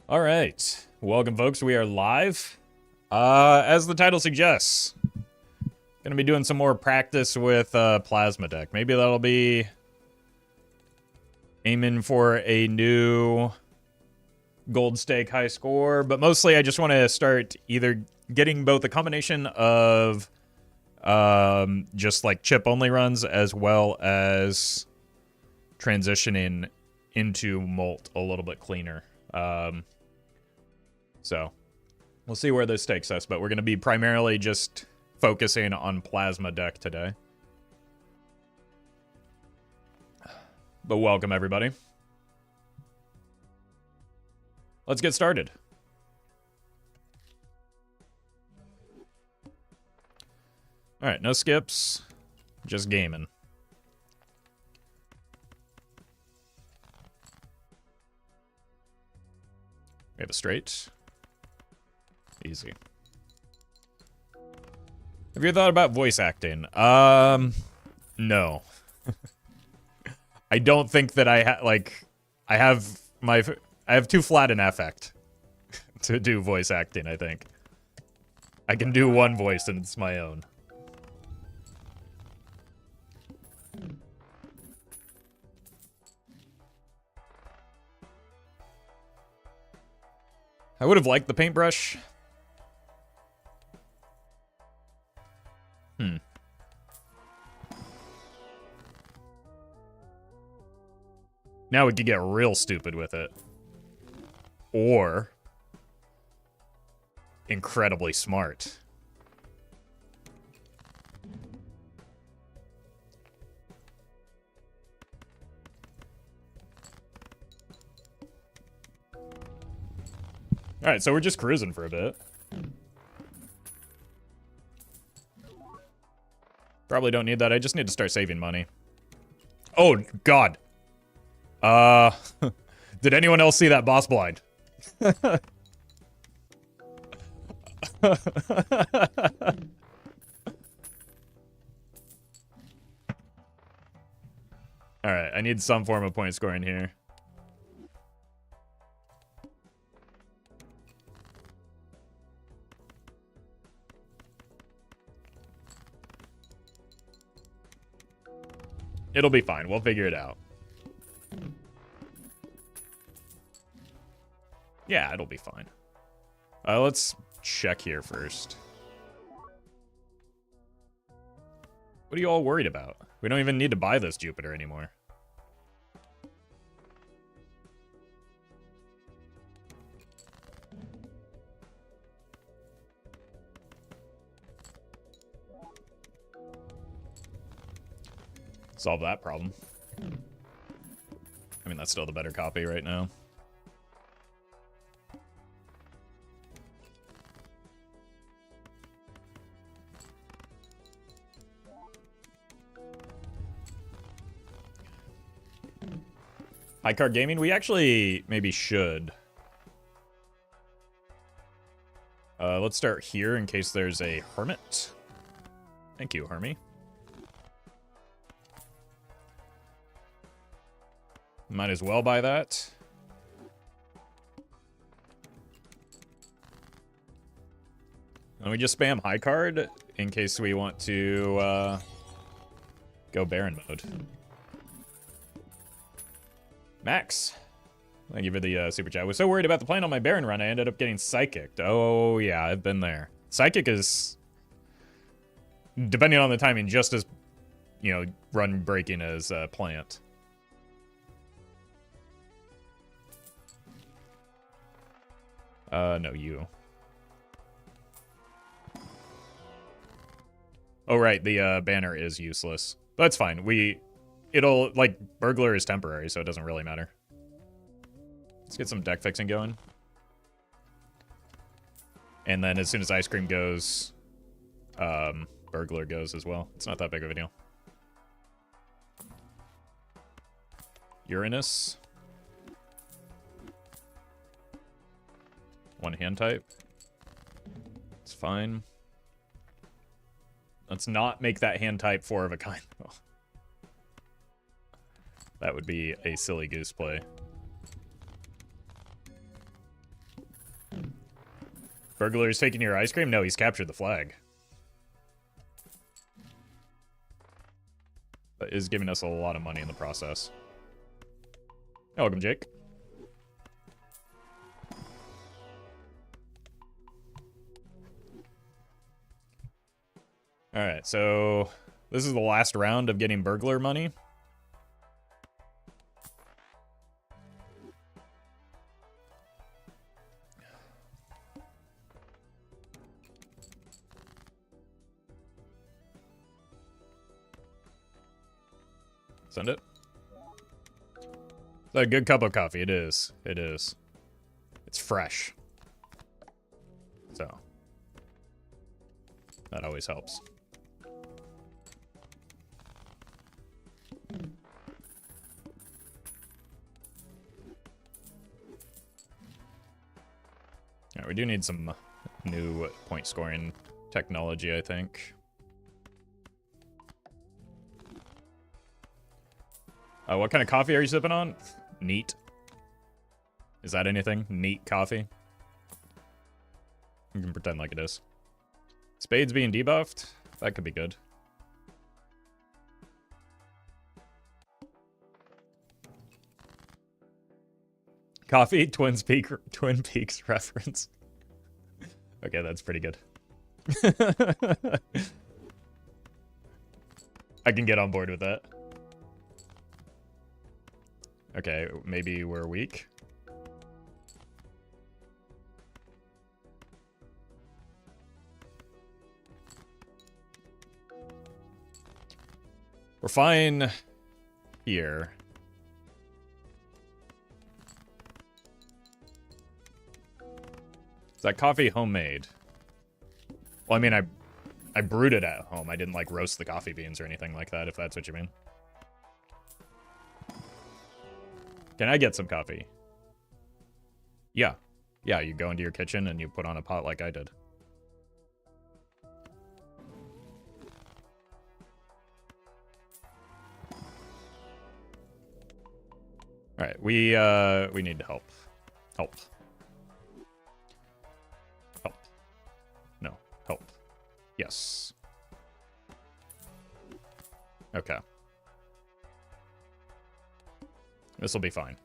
All right, welcome folks, we are live. As the title suggests, gonna be doing some more practice with Plasma deck. Maybe that'll be aiming for a new gold stake high score, but mostly I just want to start either getting both a combination of just like chip only runs as well as transitioning into Molt a little bit cleaner. So we'll see where this takes us, but we're going to be primarily just focusing on Plasma deck today. But welcome, everybody. Let's get started. All right, no skips, just gaming. We have a straight. Easy. Have you thought about voice acting? No. I don't think that I have too flat an affect to do voice acting, I think. I can do one voice and it's my own. I would have liked the paintbrush. Now we could get real stupid with it. Or incredibly smart. Alright, so we're just cruising for a bit. Probably don't need that. I just need to start saving money. Oh, God. Did anyone else see that boss blind? Alright, I need some form of point scoring here. It'll be fine. We'll figure it out. Yeah, it'll be fine. Let's check here first. What are you all worried about? We don't even need to buy this Jupiter anymore. Solve that problem. I mean, that's still the better copy right now. High card gaming? We actually maybe should. Let's start here in case there's a Hermit. Thank you, Hermie. Might as well buy that. And we just spam high card in case we want to go Baron mode. Max, thank you for the super chat. I was so worried about the plan on my Baron run, I ended up getting Psychicked. Oh, yeah, I've been there. Psychic is, depending on the timing, just as, run breaking as Plant. No, you. Oh, right, the banner is useless. That's fine. It'll, like, Burglar is temporary, so it doesn't really matter. Let's get some deck fixing going. And then as soon as Ice Cream goes, Burglar goes as well. It's not that big of a deal. Uranus. One hand type. It's fine. Let's not make that hand type 4 of a kind, though. That would be a silly goose play. Burglar's taking your ice cream? No, he's captured the flag. But is giving us a lot of money in the process. Welcome, Jake. Alright, so this is the last round of getting burglar money. Send it. Is that a good cup of coffee? It is. It is. It's fresh. So. That always helps. Alright, we do need some new point scoring technology, I think. What kind of coffee are you sipping on? Neat. Is that anything? Neat coffee? You can pretend like it is. Spades being debuffed? That could be good. Coffee? Twin Peaks reference. Okay, that's pretty good. I can get on board with that. Okay, maybe we're weak. We're fine here. Is that coffee homemade? Well, I mean, I brewed it at home. I didn't, like, roast the coffee beans or anything like that, if that's what you mean. Can I get some coffee? Yeah. Yeah, you go into your kitchen and you put on a pot like I did. Alright, we need help. Help. Help. No, help. Yes. Okay. This will be fine.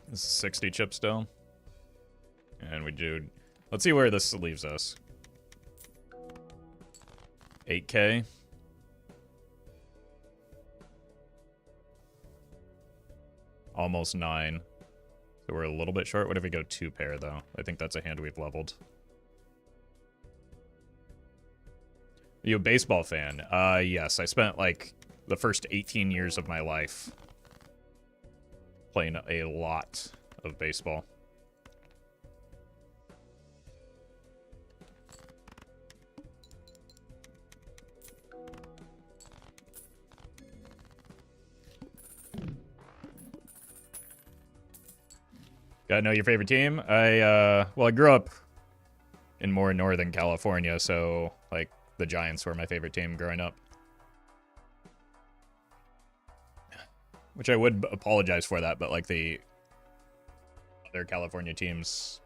This is 60 chips still. And we do... Let's see where this leaves us. 8K. Almost 9. So we're a little bit short. What if we go 2 pair, though? I think that's a hand we've leveled. Are you a baseball fan? Yes. I spent, like, the first 18 years of my life playing a lot of baseball. Gotta know your favorite team? Well, I grew up in more northern California, so, like, the Giants were my favorite team growing up. Which I would apologize for that, but, like, the other California teams,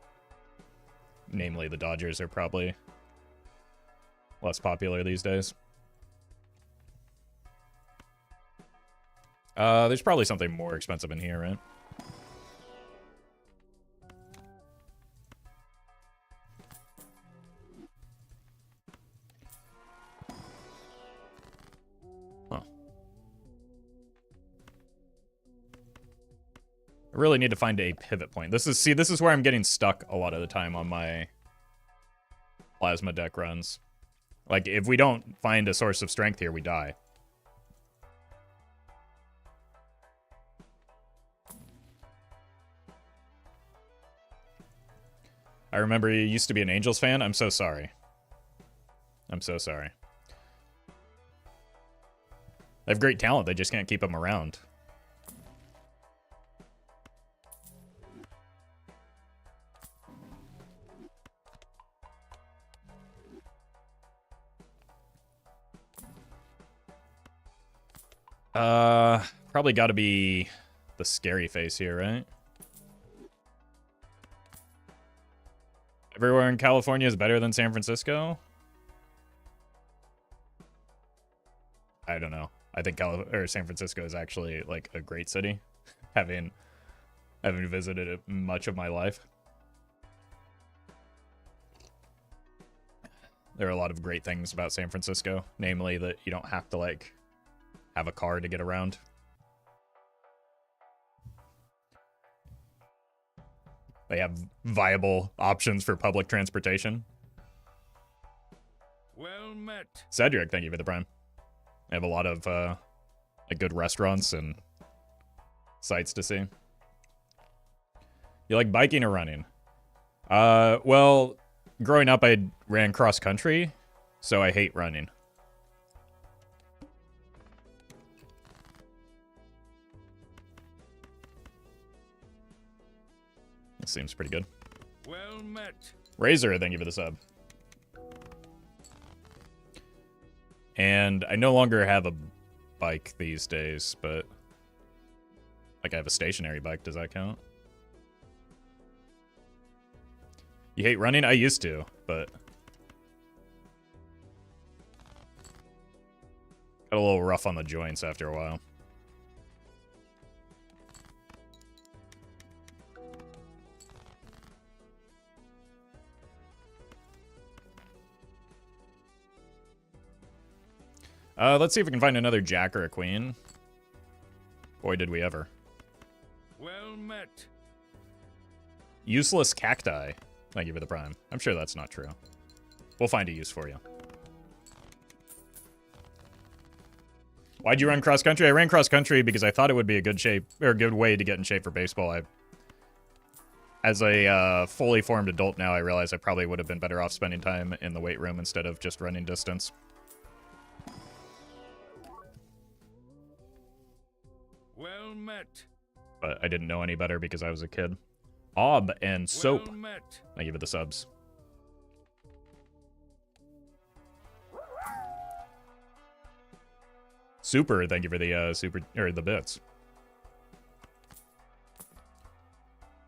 namely the Dodgers, are probably less popular these days. There's probably something more expensive in here, right? I really need to find a pivot point. This is where I'm getting stuck a lot of the time on my plasma deck runs. Like, if we don't find a source of strength here, we die. I remember you used to be an Angels fan. I'm so sorry. I'm so sorry. They have great talent. They just can't keep them around. Probably got to be the scary face here, right? Everywhere in California is better than San Francisco? I don't know. I think San Francisco is actually like a great city, having visited it much of my life. There are a lot of great things about San Francisco, namely that you don't have to like have a car to get around. They have viable options for public transportation. Well met. Cedric, thank you for the prime. They have a lot of like good restaurants and sights to see. You like biking or running? Well, growing up I ran cross country, so I hate running. This seems pretty good. Well met. Razor, thank you for the sub. And I no longer have a bike these days, but like I have a stationary bike. Does that count? You hate running? I used to, but got a little rough on the joints after a while. Let's see if we can find another jack or a queen. Boy, did we ever. Well met. Useless cacti. Thank you for the prime. I'm sure that's not true. We'll find a use for you. Why'd you run cross country? I ran cross country because I thought it would be a good shape or a good way to get in shape for baseball. As a fully formed adult now, I realize I probably would have been better off spending time in the weight room instead of just running distance. Well met. But I didn't know any better because I was a kid. Ob and Soap. Well met. Thank you for the subs. Super, thank you for the the bits.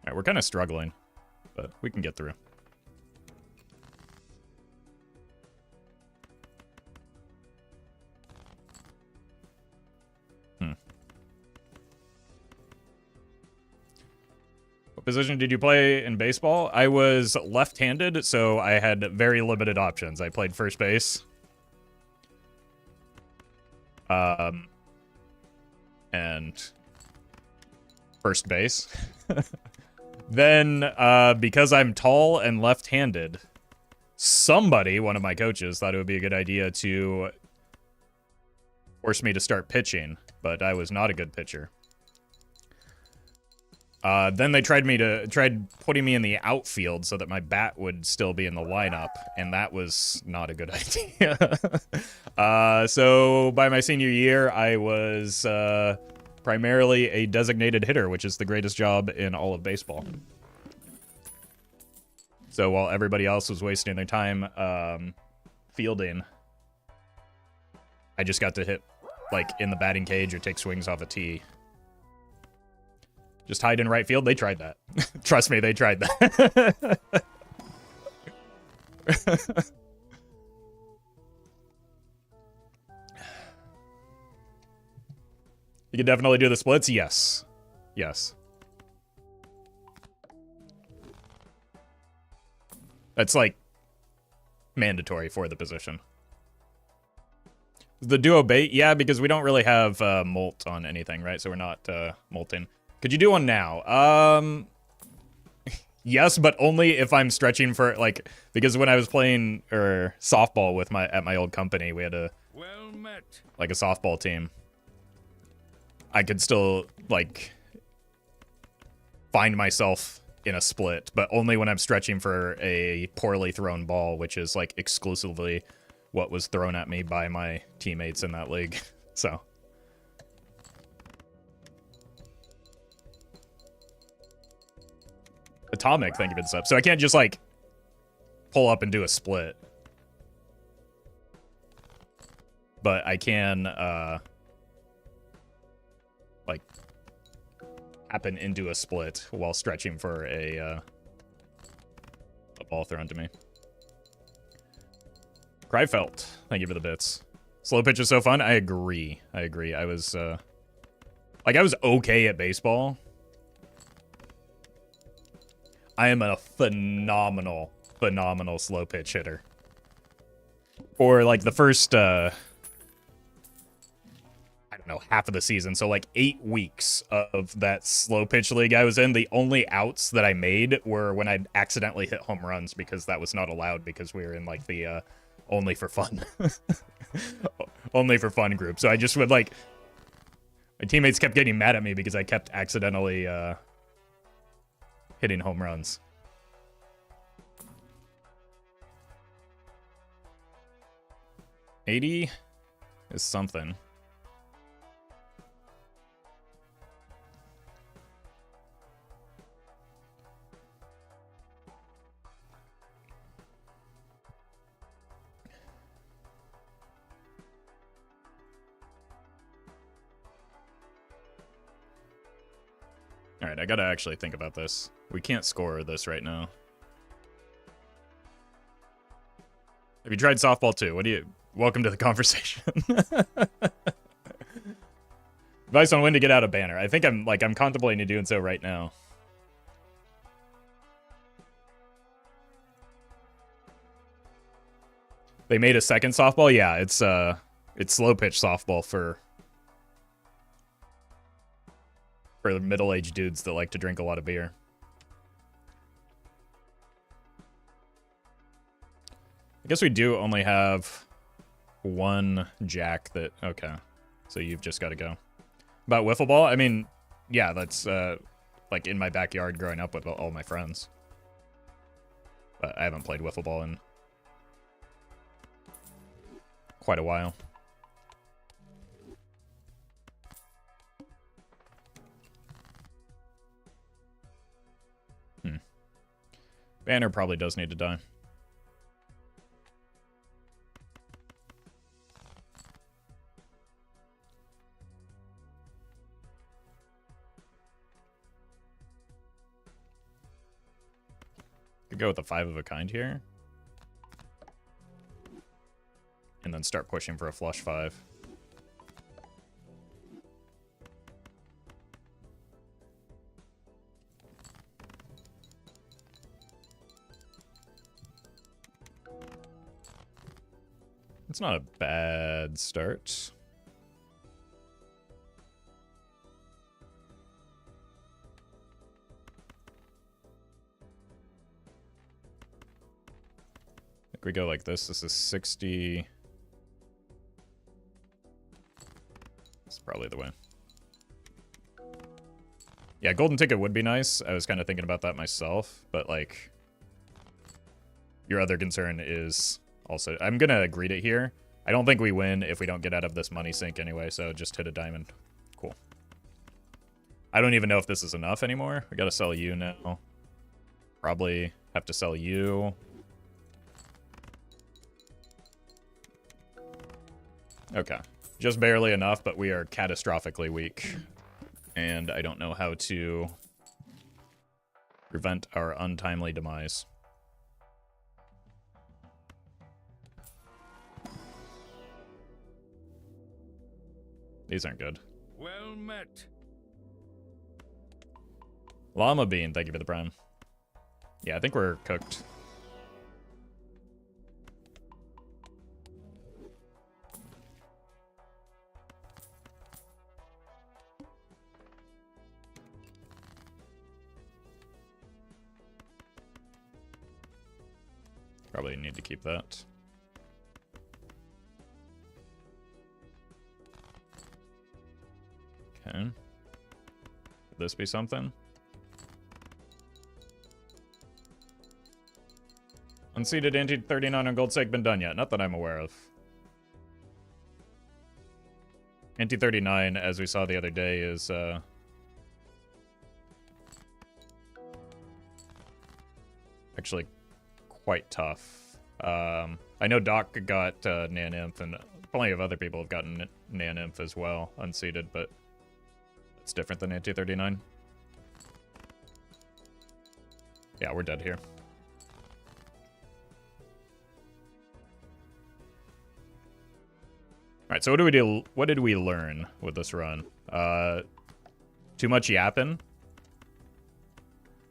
Alright, we're kind of struggling, but we can get through. What position did you play in baseball? I was left-handed, so I had very limited options. I played first base. And first base. Then, because I'm tall and left-handed, one of my coaches, thought it would be a good idea to force me to start pitching, but I was not a good pitcher. Then they tried putting me in the outfield so that my bat would still be in the lineup, and that was not a good idea. So by my senior year, I was primarily a designated hitter, which is the greatest job in all of baseball. So while everybody else was wasting their time fielding, I just got to hit like in the batting cage or take swings off a tee. Just hide in right field. They tried that. Trust me, they tried that. You can definitely do the splits. Yes. Yes. That's like mandatory for the position. The duo bait? Yeah, because we don't really have molt on anything, right? So we're not molting. Could you do one now? Yes, but only if I'm stretching for like, because when I was playing softball with at my old company, we had a softball team. I could still like find myself in a split, but only when I'm stretching for a poorly thrown ball, which is like exclusively what was thrown at me by my teammates in that league. So. Atomic, thank you for the sub. So I can't just like pull up and do a split. But I can like happen into a split while stretching for a ball thrown to me. Cryfelt, thank you for the bits. Slow pitch is so fun. I agree. I was like, I was okay at baseball. I am a phenomenal slow pitch hitter. For like the first I don't know, half of the season, so like 8 weeks of that slow pitch league I was in, the only outs that I made were when I accidentally hit home runs, because that was not allowed because we were in like the only for fun only for fun group. So I just would like, my teammates kept getting mad at me because I kept accidentally hitting home runs. $80 is something. All right, I gotta actually think about this. We can't score this right now. Have you tried softball too? What do you... Welcome to the conversation. Advice on when to get out of banner. I think I'm contemplating doing so right now. They made a second softball? Yeah, it's slow pitch softball for middle-aged dudes that like to drink a lot of beer. I guess we do only have one jack that... Okay, so you've just got to go. About wiffle ball? I mean, yeah, that's like in my backyard growing up with all my friends. But I haven't played wiffle ball in quite a while. Banner probably does need to die. Could go with a 5 of a kind here. And then start pushing for a flush 5. It's not a bad start. If we go like this is 60. That's probably the way. Yeah, golden ticket would be nice. I was kind of thinking about that myself, but like, your other concern is also, I'm gonna agree to here. I don't think we win if we don't get out of this money sink anyway, so just hit a diamond. Cool. I don't even know if this is enough anymore. We gotta sell you now. Probably have to sell you. Okay. Just barely enough, but we are catastrophically weak. And I don't know how to prevent our untimely demise. These aren't good. Well met. Llama Bean, thank you for the prime. Yeah, I think we're cooked. Probably need to keep that. Okay. Could this be something? Unseated anti-39 on gold stake been done yet? Not that I'm aware of. Anti-39, as we saw the other day, is actually quite tough. I know Doc got Nan Inf, and plenty of other people have gotten Nan Inf as well, unseated, but It's different than anti-39. Yeah, we're dead here. Alright, so what do we do? What did we learn with this run? Too much yapping.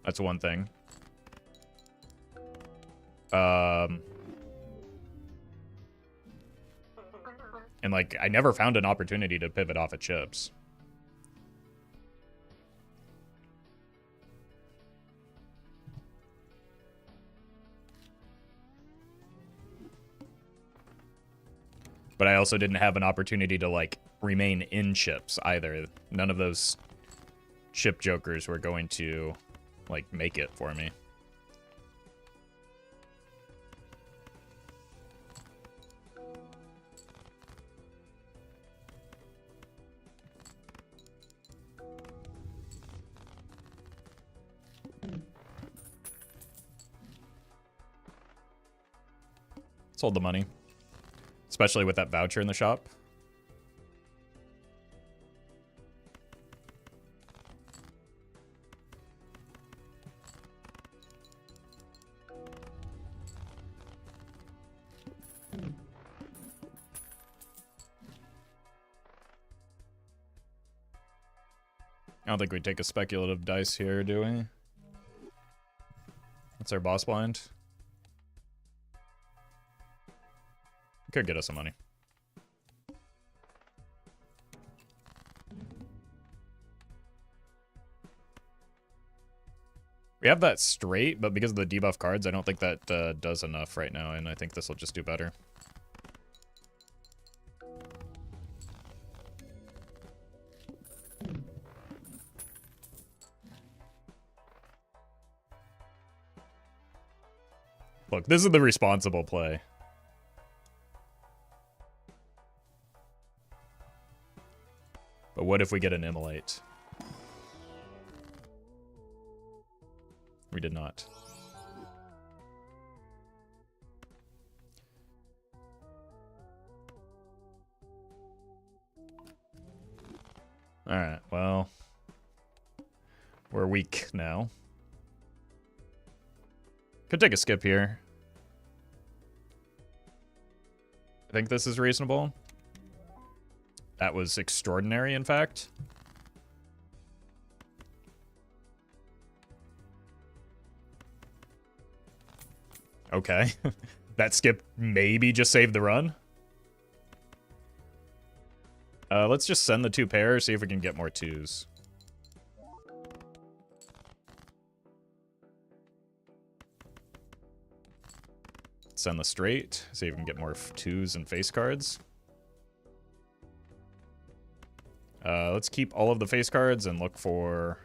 That's one thing. And, like, I never found an opportunity to pivot off of chips. But I also didn't have an opportunity to, like, remain in chips either. None of those chip jokers were going to, like, make it for me. Let's hold the money. Especially with that voucher in the shop. I don't think we take a speculative dice here, do we? That's our boss blind. Could get us some money. We have that straight, but because of the debuff cards, I don't think that does enough right now, and I think this will just do better. Look, this is the responsible play. But what if we get an immolate? We did not. Alright, well. We're weak now. Could take a skip here. I think this is reasonable. That was extraordinary, in fact. Okay. That skip maybe just saved the run. Let's just send the 2 pairs, see if we can get more 2s. Send the straight, see if we can get more 2s and face cards. Let's keep all of the face cards and look for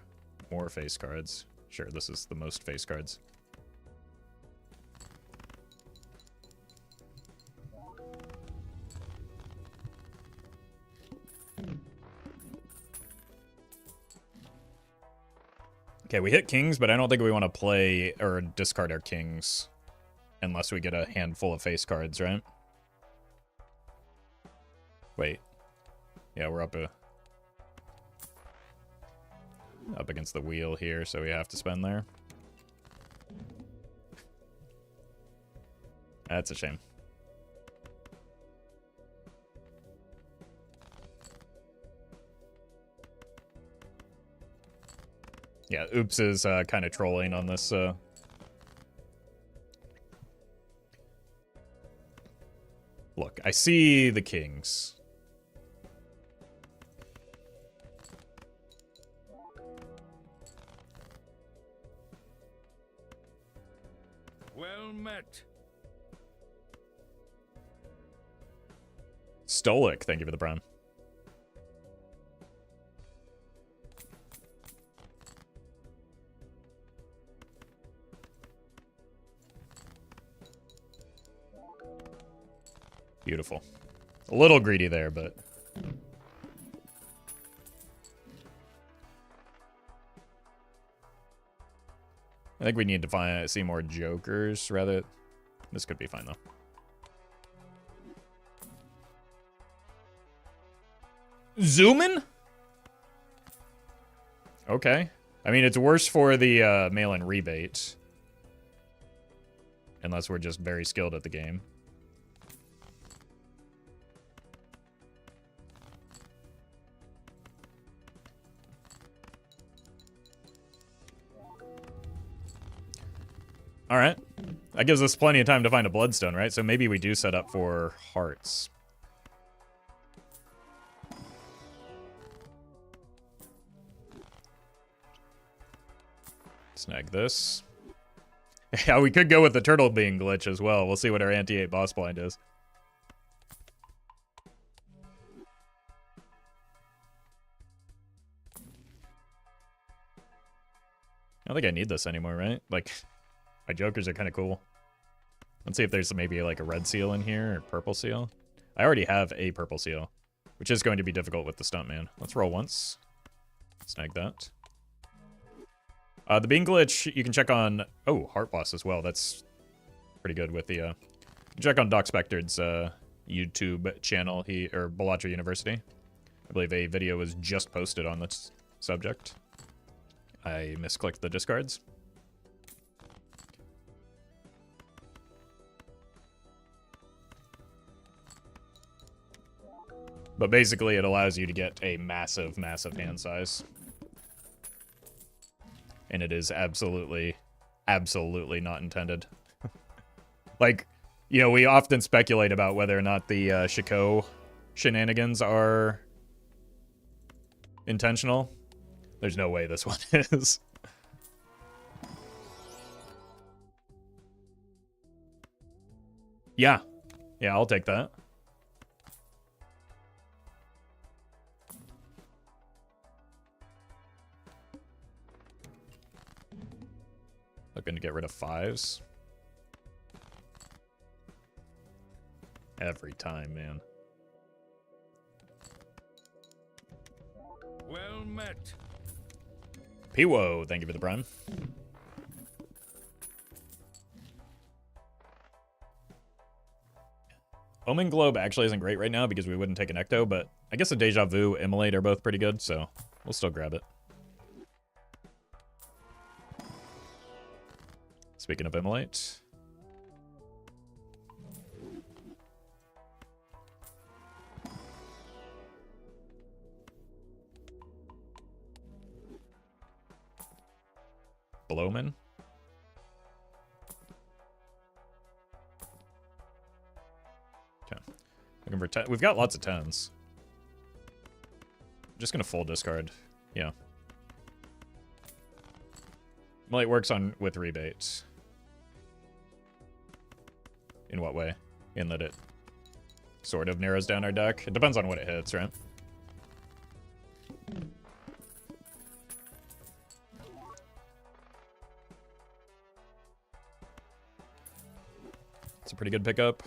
more face cards. Sure, this is the most face cards. Okay, we hit kings, but I don't think we want to play or discard our kings unless we get a handful of face cards, right? Wait. Yeah, we're up against the wheel here, so we have to spend there. That's a shame. Yeah, Oops is kind of trolling on this. Look, I see the kings. Well met. Stoic, thank you for the prime. Beautiful. A little greedy there, but... I think we need to see more jokers, rather. This could be fine, though. Zooming? Okay. I mean, it's worse for the mail-in rebate. Unless we're just very skilled at the game. All right. That gives us plenty of time to find a bloodstone, right? So maybe we do set up for hearts. Snag this. Yeah, we could go with the turtle being glitch as well. We'll see what our anti-8 boss blind is. I don't think I need this anymore, right? Like, my jokers are kind of cool. Let's see if there's maybe like a red seal in here or purple seal. I already have a purple seal, which is going to be difficult with the stuntman. Let's roll once. Snag that. The being glitch, you can check on... Oh, heart boss as well. That's pretty good with the... check on Doc Spectred's YouTube channel, or Bellatra University. I believe a video was just posted on this subject. I misclicked the discards. But basically, it allows you to get a massive, massive hand size. And it is absolutely, absolutely not intended. Like, you know, we often speculate about whether or not the Shiko shenanigans are intentional. There's no way this one is. Yeah. Yeah, I'll take that. Looking to get rid of 5s. Every time, man. Well met. Piwo, thank you for the prime. Omen Globe actually isn't great right now because we wouldn't take an Ecto, but I guess a Deja Vu, Immolate are both pretty good, so we'll still grab it. Speaking of Immolate. Blowman. Okay. Looking for 10. We've got lots of 10s. I'm just gonna full discard. Yeah. Immolate works with rebates. In what way? In that it sort of narrows down our deck? It depends on what it hits, right? It's a pretty good pickup.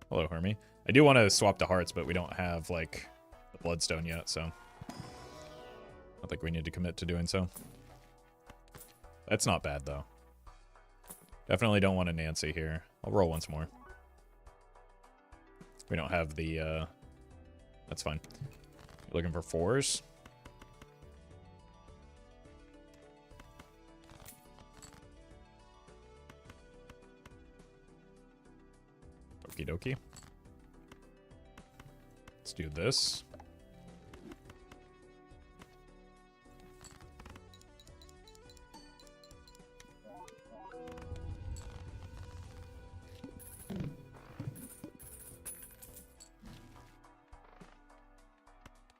Hello, Hermie. I do want to swap to hearts, but we don't have, like, the bloodstone yet, so... I don't think we need to commit to doing so. That's not bad, though. Definitely don't want a Nancy here. I'll roll once more. We don't have the, That's fine. Looking for 4s. Okie dokie. Let's do this.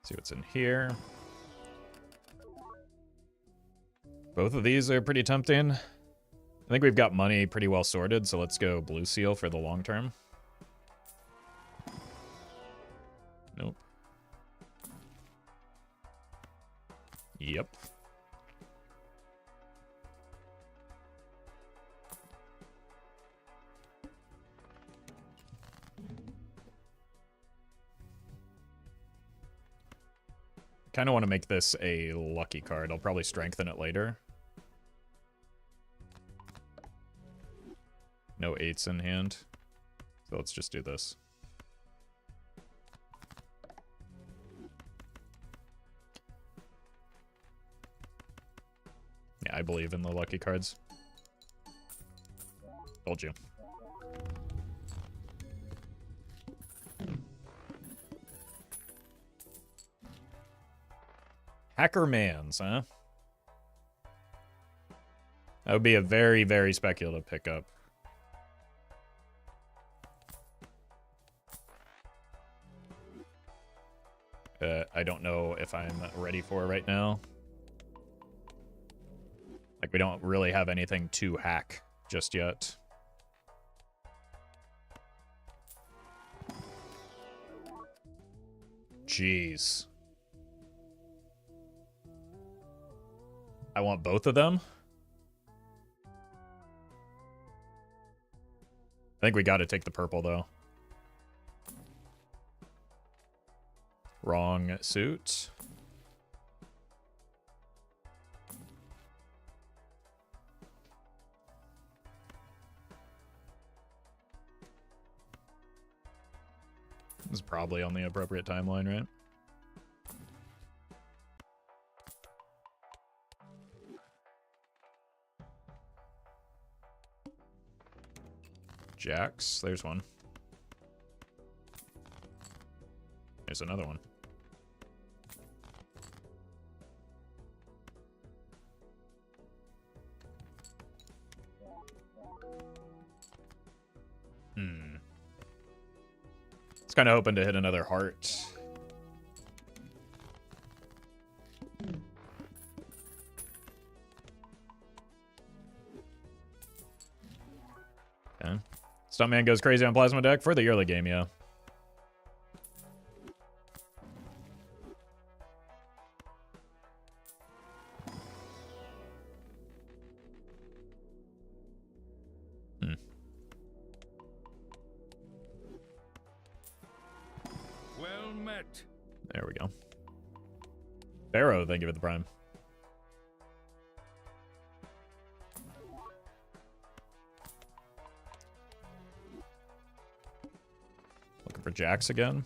See what's in here. Both of these are pretty tempting. I think we've got money pretty well sorted, so let's go blue seal for the long term. Nope. Yep. Kind of want to make this a lucky card. I'll probably strengthen it later. No 8s in hand. So let's just do this. I believe in the lucky cards. Told you. Hackermans, huh? That would be a very, very speculative pickup. I don't know if I'm ready for it right now. Like, we don't really have anything to hack just yet. Jeez. I want both of them. I think we got to take the purple, though. Wrong suit. This is probably on the appropriate timeline, right? Jacks. There's one. There's another one. It's kind of hoping to hit another heart. Okay. Stuntman goes crazy on plasma deck for the early game, yeah. Well met. There we go. Barrow, thank you for the prime. Looking for jacks again.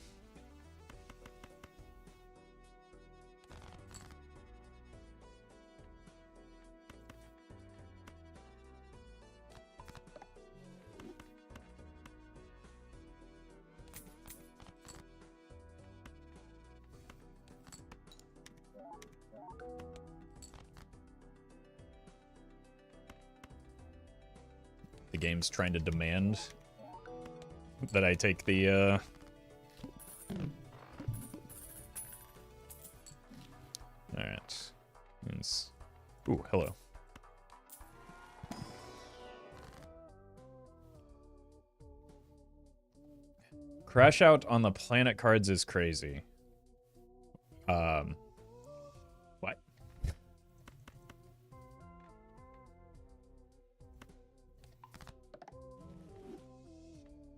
The game's trying to demand that I take the, Alright. Ooh, hello. Crash out on the planet cards is crazy. What?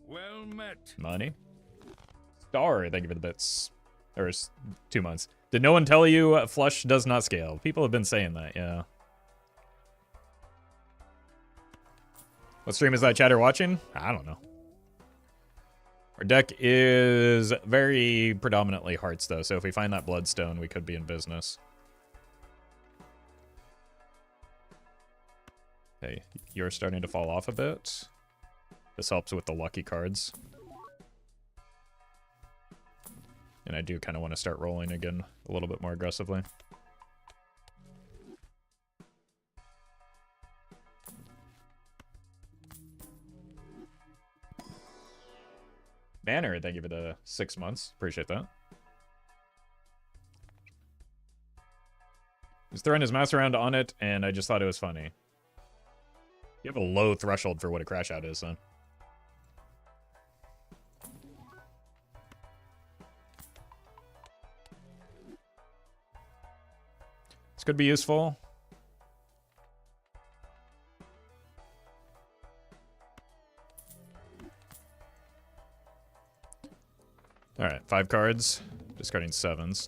Well met. Money. Star, thank you for the bits. Or 2 months. Did no one tell you flush does not scale? People have been saying that, yeah. What stream is that chatter watching? I don't know. Our deck is very predominantly hearts, though, so if we find that bloodstone, we could be in business. Okay, you're starting to fall off a bit. This helps with the lucky cards. And I do kind of want to start rolling again a little bit more aggressively. Banner, thank you for the 6 months. Appreciate that. He's throwing his mouse around on it, and I just thought it was funny. You have a low threshold for what a crash out is, then. This could be useful. All right, 5 cards. Discarding 7s.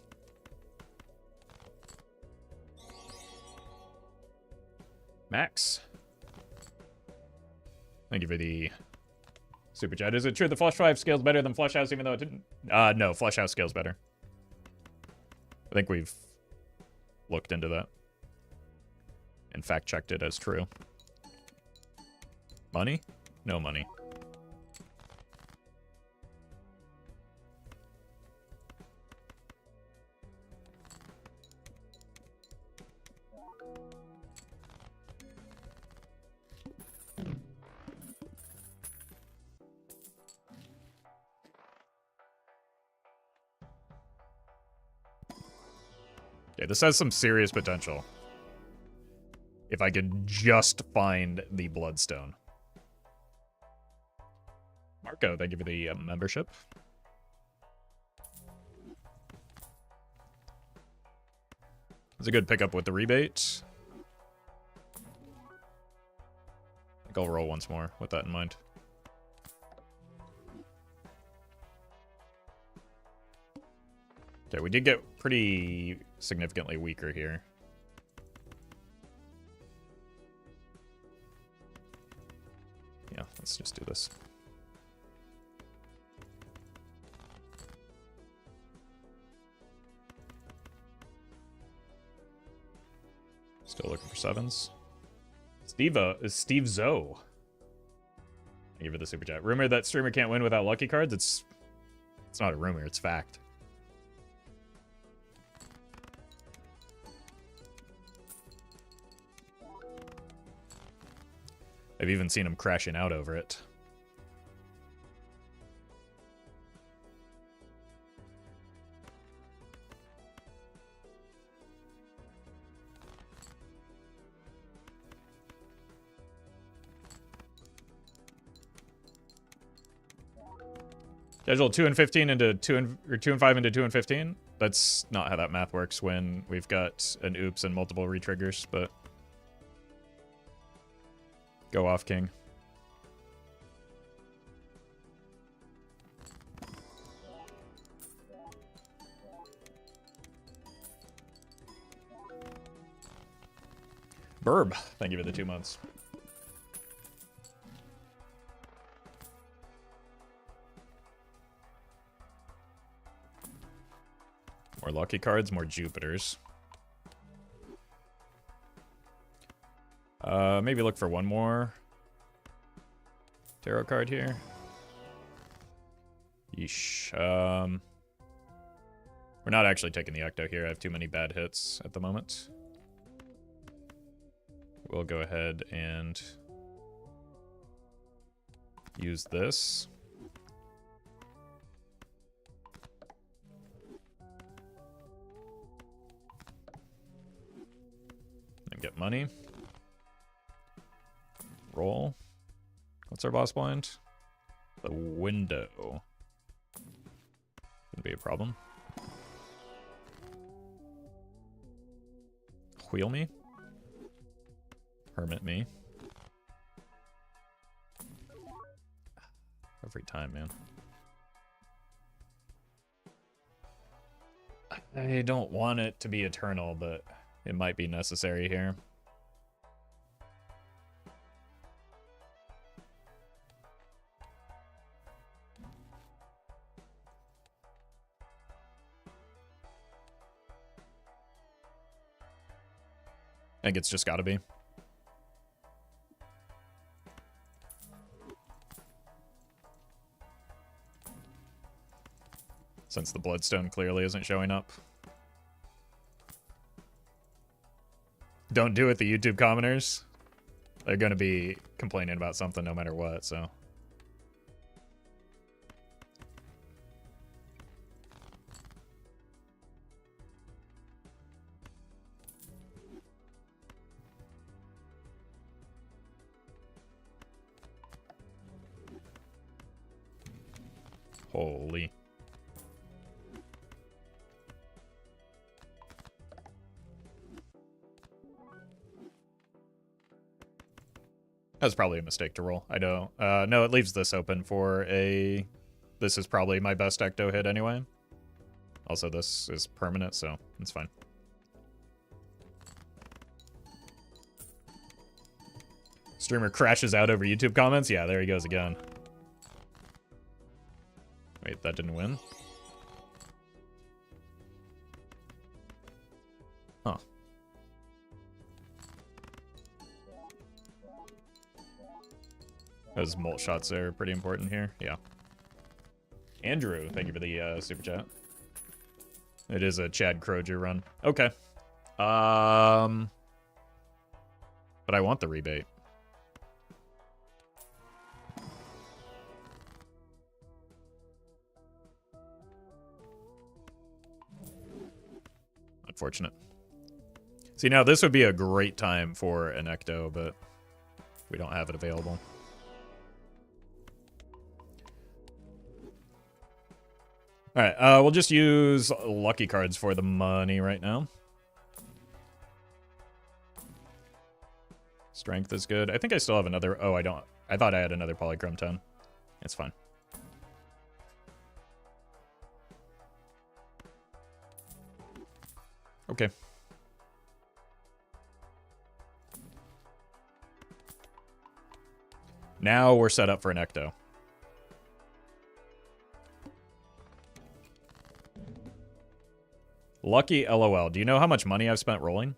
Max. Thank you for the super chat. Is it true the Flush 5 scales better than Flush House, even though it didn't? No, Flush House scales better. I think we've looked into that. and fact checked it as true. Money? No money. Okay, this has some serious potential. If I could just find the Bloodstone. Marco, thank you for the membership. It's a good pickup with the rebate. I think I'll roll once more with that in mind. Okay, we did get pretty significantly weaker here. Yeah, let's just do this. Still looking for sevens. Steve Zoe. I give it the super chat. Rumor that streamer can't win without lucky cards? It's not a rumor, it's fact. I've even seen him crashing out over it. Schedule 2 and 15 into 2 and or 2 and 5 into 2 and 15. That's not how that math works when we've got an oops and multiple retriggers, but go off, King. Burb, thank you for the 2 months. More lucky cards, more Jupiters. Maybe look for one more tarot card here. Yeesh. We're not actually taking the Ecto here. I have too many bad hits at the moment. We'll go ahead and use this. And get money. Roll. What's our boss blind? The window. Shouldn't be a problem. Wheel me. Hermit me. Every time, man. I don't want it to be eternal, but it might be necessary here. I think it's just gotta be. Since the Bloodstone clearly isn't showing up. Don't do it, the YouTube commenters. They're gonna be complaining about something no matter what, so. Holy. That's probably a mistake to roll. I don't. No, it leaves this open for a... This is probably my best Ecto hit anyway. Also, this is permanent, so it's fine. Streamer crashes out over YouTube comments? Yeah, there he goes again. Wait, that didn't win? Huh. Those molt shots are pretty important here. Yeah. Andrew, thank you for the super chat. It is a Chad Croger run. Okay. But I want the rebate. Unfortunate. See, now this would be a great time for an Ecto, but we don't have it available. Alright, we'll just use lucky cards for the money right now. Strength is good. I think I still have another... Oh, I don't. I thought I had another Polychrome 10. It's fine. Okay. Now we're set up for an Ecto. Lucky LOL. Do you know how much money I've spent rolling?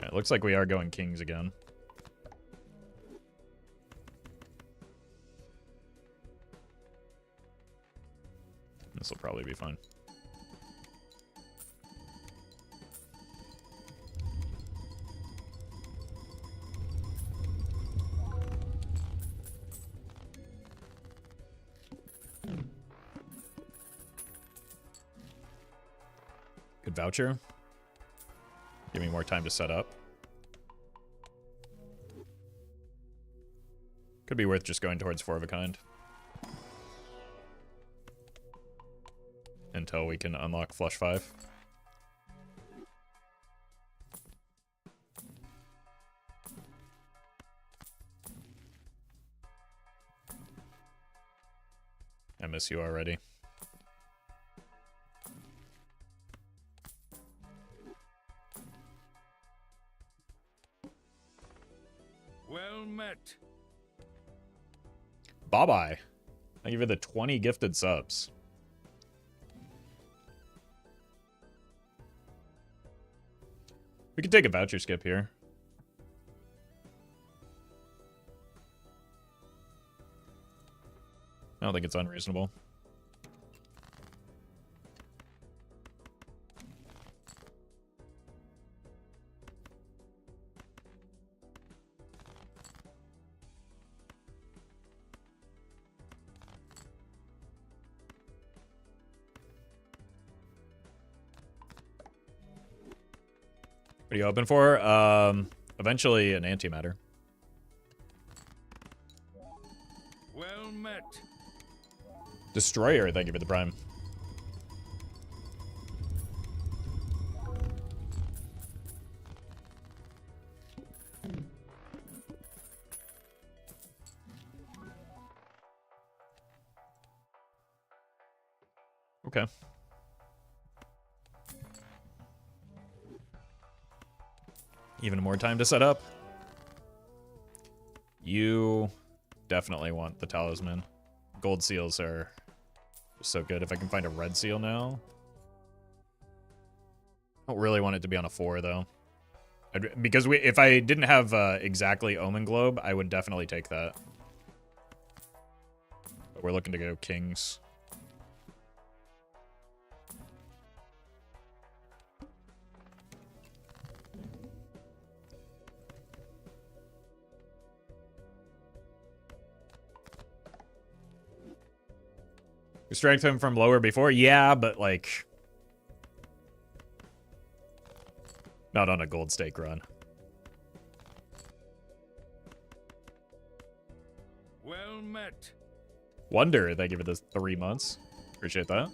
It looks like we are going kings again. This will probably be fine. Good voucher. Give me more time to set up. Could be worth just going towards 4 of a kind. Until we can unlock flush 5. I miss you already. Well met. Bye-bye. Thank you for the 20 gifted subs. We could take a voucher skip here. I don't think it's unreasonable. What are you hoping for? Eventually an antimatter. Well met. Destroyer, thank you for the prime. Okay. Even more time to set up. You definitely want the talisman. Gold seals are so good. If I can find a red seal now. I don't really want it to be on a 4 though. Because if I didn't have exactly Omen Globe, I would definitely take that. But we're looking to go kings. We strength him from lower before? Yeah, but like... not on a gold stake run. Well met. Wonder, thank you for the 3 months. Appreciate that.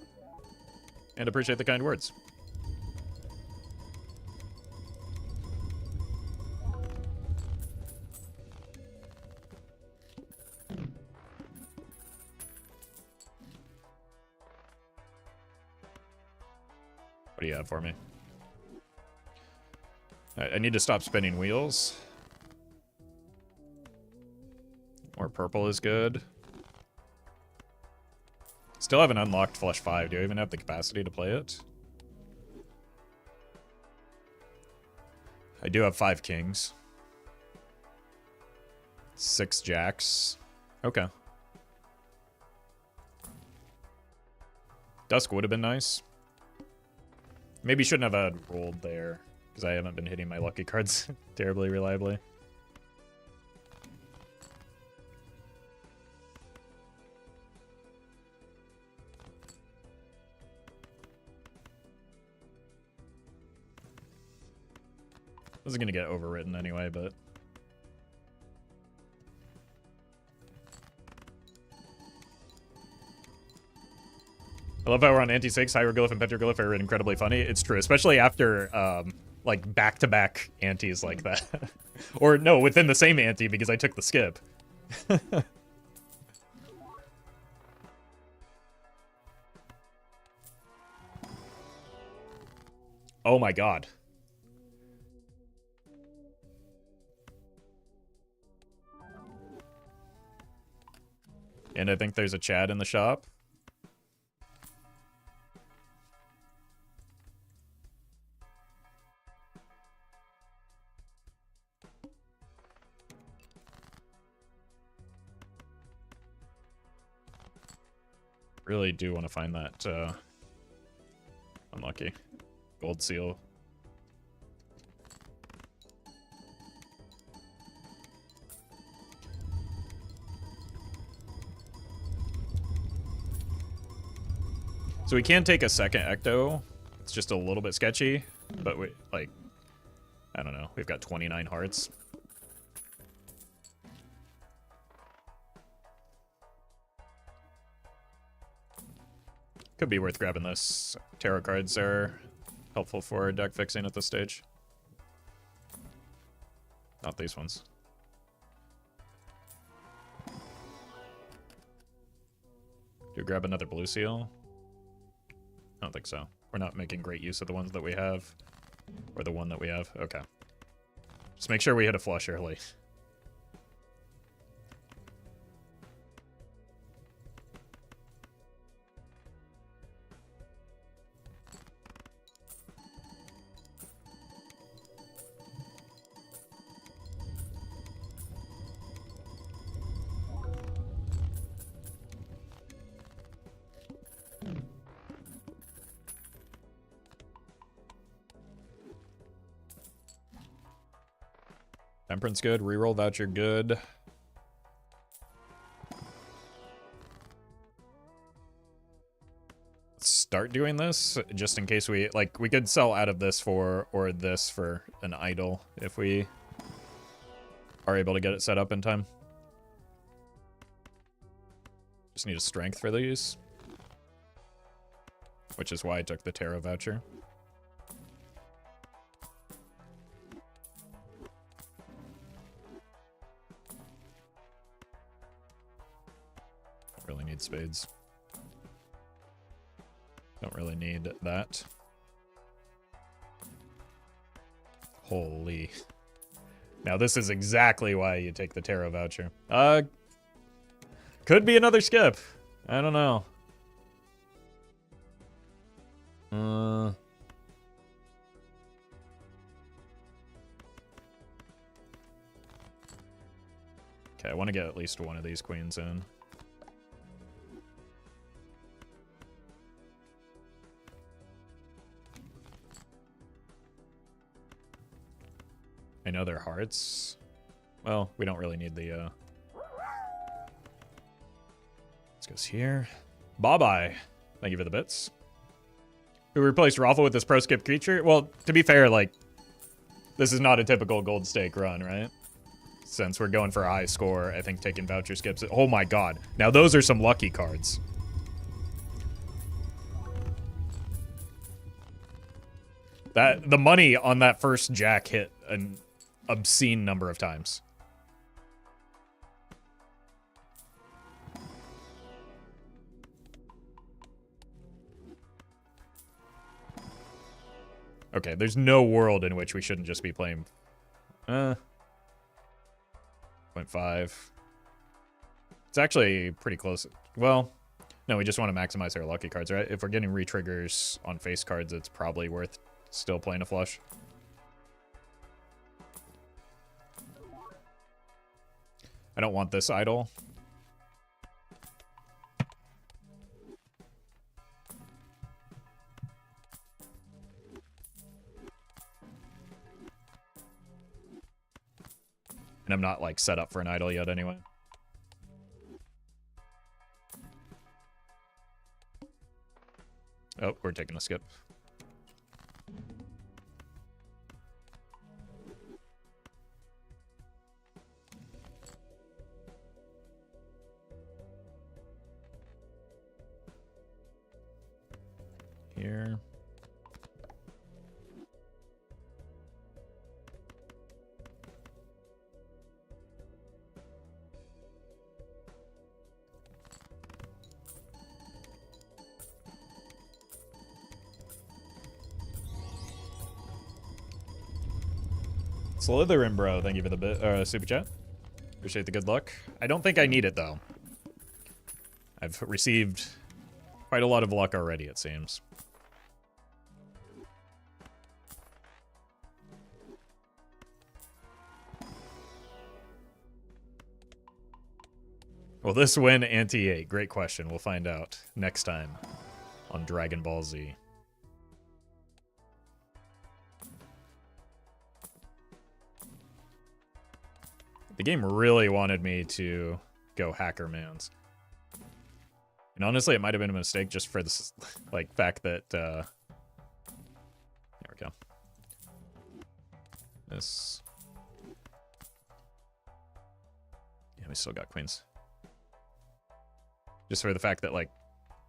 And appreciate the kind words. What do you have for me? I need to stop spinning wheels. More purple is good. Still haven't unlocked Flush 5. Do I even have the capacity to play it? I do have 5 kings. 6 jacks. Okay. Dusk would have been nice. Maybe shouldn't have had rolled there, because I haven't been hitting my lucky cards terribly reliably. This is going to get overwritten anyway, but... I love how we're on anti-6. Hieroglyph and petroglyph are incredibly funny. It's true, especially after, like, back-to-back antis like that. Or, no, within the same anti, because I took the skip. Oh my god. And I think there's a Chad in the shop. Really do want to find that, unlucky gold seal. So we can take a second ecto. It's just a little bit sketchy, but we, like, I don't know. We've got 29 hearts. Could be worth grabbing this. Tarot cards are helpful for deck fixing at this stage. Not these ones. Do we grab another blue seal? I don't think so. We're not making great use of the ones that we have. Or the one that we have. Okay. Just make sure we hit a flush early. Temperance good. Reroll voucher good. Let's start doing this just in case we like. We could sell out of this for or this for an idol if we are able to get it set up in time. Just need a strength for these, which is why I took the tarot voucher. Really need spades. Don't really need that. Holy. Now this is exactly why you take the tarot voucher. Could be another skip. I don't know. Okay, I want to get at least one of these queens in. I know they're hearts. Well, we don't really need the, This goes here. Bye-bye. Thank you for the bits. Who replaced Roffle with this pro skip creature? Well, to be fair, like, this is not a typical gold stake run, right? Since we're going for a high score, I think taking voucher skips. Oh my god. Now those are some lucky cards. The money on that first jack hit an obscene number of times. Okay, there's no world in which we shouldn't just be playing 0.5. It's actually pretty close. Well, no, we just want to maximize our lucky cards, right? If we're getting retriggers on face cards, it's probably worth still playing a flush. I don't want this idol. And I'm not, like, set up for an idol yet anyway. Oh, we're taking a skip. Here. Slytherin, bro. Thank you for the super chat. Appreciate the good luck. I don't think I need it, though. I've received quite a lot of luck already, it seems. Will this win anti-8? Great question. We'll find out next time on Dragon Ball Z. The game really wanted me to go Hacker Mans. And honestly, it might have been a mistake just for this, like, fact that, there we go. This. Yeah, we still got queens. Just for the fact that, like,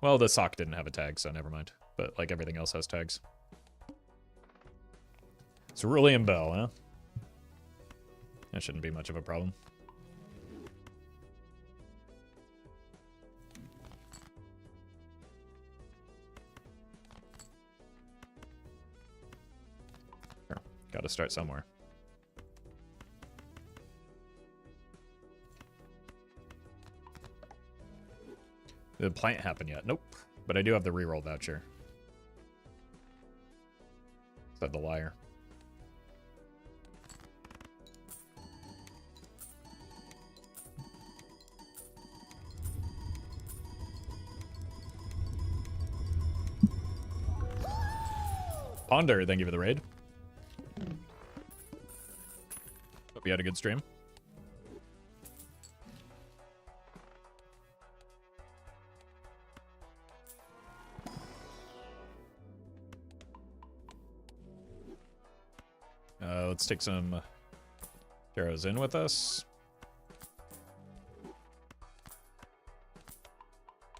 well, the sock didn't have a tag, so never mind. But, like, everything else has tags. Cerulean Bell, huh? That shouldn't be much of a problem. Sure. Gotta start somewhere. Did the plant happen yet? Nope. But I do have the reroll voucher. Said the liar. Ponder, thank you for the raid. Hope you had a good stream. Let's take some arrows in with us.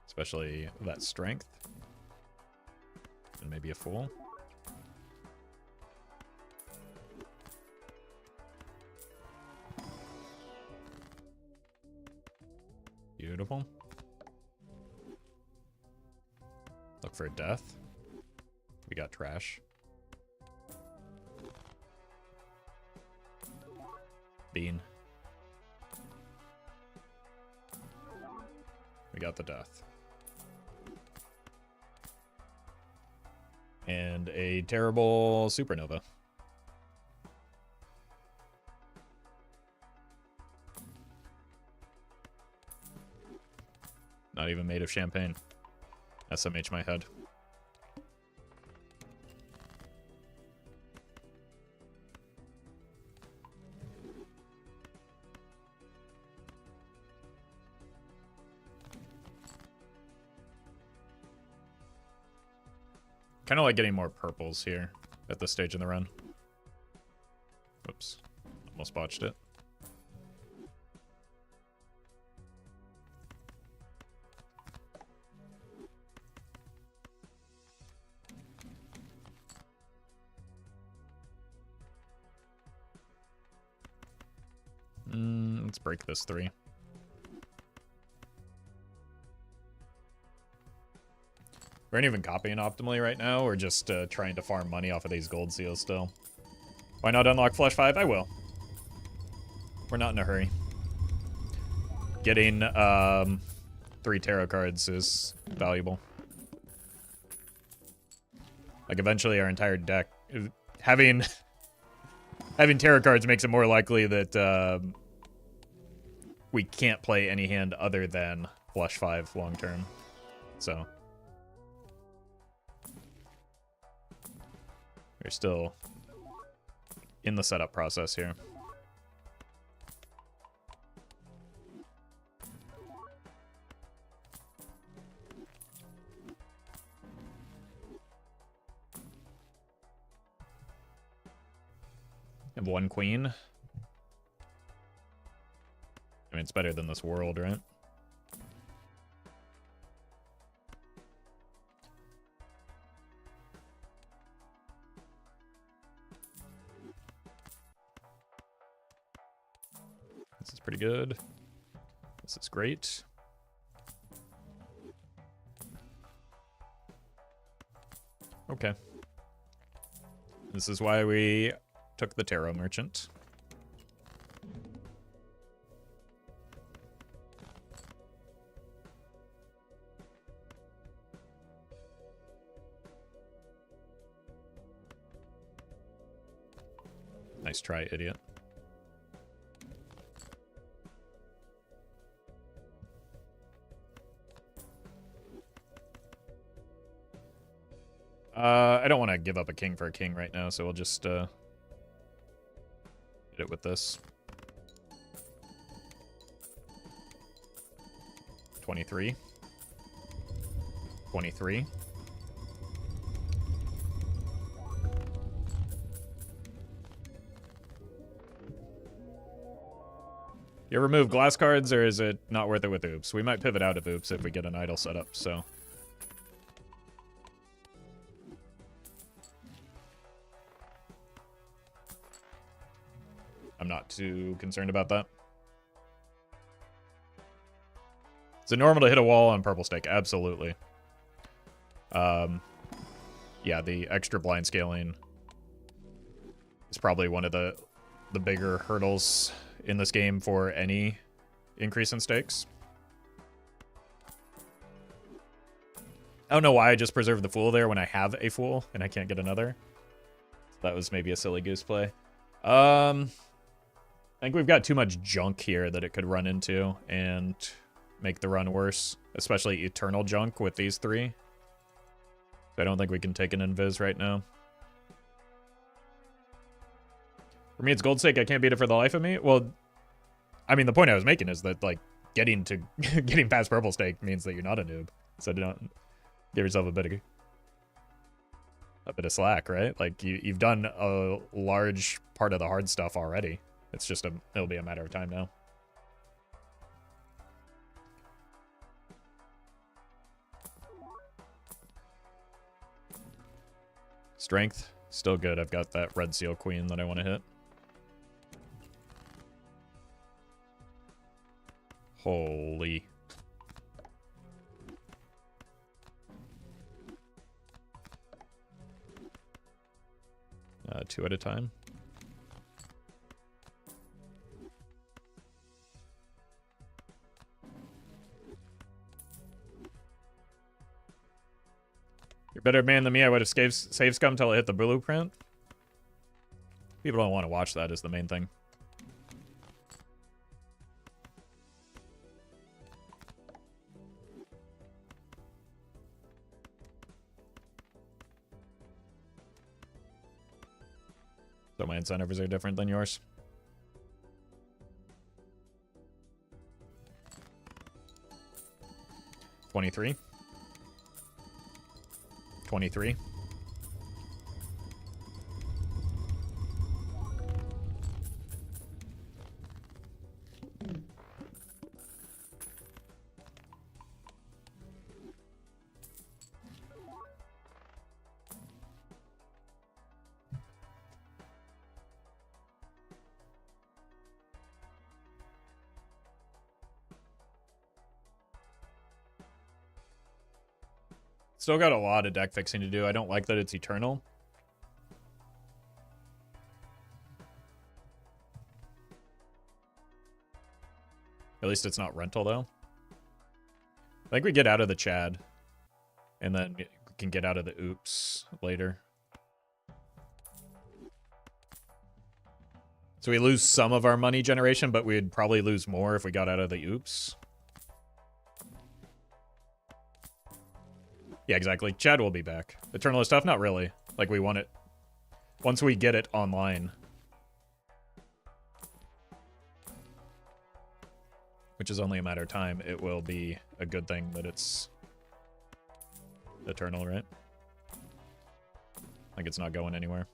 Especially that strength. And maybe a fool. Beautiful. Look for a death. We got trash. Bean. We got the death. And a terrible supernova. Not even made of champagne. SMH my head. Kind of like getting more purples here at this stage in the run. Whoops. Almost botched it. Let's break this 3. We aren't even copying optimally right now. We're just trying to farm money off of these gold seals still. Why not unlock Flush 5? I will. We're not in a hurry. getting 3 tarot cards is valuable. Like, eventually our entire deck... Having tarot cards makes it more likely that we can't play any hand other than flush 5 long term. So... we're still in the setup process here. Have 1 queen. I mean, it's better than this world, right? This is pretty good. This is great. Okay. This is why we took the tarot merchant. Nice try, idiot. I don't want to give up a king for a king right now, so we'll just hit it with this. 23. 23. You ever move glass cards, or is it not worth it with oops? We might pivot out of oops if we get an idle setup, so... I'm not too concerned about that. Is it normal to hit a wall on purple stake? Absolutely. Yeah, the extra blind scaling is probably one of the bigger hurdles in this game for any increase in stakes. I don't know why I just preserved the fool there when I have a fool and I can't get another. That was maybe a silly goose play. I think we've got too much junk here that it could run into and make the run worse, especially eternal junk with these 3. So I don't think we can take an invis right now. For me, it's gold stake. I can't beat it for the life of me. Well, I mean, the point I was making is that, like, getting past purple stake means that you're not a noob. So don't give yourself a bit of slack, right? Like, you've done a large part of the hard stuff already. It's just it'll be a matter of time now. Strength, still good. I've got that red seal queen that I want to hit. Holy. Two at a time. You're a better man than me. I would have save scum until I hit the blueprint. People don't want to watch that is the main thing. So my incentives are different than yours. $23. 23. Still got a lot of deck fixing to do. I don't like that it's eternal. It At least it's not rental, though. I think we get out of the Chad. And then we can get out of the oops later. So we lose some of our money generation, but we'd probably lose more if we got out of the oops. Yeah, exactly. Chad will be back. Eternal stuff? Not really. Like, we want it. Once we get it online. Which is only a matter of time. It will be a good thing that it's eternal, right? Like, it's not going anywhere.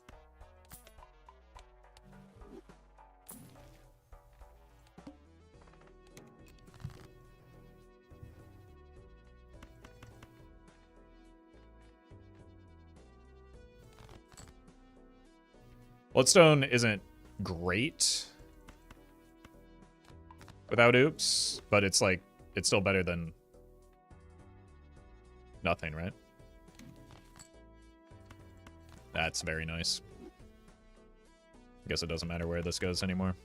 Bloodstone isn't great without oops, but it's like, it's still better than nothing, right? That's very nice. I guess it doesn't matter where this goes anymore.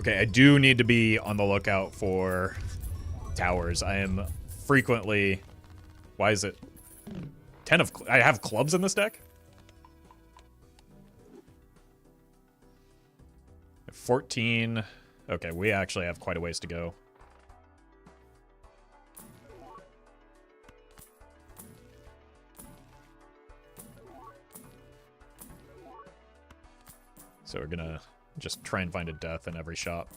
Okay, I do need to be on the lookout for towers. I am frequently... Why is it 10 of... I have clubs in this deck? 14. Okay, we actually have quite a ways to go. So we're gonna just try and find a death in every shop.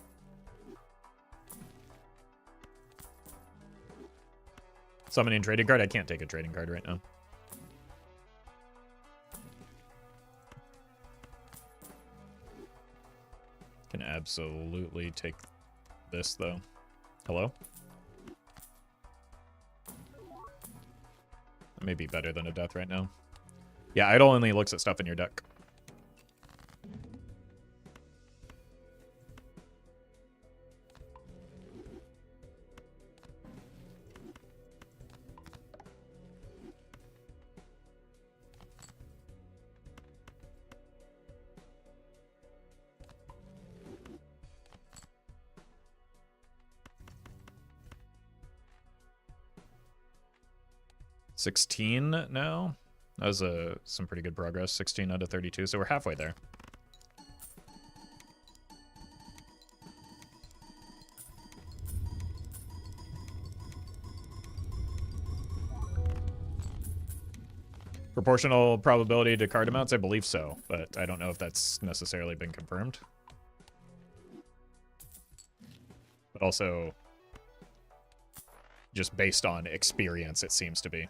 Summoning trading card? I can't take a trading card right now. Can absolutely take this, though. Hello? That may be better than a death right now. Yeah, idle only looks at stuff in your deck. $16 now. That was some pretty good progress. 16 out of 32, so we're halfway there. Proportional probability to card amounts? I believe so, but I don't know if that's necessarily been confirmed. But also, just based on experience, it seems to be.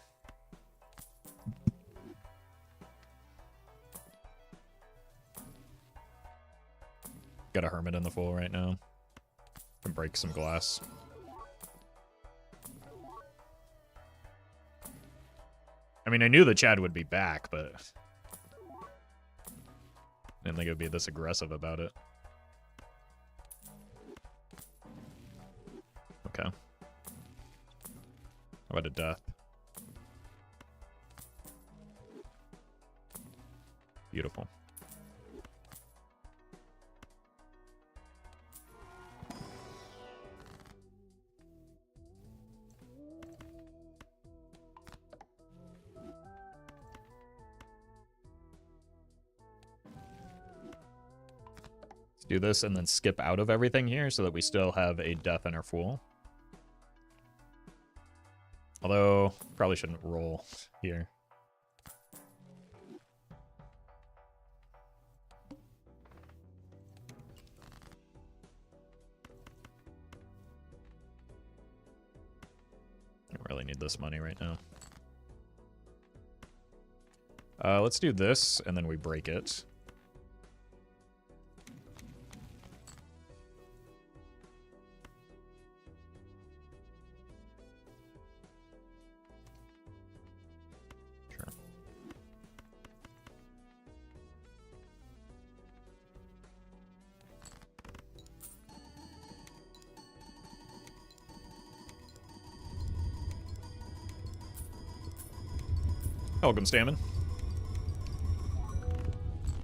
Got a Hermit in the full right now. Can break some glass. I mean, I knew the Chad would be back, but I didn't think it would be this aggressive about it. Okay. How about a death? Beautiful. Do this and then skip out of everything here so that we still have a death in our Fool. Although, probably shouldn't roll here. I don't really need this money right now. Let's do this, and then we break it. Welcome, Stammen.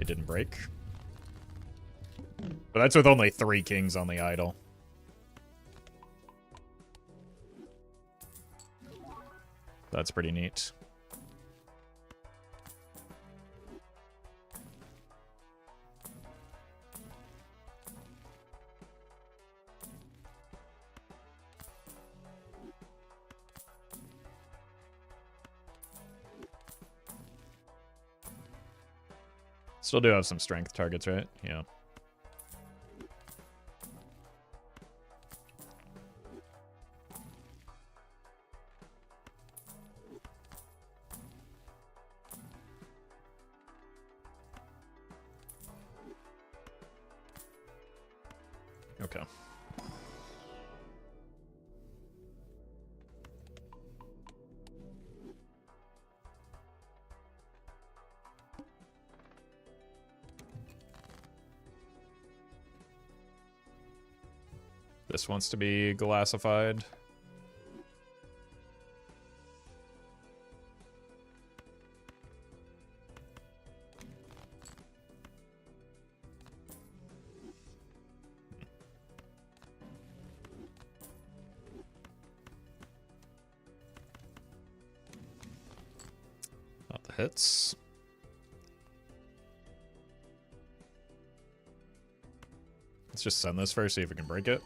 It didn't break. But that's with only 3 kings on the idol. That's pretty neat. Still do have some strength targets, right? Yeah. Okay. This wants to be glassified. Not the hits. Let's just send this first, see if we can break it.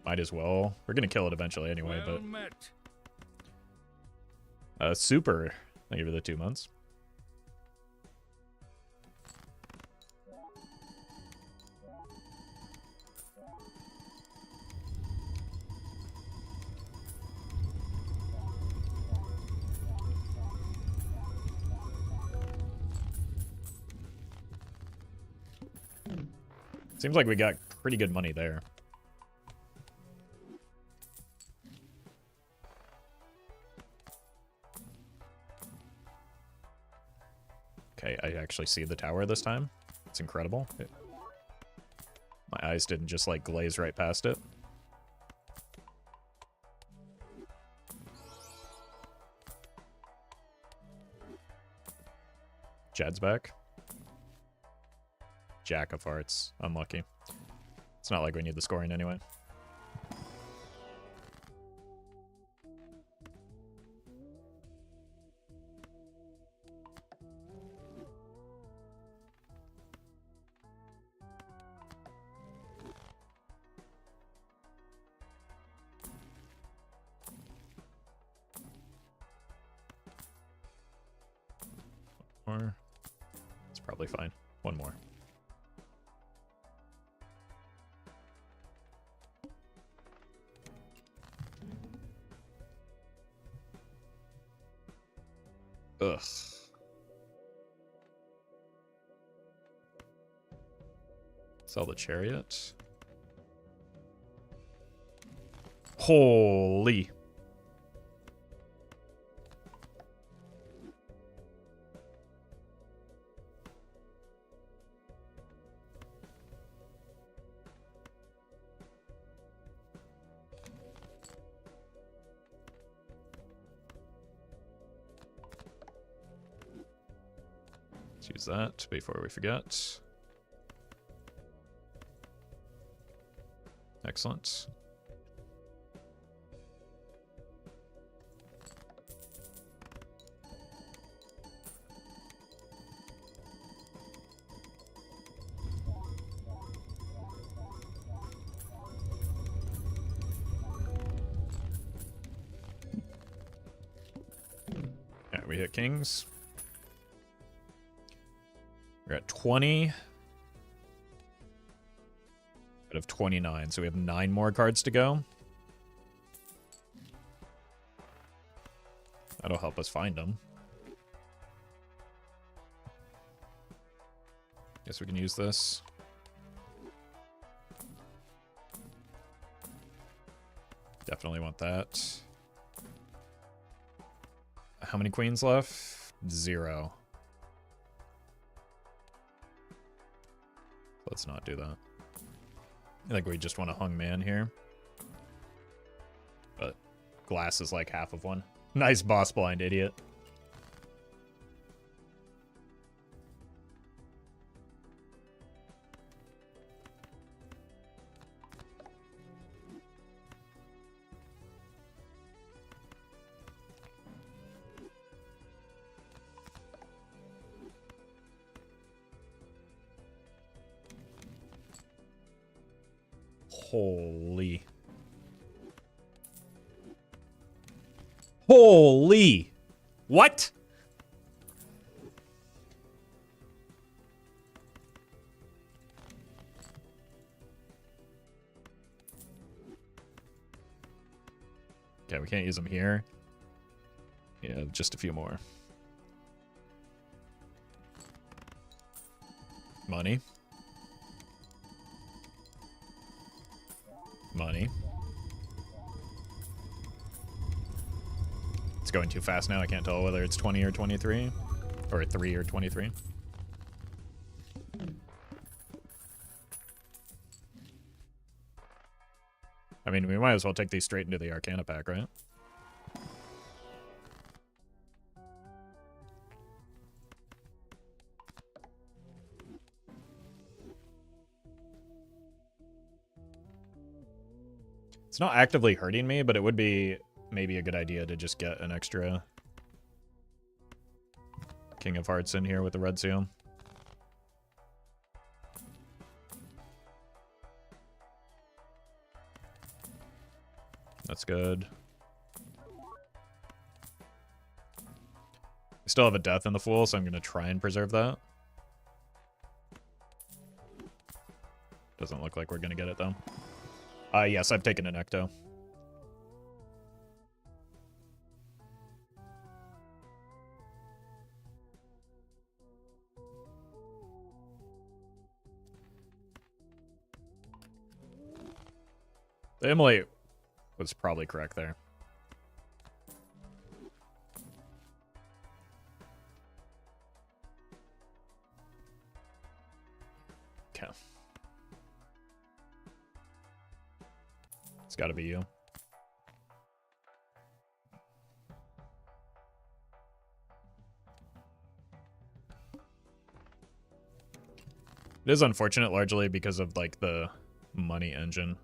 Might as well. We're gonna kill it eventually anyway, Well but... met. Super. Thank you for the 2 months. Seems like we got pretty good money there. Okay, I actually see the tower this time. It's incredible. My eyes didn't just, like, glaze right past it. Jad's back. Jack of hearts. Unlucky. It's not like we need the scoring anyway. Or it's probably fine. One more. Ugh. Sell the chariot. Holy. Let's use that before we forget. Excellent. Yeah, we hit kings. We're at 20 out of 29, so we have 9 more cards to go. That'll help us find them. Guess we can use this. Definitely want that. How many queens left? 0. Let's not do that. I think we just want a hung man here. glass is like half of one. Nice boss blind, idiot. Holy. Holy. What? Okay, we can't use them here. Yeah, just a few more. Money. Money. It's going too fast now. I can't tell whether it's 20 or 23. Or 3 or 23. I mean, we might as well take these straight into the Arcana pack, right? It's not actively hurting me, but it would be maybe a good idea to just get an extra King of Hearts in here with the red seal. That's good. We still have a death in the Fool, so I'm going to try and preserve that. Doesn't look like we're going to get it, though. Yes, I've taken an Ecto. The immolate was probably correct there. Okay. It's got to be you. It is unfortunate largely because of like the money engine.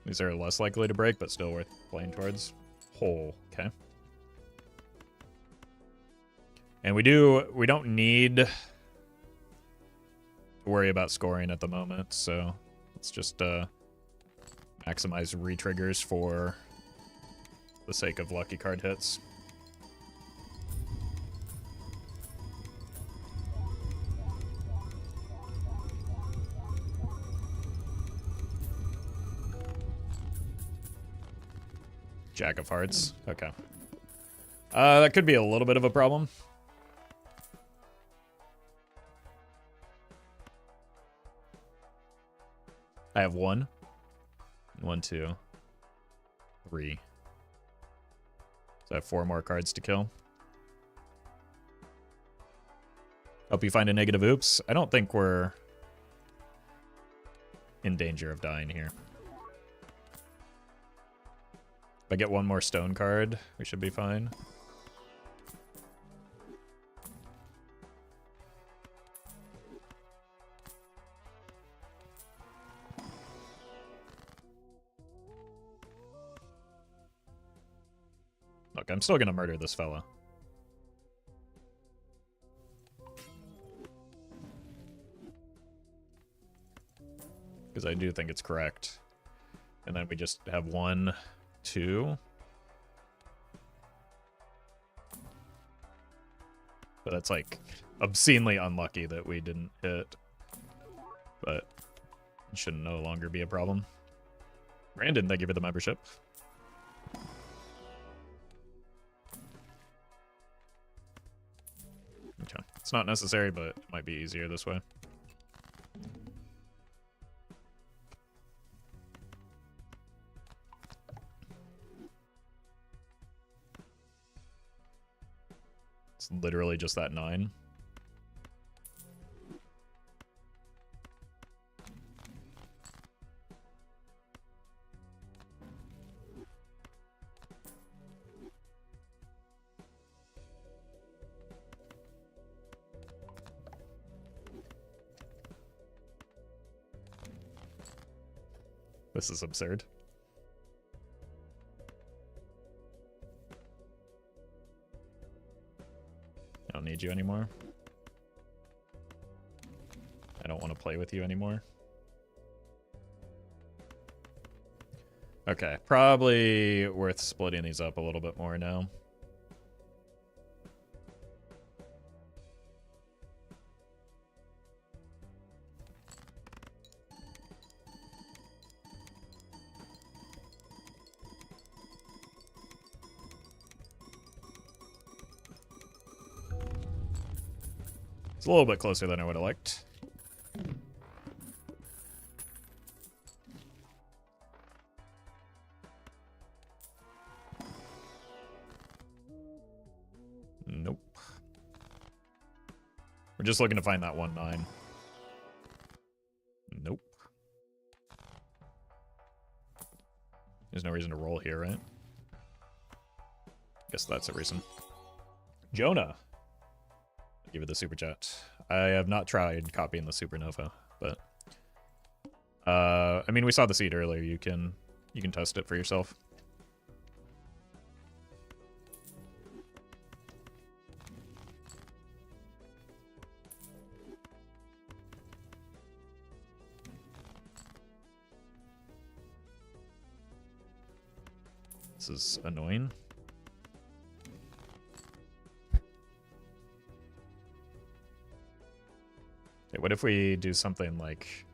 These are less likely to break, but still worth playing towards. Hole, okay. And we don't need to worry about scoring at the moment, so let's just maximize re-triggers for the sake of lucky card hits. Jack of Hearts. Okay. That could be a little bit of a problem. I have 1. 1, 2, 3. So I have 4 more cards to kill. Hope you find a negative oops. I don't think we're in danger of dying here. If I get 1 more stone card, we should be fine. Look, I'm still gonna murder this fella. Because I do think it's correct. And then we just have 1, 2. But that's like obscenely unlucky that we didn't hit. But it should no longer be a problem. Brandon, thank you for the membership. It's not necessary, but it might be easier this way. It's literally just that 9. This is absurd. I don't need you anymore. I don't want to play with you anymore. Okay, probably worth splitting these up a little bit more now. It's a little bit closer than I would have liked. Nope. We're just looking to find that 1-9. Nope. There's no reason to roll here, right? Guess that's a reason. Jonah. Give it the super chat. I have not tried copying the supernova, but I mean, we saw the seed earlier. You can test it for yourself. This is annoying. Okay, what if we do something like...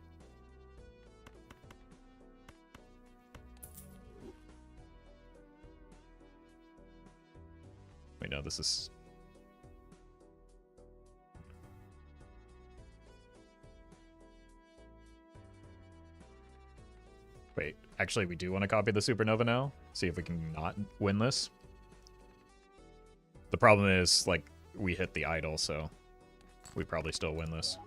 Wait, no, this is... Wait, actually, we do want to copy the supernova now. See if we can not win this. The problem is, like, we hit the idol, so we probably still win this.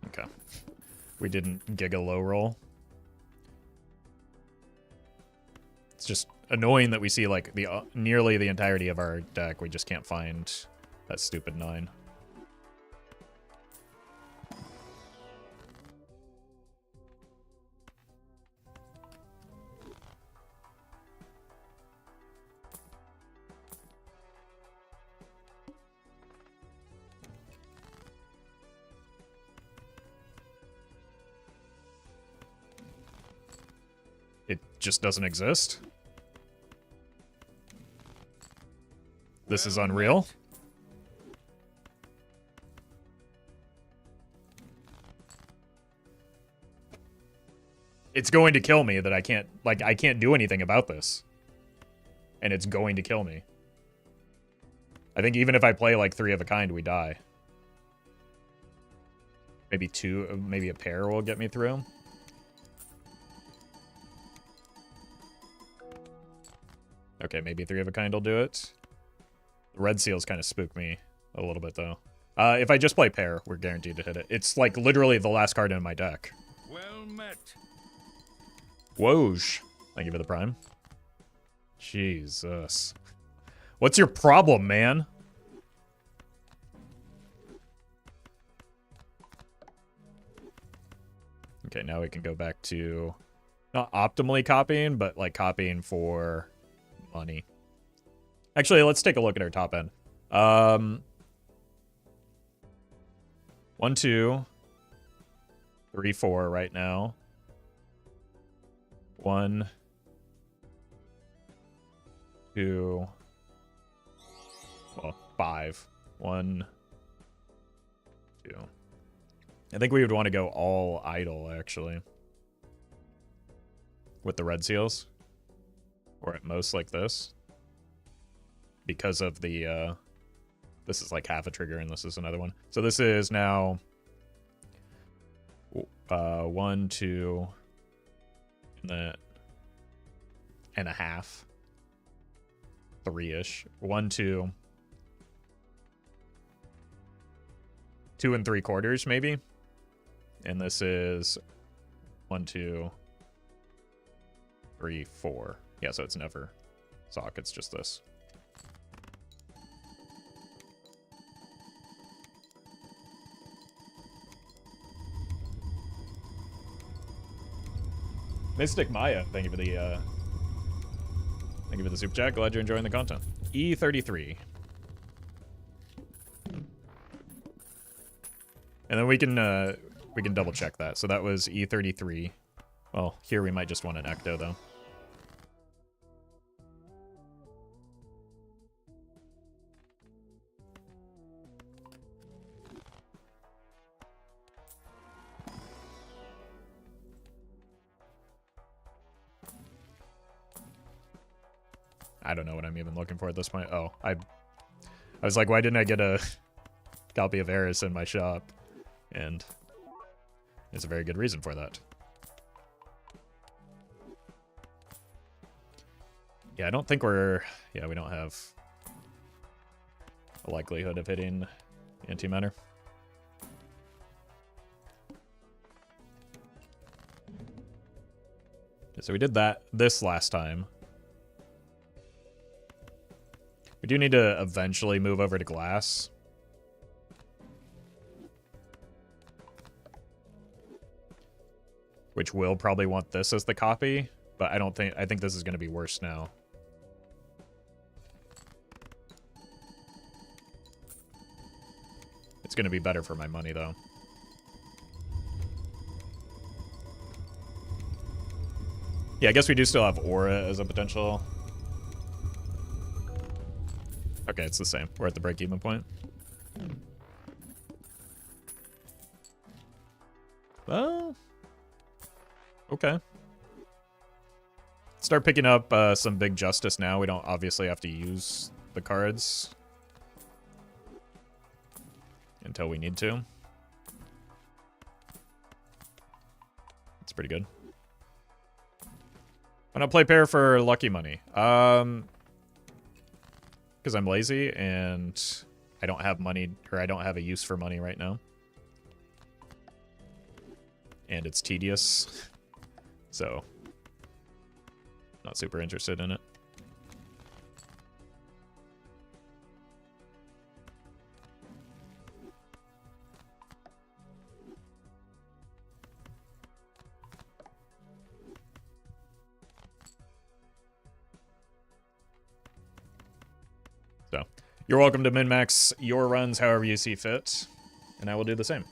Okay. We didn't giga low roll. It's just annoying that we see like the nearly the entirety of our deck. We just can't find that stupid 9. It just doesn't exist. This is unreal. It's going to kill me that I can't do anything about this. And it's going to kill me. I think even if I play like 3 of a kind, we die. Maybe 2, maybe a pair will get me through. Okay, maybe 3 of a kind will do it. The red seals kind of spook me a little bit, though. If I just play pair, we're guaranteed to hit it. It's, like, literally the last card in my deck. Well met. Woj. Thank you for the prime. Jesus. What's your problem, man? Okay, now we can go back to... Not optimally copying, but, like, copying for... money. Actually, let's take a look at our top end. 1, 2, 3, 4 right now. 1, 2, well, 5. 1, 2, I think we would want to go all idle, actually. With the red seals. Or at most like this. Because of the, this is like half a trigger and this is another one. So this is now 1, 2, and a half. 3-ish. 1, 2. 2 3/4, maybe. And this is 1, 2, 3, 4. Yeah, so it's never sock, it's just this. Mystic Maya, thank you for the super chat. Glad you're enjoying the content. E33. And then we can double check that. So that was E33. Well, here we might just want an ecto though. I don't know what I'm even looking for at this point. Oh, I was like, why didn't I get a copy of Eris in my shop? And there's a very good reason for that. Yeah, I don't think we're... Yeah, we don't have a likelihood of hitting antimatter. Okay, so we did this last time. We do need to eventually move over to glass. Which will probably want this as the copy, but I think this is going to be worse now. It's going to be better for my money, though. Yeah, I guess we do still have Aura as a potential. Okay, it's the same. We're at the break-even point. Well... Okay. Start picking up some big justice now. We don't obviously have to use the cards until we need to. That's pretty good. Why not play pair for lucky money? Because I'm lazy and I don't have money, or I don't have a use for money right now. And it's tedious. So, not super interested in it. So, you're welcome to min-max your runs however you see fit, and I will do the same.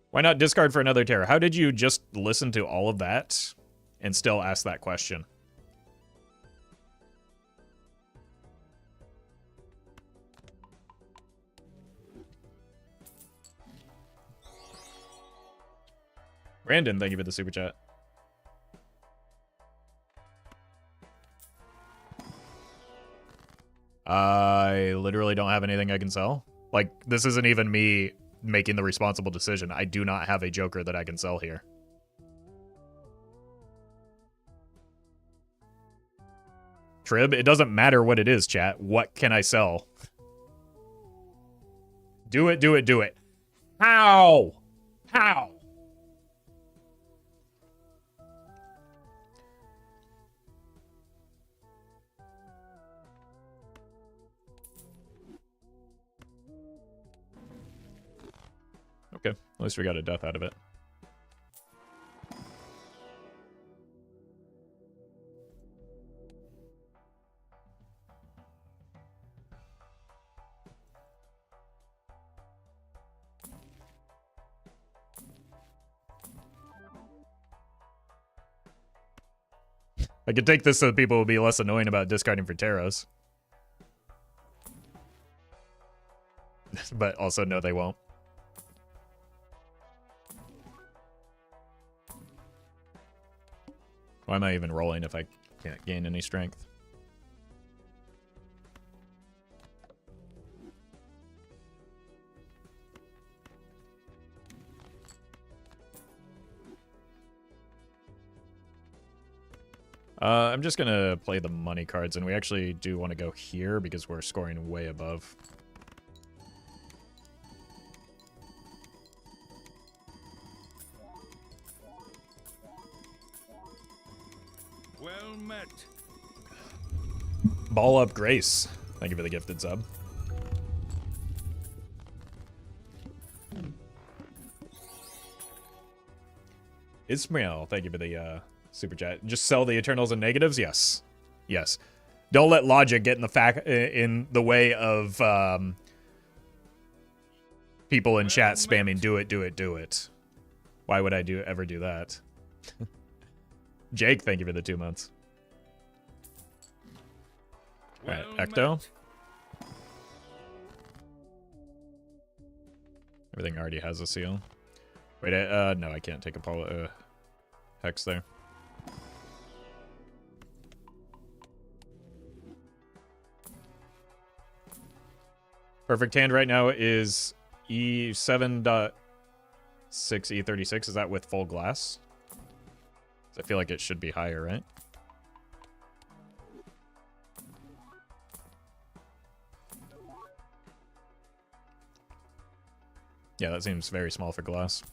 Why not discard for another terror? How did you just listen to all of that and still ask that question? Brandon, thank you for the super chat. I literally don't have anything I can sell. Like, this isn't even me making the responsible decision. I do not have a Joker that I can sell here. Trib, it doesn't matter what it is, chat. What can I sell? Do it, do it, do it. How? How? Okay, at least we got a death out of it. I could take this so people will be less annoying about discarding for Taros. But also, no, they won't. Why am I even rolling if I can't gain any strength? I'm just going to play the money cards, and we actually do want to go here because we're scoring way above. Well met. Ball up Grace. Thank you for the gifted sub. Ismail, thank you for the super chat. Just sell the Eternals and negatives? Yes. Yes. Don't let logic get in the way of people in chat spamming do it, do it, do it. Why would I ever do that? Jake, thank you for the 2 months. Alright, Ecto. Everything already has a seal. Wait, no, I can't take a hex there. Perfect hand right now is E7.6 E36. Is that with full glass? I feel like it should be higher, right? Yeah, that seems very small for glass.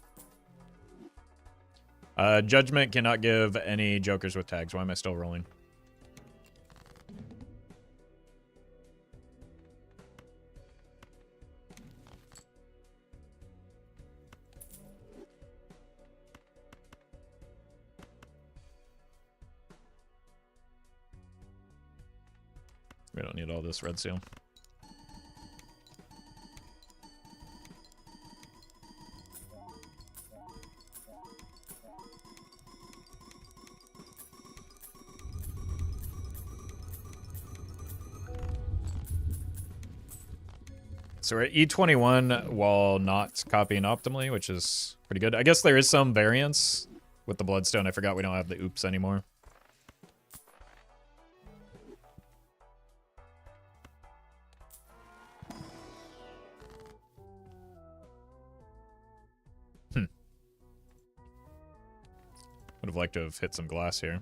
Judgment cannot give any jokers with tags. Why am I still rolling? We don't need all this red seal. So we're at E21 while not copying optimally, which is pretty good. I guess there is some variance with the Bloodstone. I forgot we don't have the oops anymore. Would have liked to have hit some glass here.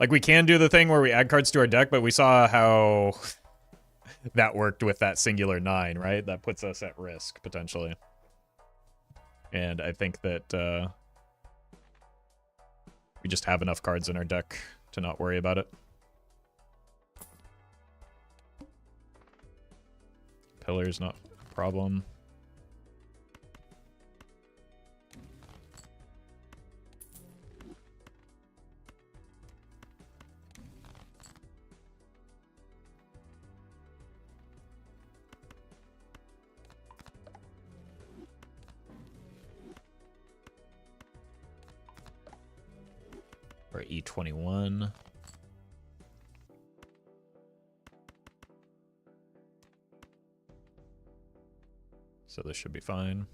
Like, we can do the thing where we add cards to our deck, but we saw how that worked with that singular 9, right? That puts us at risk, potentially. And I think that we just have enough cards in our deck to not worry about it. Pillar's not a problem. Or E21. So this should be fine.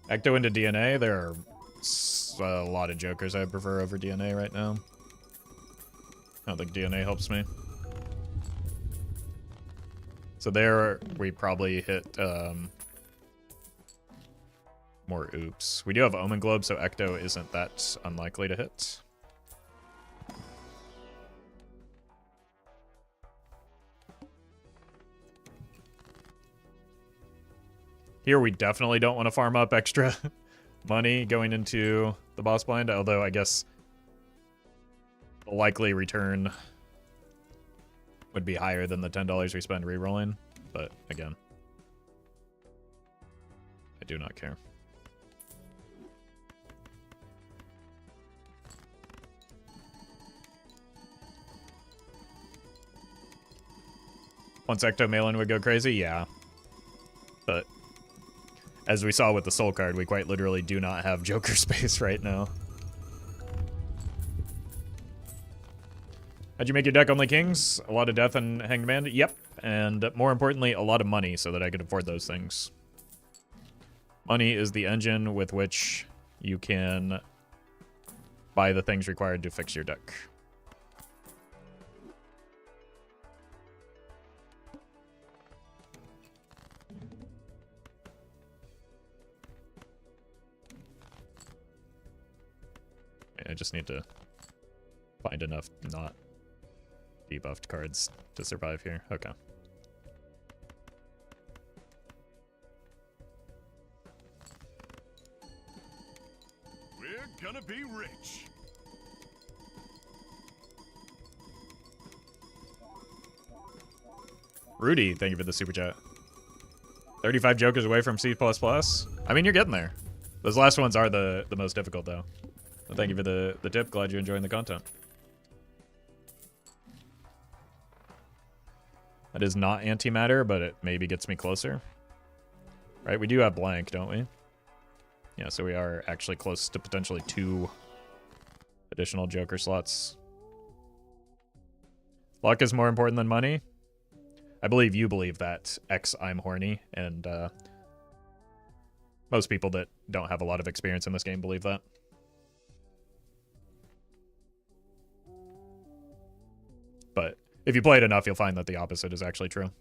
Ecto into DNA. There are a lot of jokers I prefer over DNA right now. I don't think DNA helps me. So there, we probably hit more oops. We do have Omen Globe, so Ecto isn't that unlikely to hit. Here, we definitely don't want to farm up extra money going into the boss blind, although I guess the likely return would be higher than the $10 we spend rerolling, but again, I do not care. Once Ecto Malin would go crazy, yeah. But as we saw with the Soul card, we quite literally do not have Joker space right now. How'd you make your deck only kings? A lot of death and Hanged Man? Yep. And more importantly, a lot of money so that I could afford those things. Money is the engine with which you can buy the things required to fix your deck. I just need to find enough not debuffed cards to survive here. Okay. We're gonna be rich. Rudy, thank you for the super chat. 35 Jokers away from C++. I mean, you're getting there. Those last ones are the most difficult, though. So thank you for the tip. Glad you're enjoying the content. That is not antimatter, but it maybe gets me closer. Right, we do have blank, don't we? Yeah, so we are actually close to potentially 2 additional Joker slots. Luck is more important than money. I believe you believe that. I'm horny, and most people that don't have a lot of experience in this game believe that. But if you play it enough, you'll find that the opposite is actually true.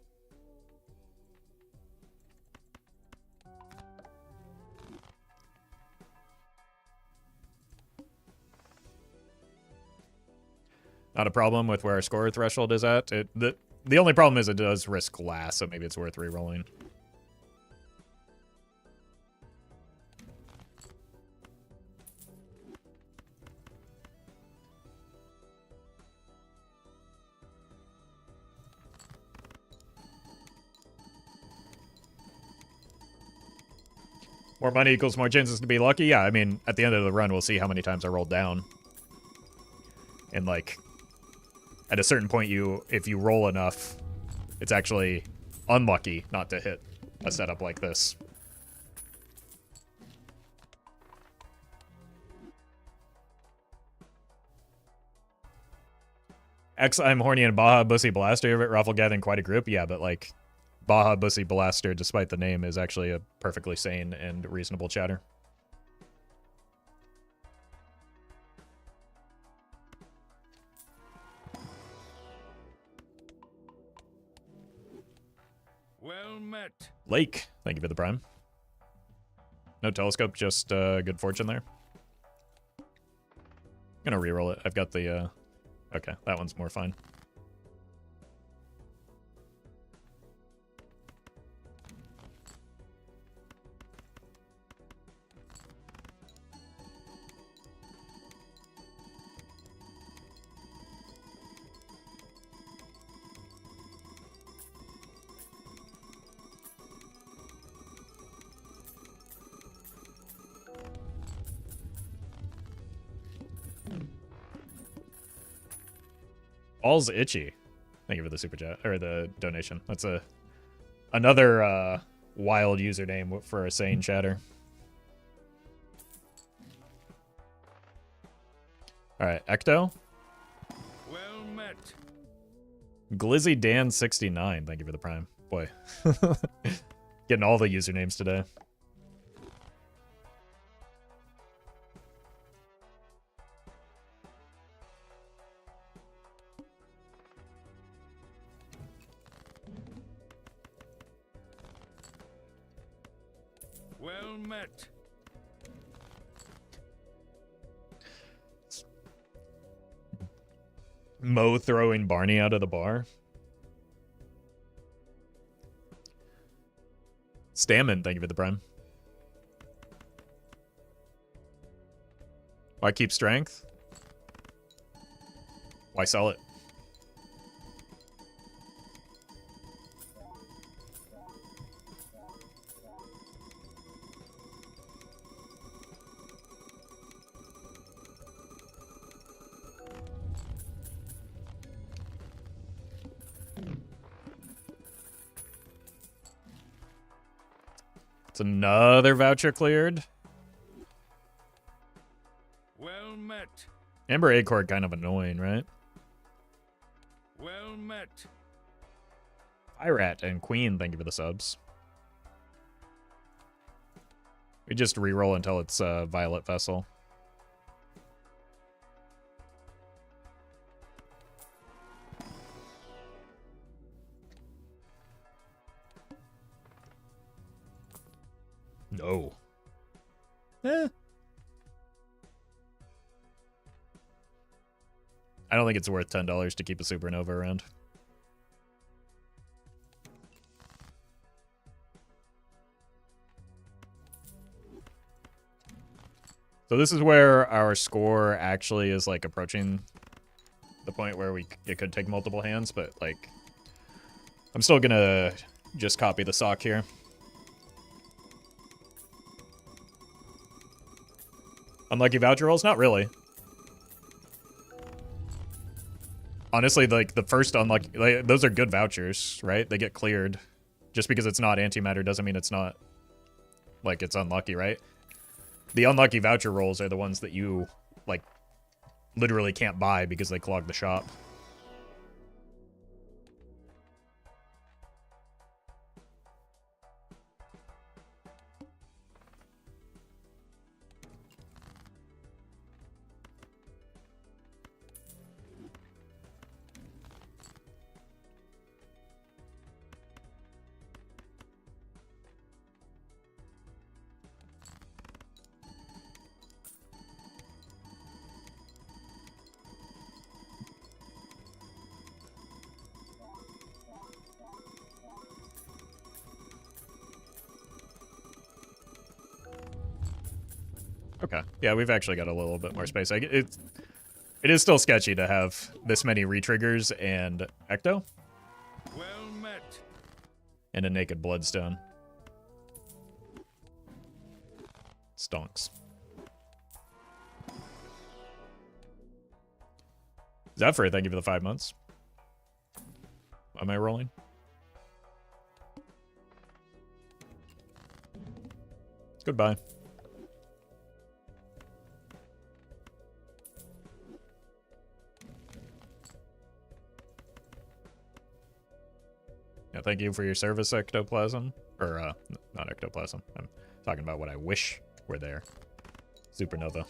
Not a problem with where our score threshold is at. The only problem is it does risk glass, so maybe it's worth re-rolling. More money equals more chances to be lucky? Yeah, I mean, at the end of the run, we'll see how many times I rolled down. And, like, at a certain point, if you roll enough, it's actually unlucky not to hit a setup like this. I'm horny and Baja Bussy Blaster at Roffle gathering quite a group. Yeah, but, like, Baja Bussy Blaster, despite the name, is actually a perfectly sane and reasonable chatter. Well met. Lake, thank you for the prime. No telescope, just good fortune there. I'm gonna reroll it. I've got the, okay, that one's more fine. All's itchy. Thank you for the super chat or the donation. That's another wild username for a sane chatter. All right, Ecto. Well met. Glizzy Dan 69. Thank you for the prime. Boy, getting all the usernames today. Well met. Mo throwing Barney out of the bar. Stammen, thank you for the prime. Why keep strength? Why sell it? It's another voucher cleared. Well met. Amber Acorn kind of annoying, right? Well met. Irat and Queen, thank you for the subs. We just reroll until it's Violet Vessel. No. Eh. I don't think it's worth $10 to keep a Supernova around. So this is where our score actually is like approaching the point where it could take multiple hands, but like I'm still gonna just copy the sock here. Unlucky voucher rolls? Not really. Honestly, like the first unlucky, like, those are good vouchers, right? They get cleared. Just because it's not antimatter doesn't mean it's not like it's unlucky, right? The unlucky voucher rolls are the ones that you like literally can't buy because they clog the shop. Okay. Yeah, we've actually got a little bit more space. It is still sketchy to have this many retriggers and Ecto. Well met. And a Naked Bloodstone. Stonks. Zephyr, thank you for the 5 months. Am I rolling? Goodbye. Yeah, thank you for your service, Ectoplasm. Or, not Ectoplasm. I'm talking about what I wish were there. Supernova.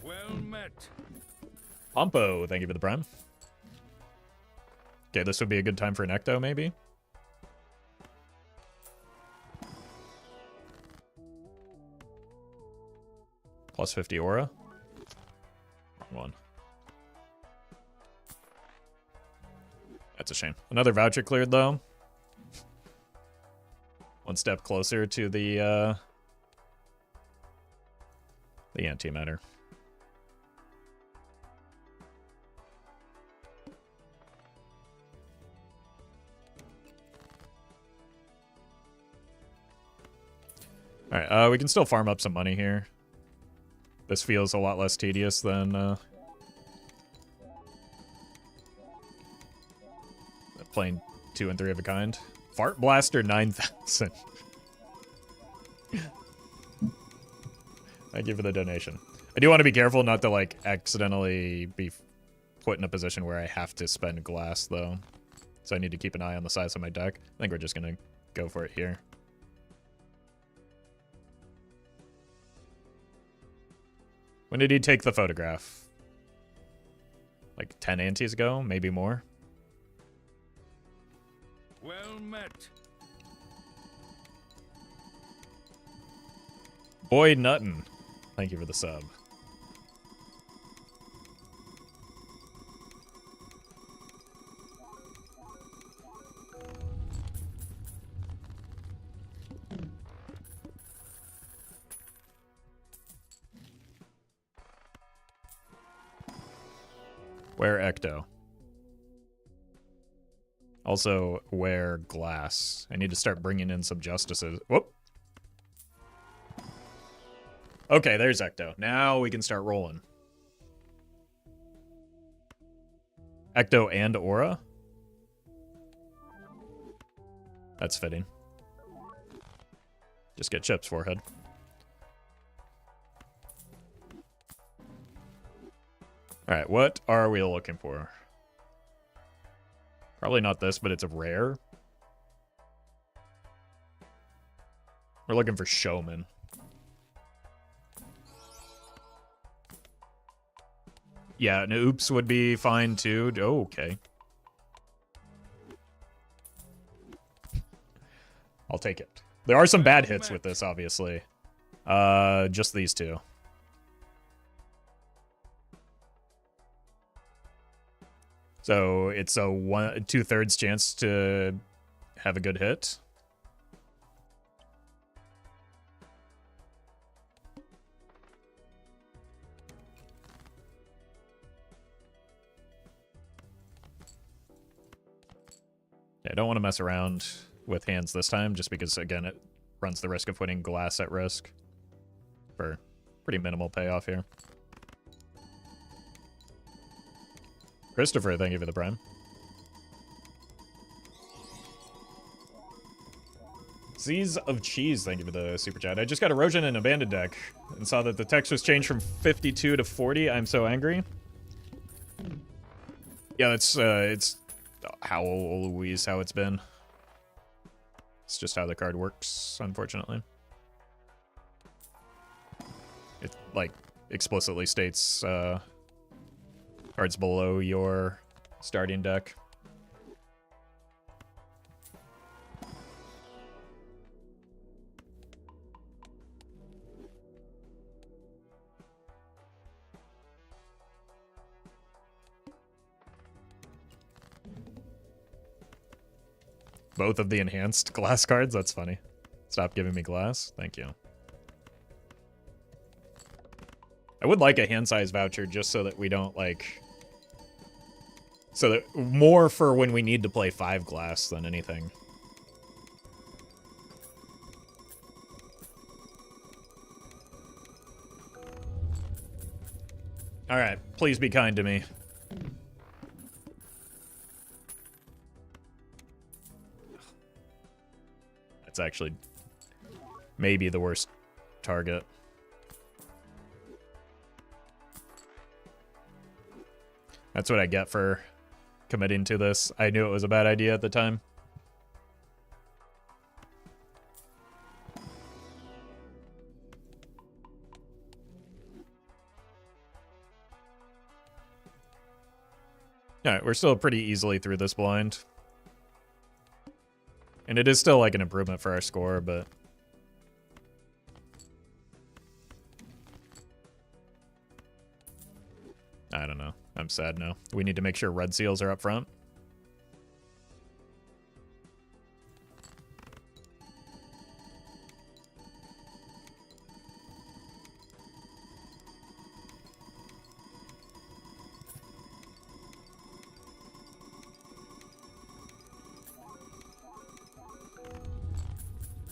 Well met. Pompo, thank you for the prime. Okay, this would be a good time for an Ecto, maybe? Plus 50 aura. Wrong one. That's a shame. Another voucher cleared, though. One step closer to the antimatter. Alright, we can still farm up some money here. This feels a lot less tedious than playing 2 and 3 of a kind. Fart Blaster 9,000. Thank you for the donation. I do want to be careful not to like accidentally be put in a position where I have to spend glass though. So I need to keep an eye on the size of my deck. I think we're just gonna go for it here. When did he take the photograph? Like 10 antes ago? Maybe more? Well met. Boy Nuttin. Thank you for the sub. Where Ecto? Also, wear glass. I need to start bringing in some justices. Whoop. Okay, there's Ecto. Now we can start rolling. Ecto and Aura? That's fitting. Just get Chip's forehead. Alright, what are we looking for? Probably not this, but it's a rare. We're looking for Showman. Yeah, an oops would be fine too. Oh, okay. I'll take it. There are some bad hits with this, obviously. Just these two. So it's a 2/3 chance to have a good hit. Yeah, I don't want to mess around with hands this time, just because, again, it runs the risk of putting glass at risk for pretty minimal payoff here. Christopher, thank you for the prime. Seas of Cheese, thank you for the super chat. I just got Erosion and Abandoned deck and saw that the text was changed from 52 to 40. I'm so angry. Yeah, it's how always how it's been. It's just how the card works, unfortunately. It, like, explicitly states cards below your starting deck. Both of the enhanced glass cards? That's funny. Stop giving me glass. Thank you. I would like a hand size voucher just so that we don't, like... So that more for when we need to play 5 glass than anything. Alright, please be kind to me. That's actually maybe the worst target. That's what I get for committing to this. I knew it was a bad idea at the time. Alright, we're still pretty easily through this blind. And it is still like an improvement for our score, but... I don't know. I'm sad now. We need to make sure red seals are up front.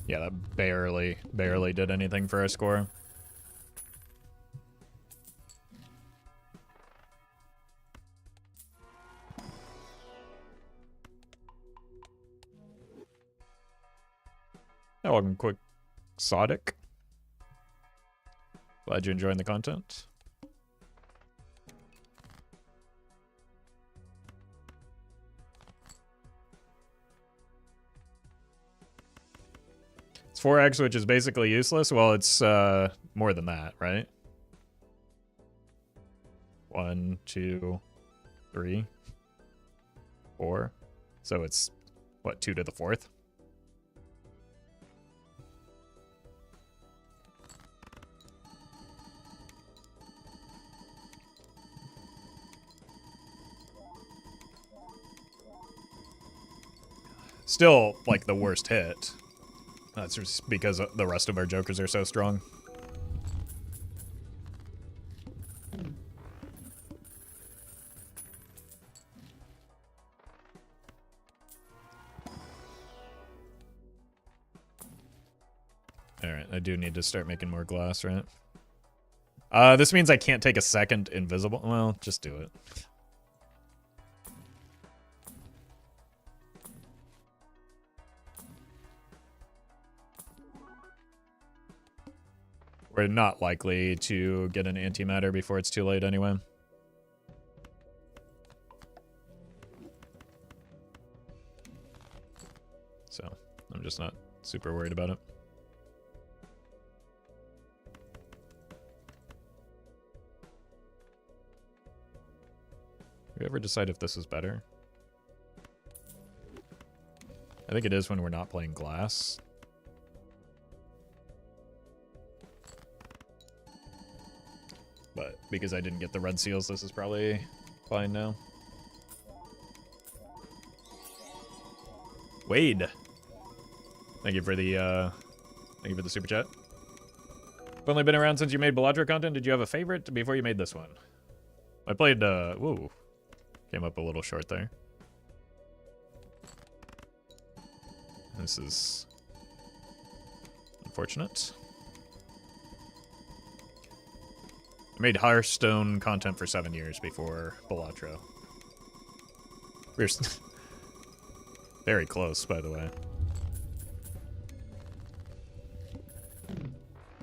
Yeah, that barely did anything for our score. Oh, welcome, quick Sodic. Glad you're enjoying the content. It's 4x, which is basically useless. Well, it's more than that, right? 1, 2, 3, 4. So it's, what, 2 to the 4th? Still, like, the worst hit. That's just because the rest of our jokers are so strong. Alright, I do need to start making more glass, right? This means I can't take a second invisible. Well, just do it. We're not likely to get an antimatter before it's too late anyway. So, I'm just not super worried about it. Do we ever decide if this is better? I think it is when we're not playing glass. But because I didn't get the red seals, this is probably fine now. Wade. Thank you for the super chat. I've only been around since you made Baladra content. Did you have a favorite before you made this one? I played woo. Came up a little short there. This is unfortunate. I made Hearthstone content for 7 years before Balatro. We're very close, by the way.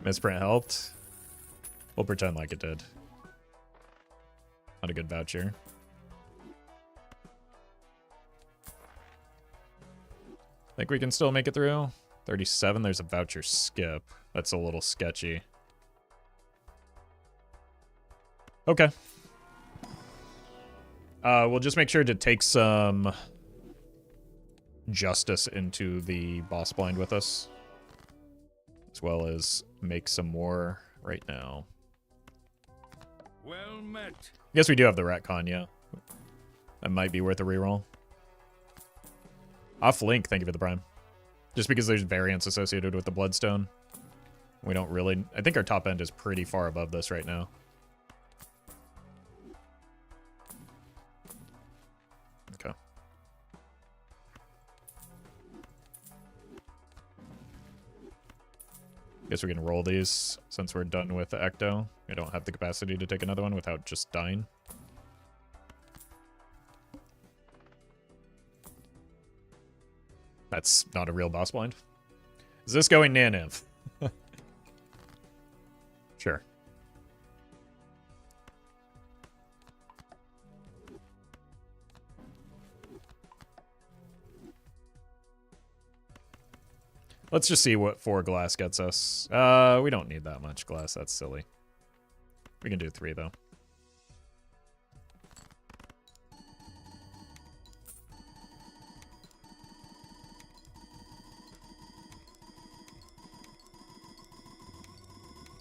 Misprint helped. We'll pretend like it did. Not a good voucher. Think we can still make it through? 37, there's a voucher skip. That's a little sketchy. Okay. We'll just make sure to take some justice into the boss blind with us. As well as make some more right now. Well met. I guess we do have the retcon, yeah. That might be worth a reroll. Off Link, thank you for the prime. Just because there's variance associated with the Bloodstone. We don't really... I think our top end is pretty far above this right now. Okay. Guess we can roll these since we're done with the Ecto. I don't have the capacity to take another one without just dying. That's not a real boss blind. Is this going Naniv? Sure. Let's just see what 4 glass gets us. We don't need that much glass. That's silly. We can do 3, though.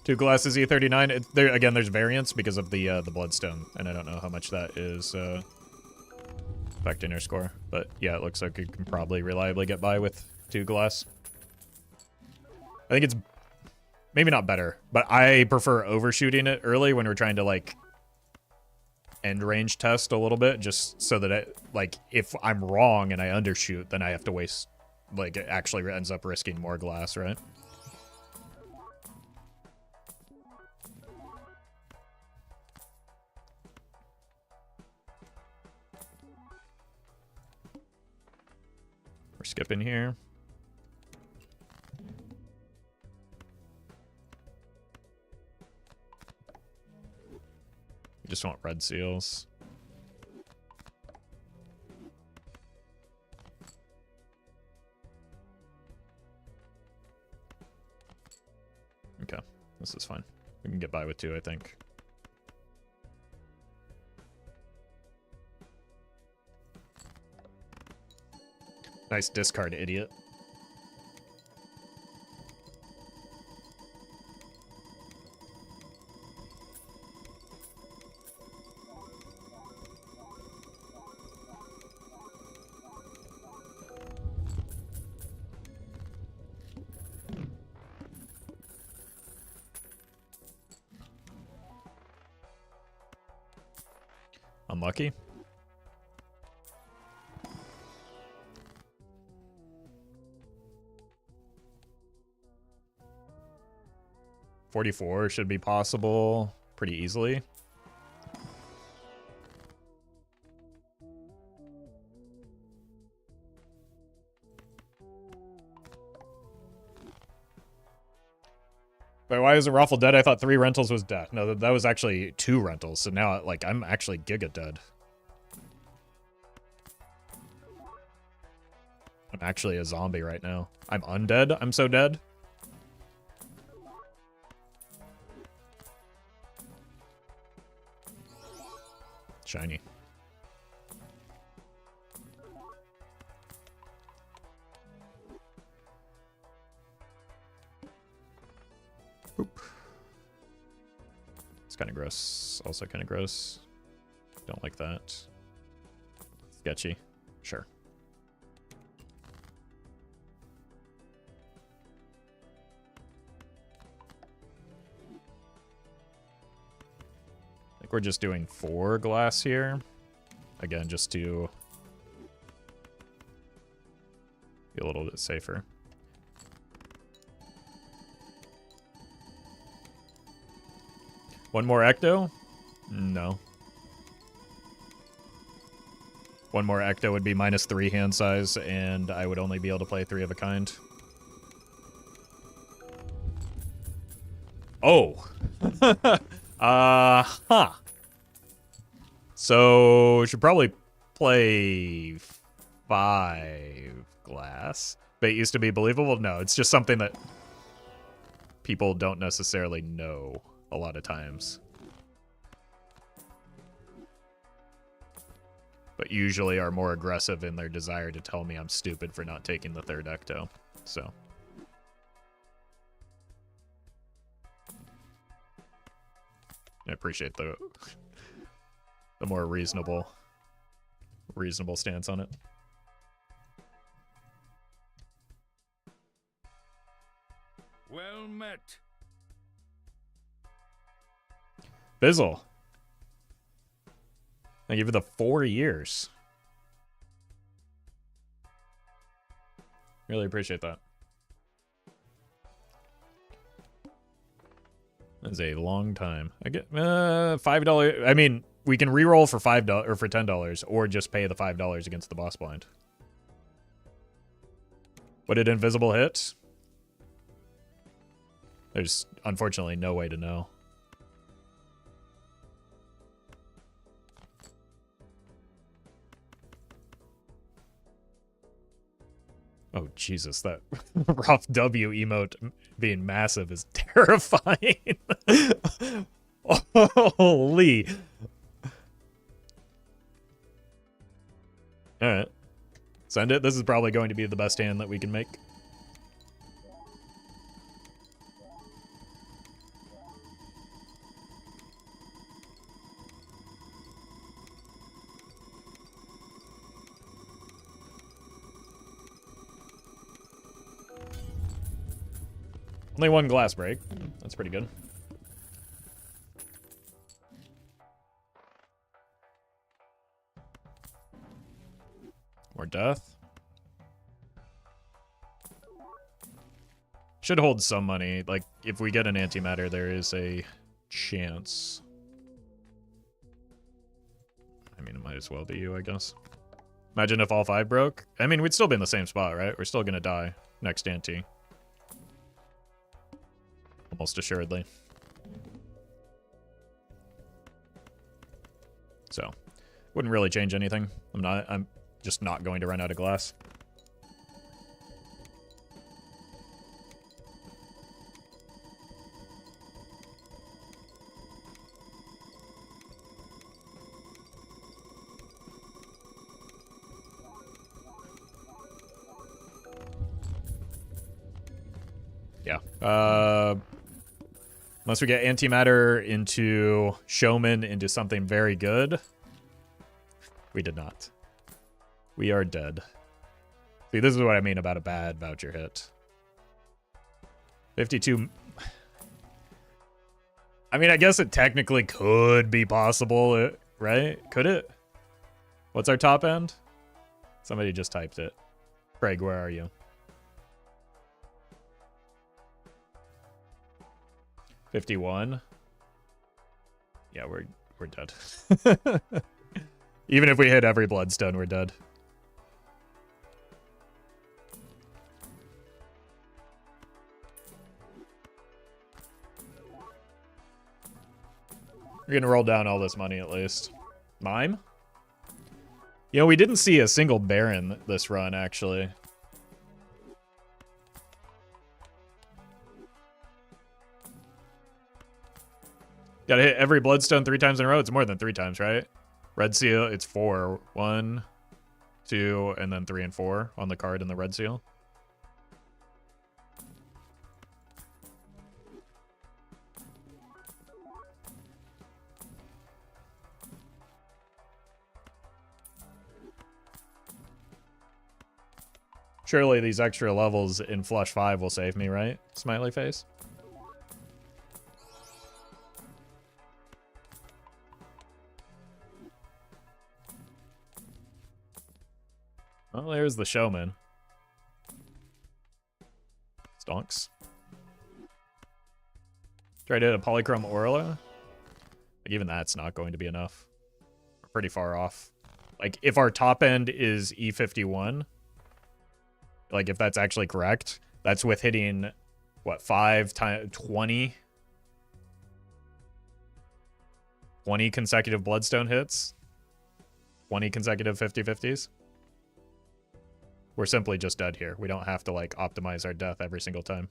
Two glasses E39. There again. There's variance because of the Bloodstone, and I don't know how much that is affecting our score. But yeah, it looks like we can probably reliably get by with 2 glass. I think it's maybe not better, but I prefer overshooting it early when we're trying to like end range test a little bit, just so that like if I'm wrong and I undershoot, then I have to waste, like it actually ends up risking more glass, right? We're skipping here. We just want red seals. Okay, this is fine. We can get by with 2, I think. Nice discard, idiot. Unlucky. 44 should be possible pretty easily. Wait, why isn't Roffle dead? I thought 3 rentals was dead. No, that was actually 2 rentals. So now, like, I'm actually giga dead. I'm actually a zombie right now. I'm undead. I'm so dead. Shiny. Oop. It's kind of gross. Also kind of gross. Don't like that. Sketchy. Sure. I think we're just doing 4 glass here. Again, just to be a little bit safer. One more ecto? No. One more ecto would be -3 hand size, and I would only be able to play 3 of a kind. Oh. Huh. So, should probably play 5 glass. But it used to be believable? No, it's just something that people don't necessarily know a lot of times. But usually are more aggressive in their desire to tell me I'm stupid for not taking the 3rd ecto. So. I appreciate the more reasonable stance on it. Well met. Bizzle. Thank you for the 4 years. Really appreciate that. That's a long time. I get $5. I mean, we can reroll for $5 or for $10, or just pay the $5 against the boss blind. What did invisible hit? There's unfortunately no way to know. Oh, Jesus, that rough W emote being massive is terrifying. Holy. Alright. Send it. This is probably going to be the best hand that we can make. Only 1 glass break. That's pretty good. More death. Should hold some money. Like, if we get an antimatter, there is a chance. I mean, it might as well be you, I guess. Imagine if all 5 broke. I mean, we'd still be in the same spot, right? We're still gonna die next anti. Almost assuredly. So, wouldn't really change anything. I'm just not going to run out of glass. Yeah. Unless we get antimatter into showman into something very good. We did not. We are dead. See, this is what I mean about a bad voucher hit. 52. I mean, I guess it technically could be possible, right? Could it? What's our top end? Somebody just typed it. Craig, where are you? 51. Yeah, we're dead. Even if we hit every bloodstone, we're dead. We're gonna roll down all this money at least. Mime? You know, we didn't see a single Baron this run, actually. Gotta hit every bloodstone 3 times in a row. It's more than 3 times, right? Red seal, it's 4. 1, 2, and then 3 and 4 on the card in the red seal. Surely these extra levels in Flush 5 will save me, right? Smiley face. Well, there's the showman. Stonks. Try to hit a polychrome Orla. Like, even that's not going to be enough. We're pretty far off. Like, if our top end is E51, like, if that's actually correct, that's with hitting, what, 5 times 20? 20 consecutive bloodstone hits? 20 consecutive 50-50s? We're simply just dead here. We don't have to, like, optimize our death every single time.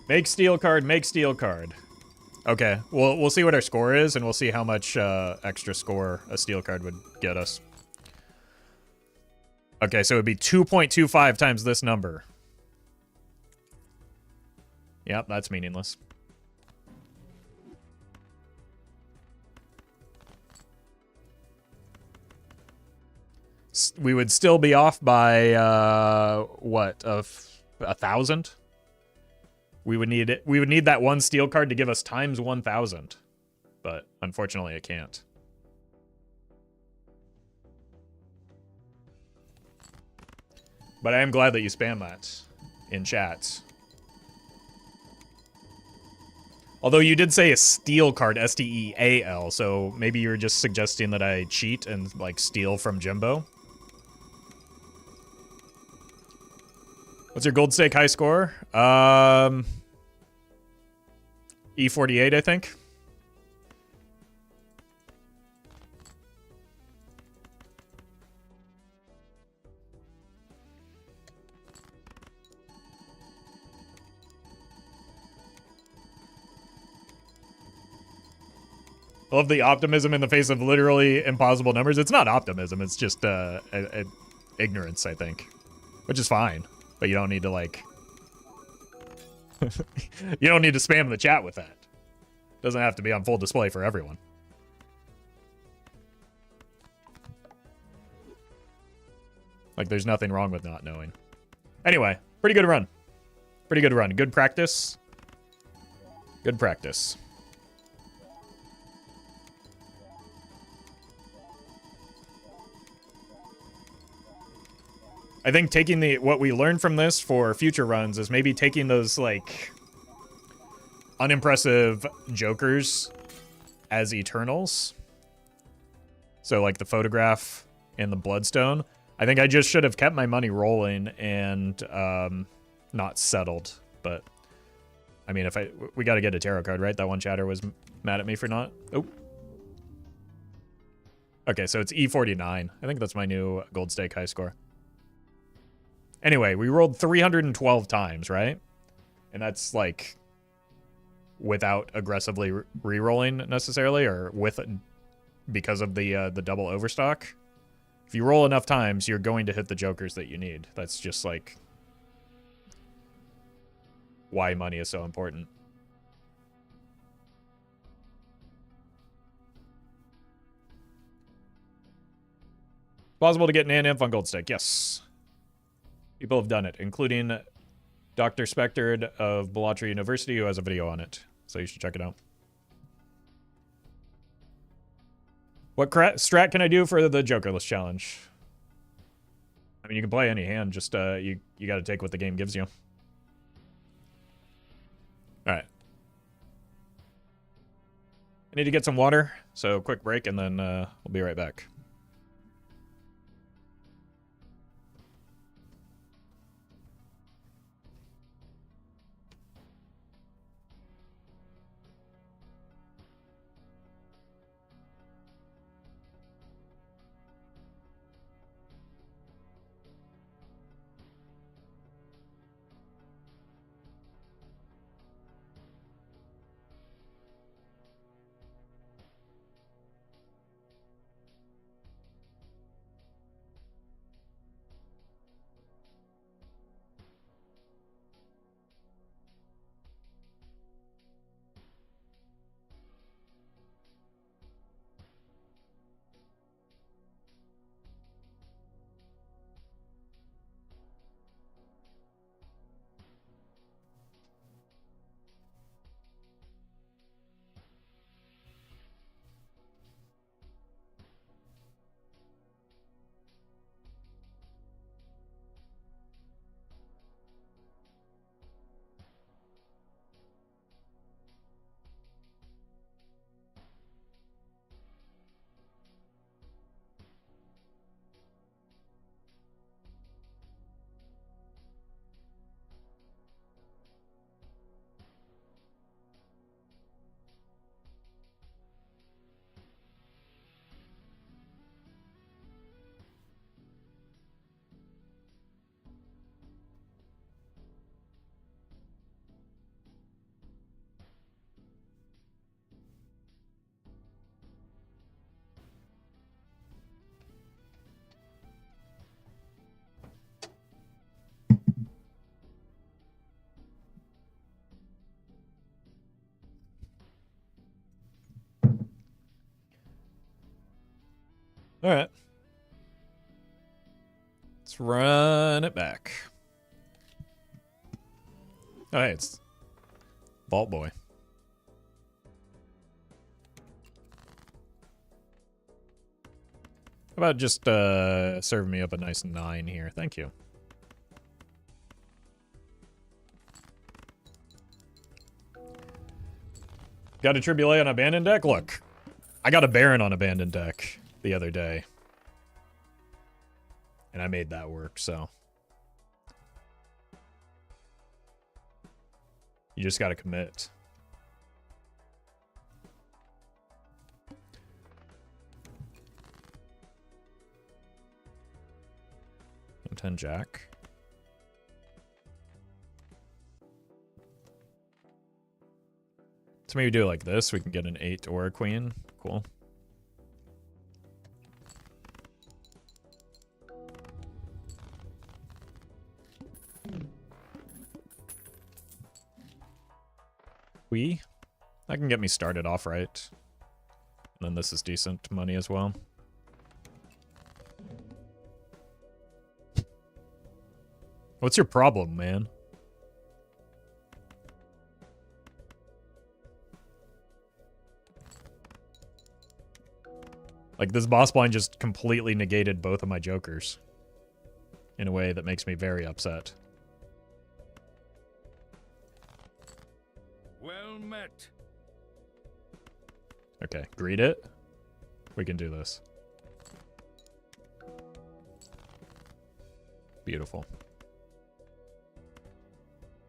Make steel card, make steel card. Okay, we'll see what our score is, and we'll see how much extra score a steel card would get us. Okay, so it would be 2.25 times this number. Yep, that's meaningless. We would still be off by, what, 1,000? We would need it. We would need that one steel card to give us times 1,000, but unfortunately, it can't. But I am glad that you spam that in chat. Although you did say a steel card, S-T-E-A-L, so maybe you're just suggesting that I cheat and like steal from Jimbo. What's your gold stake high score? E48, I think. I love the optimism in the face of literally impossible numbers. It's not optimism, it's just ignorance, I think. Which is fine. But you don't need to, like... you don't need to spam the chat with that. Doesn't have to be on full display for everyone. Like, there's nothing wrong with not knowing. Anyway, pretty good run. Pretty good run. Good practice. Good practice. I think taking what we learned from this for future runs is maybe taking those, like, unimpressive jokers as Eternals. So, like, the photograph and the Bloodstone. I think I just should have kept my money rolling and not settled. But, I mean, we got to get a tarot card, right? That one chatter was mad at me for not. Oh. Okay, so it's E49. I think that's my new gold stake high score. Anyway, we rolled 312 times, right? And that's, like, without aggressively re-rolling necessarily, or because of the double overstock. If you roll enough times, you're going to hit the jokers that you need. That's just, like, why money is so important. Possible to get an inf on Gold Stake. Yes. People have done it, including Dr. Spectred of Belatra University, who has a video on it. So you should check it out. What strat can I do for the Jokerless challenge? I mean, you can play any hand, just you got to take what the game gives you. All right. I need to get some water, so quick break, and then we'll be right back. All right. Let's run it back. Oh, hey, it's Vault Boy. How about just serving me up a nice 9 here? Thank you. Got a Tribulate on Abandoned deck? Look, I got a Baron on Abandoned deck the other day. And I made that work, so. You just gotta commit. No 10 Jack. So maybe do it like this. We can get an 8 or a queen. Cool. That can get me started off right. And then this is decent money as well. What's your problem, man? Like, this boss blind just completely negated both of my jokers. In a way that makes me very upset. Well met. Okay, greet it. We can do this. Beautiful.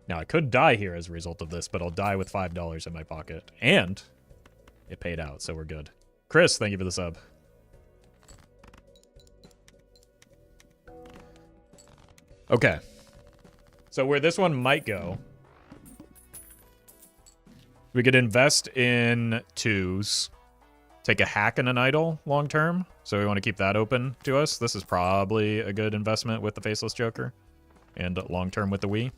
Now, I could die here as a result of this, but I'll die with $5 in my pocket. And it paid out, so we're good. Chris, thank you for the sub. Okay. So where this one might go, we could invest in 2s, take a hack and an idol long term. So we want to keep that open to us. This is probably a good investment with the Faceless Joker and long term with the Wii.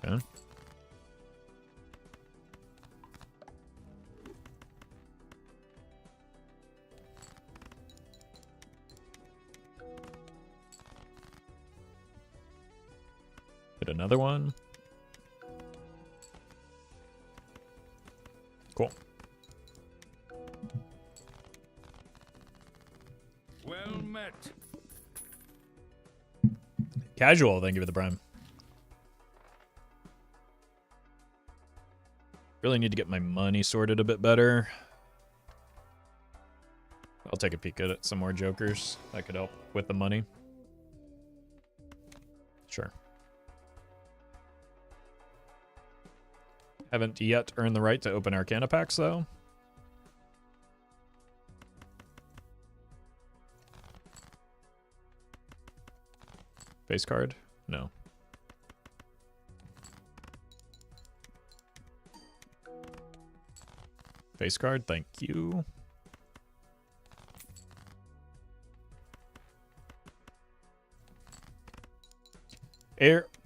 Okay. Hit another one. Cool. Well met. Casual, thank you for the prime. Really need to get my money sorted a bit better. I'll take a peek at it. Some more jokers. That could help with the money. Sure. Haven't yet earned the right to open Arcana packs, though. Face card? No. Face card, thank you.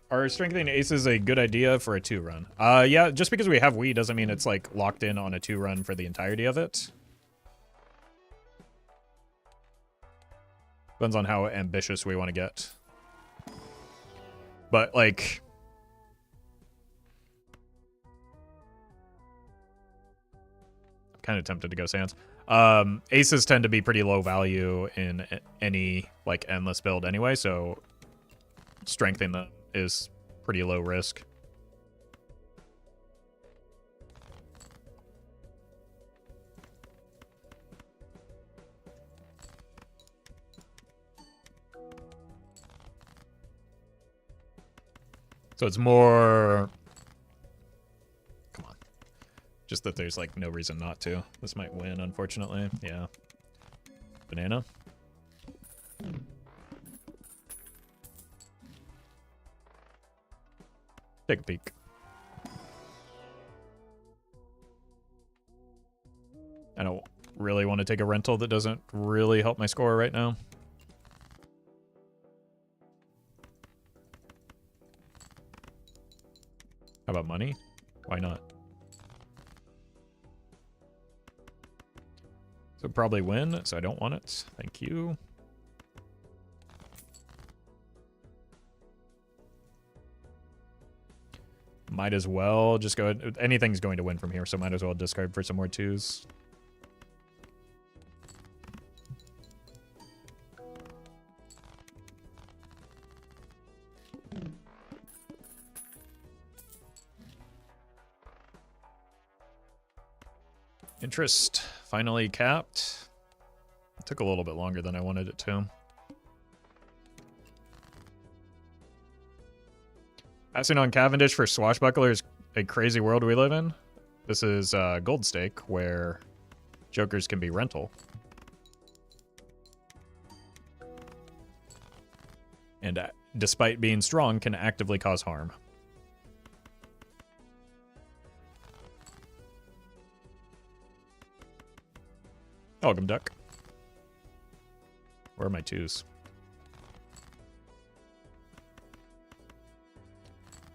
Are strengthening aces a good idea for a 2-run? Yeah, just because we have Wii doesn't mean it's like locked in on a 2-run for the entirety of it. Depends on how ambitious we want to get. But like, I'm kind of tempted to go Sans. Aces tend to be pretty low value in any like endless build anyway, so strengthening them is pretty low risk. So it's more... Come on. Just that there's like no reason not to. This might win, unfortunately. Yeah. Banana. Take a peek. I don't really want to take a rental that doesn't really help my score right now. How about money? Why not? So probably win, so I don't want it. Thank you. Might as well just go... Anything's going to win from here, so might as well discard for some more 2s. Interest finally capped. It took a little bit longer than I wanted it to. Passing on Cavendish for Swashbuckler is a crazy world we live in. This is Gold Stake, where jokers can be rental. And despite being strong, can actively cause harm. Welcome, Duck. Where are my 2s?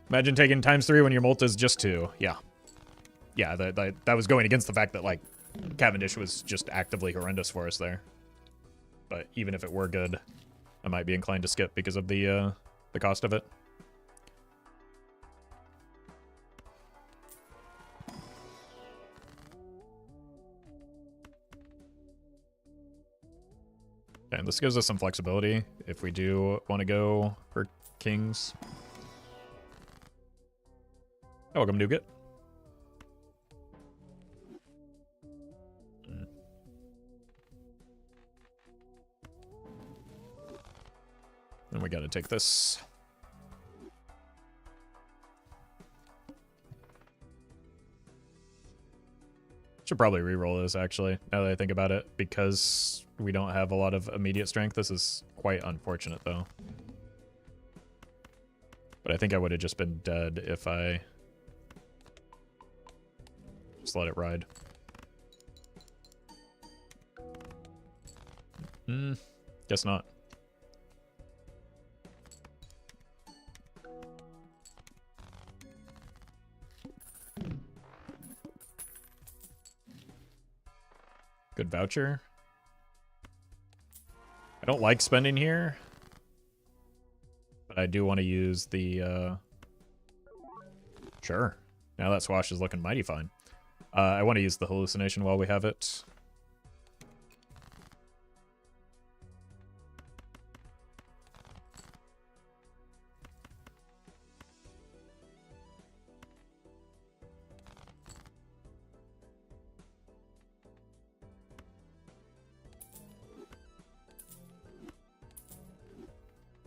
Imagine taking ×3 when your multi is just 2. Yeah. Yeah, that was going against the fact that, like, Cavendish was just actively horrendous for us there. But even if it were good, I might be inclined to skip because of the cost of it. And this gives us some flexibility if we do want to go for kings. Oh, welcome, Nougat. And we gotta take this. Should probably reroll this, actually, now that I think about it, because we don't have a lot of immediate strength. This is quite unfortunate, though. But I think I would have just been dead if I just let it ride. Guess not. Good voucher. I don't like spending here, but I do want to use the, Sure. Now that swash is looking mighty fine. I want to use the hallucination while we have it.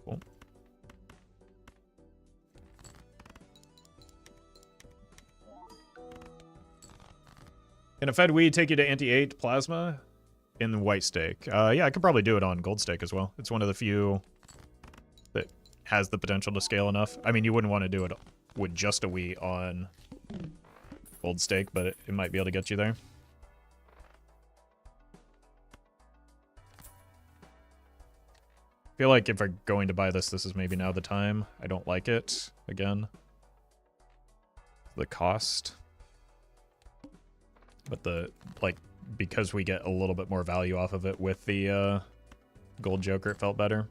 Cool. Can a fed weed take you to anti-8 plasma in white stake? Yeah, I could probably do it on gold stake as well. It's one of the few that has the potential to scale enough. I mean, you wouldn't want to do it with just a wee on gold stake, but it might be able to get you there. I feel like if we're going to buy this, this is maybe now the time. I don't like it, again. The cost. But because we get a little bit more value off of it with the gold joker, it felt better.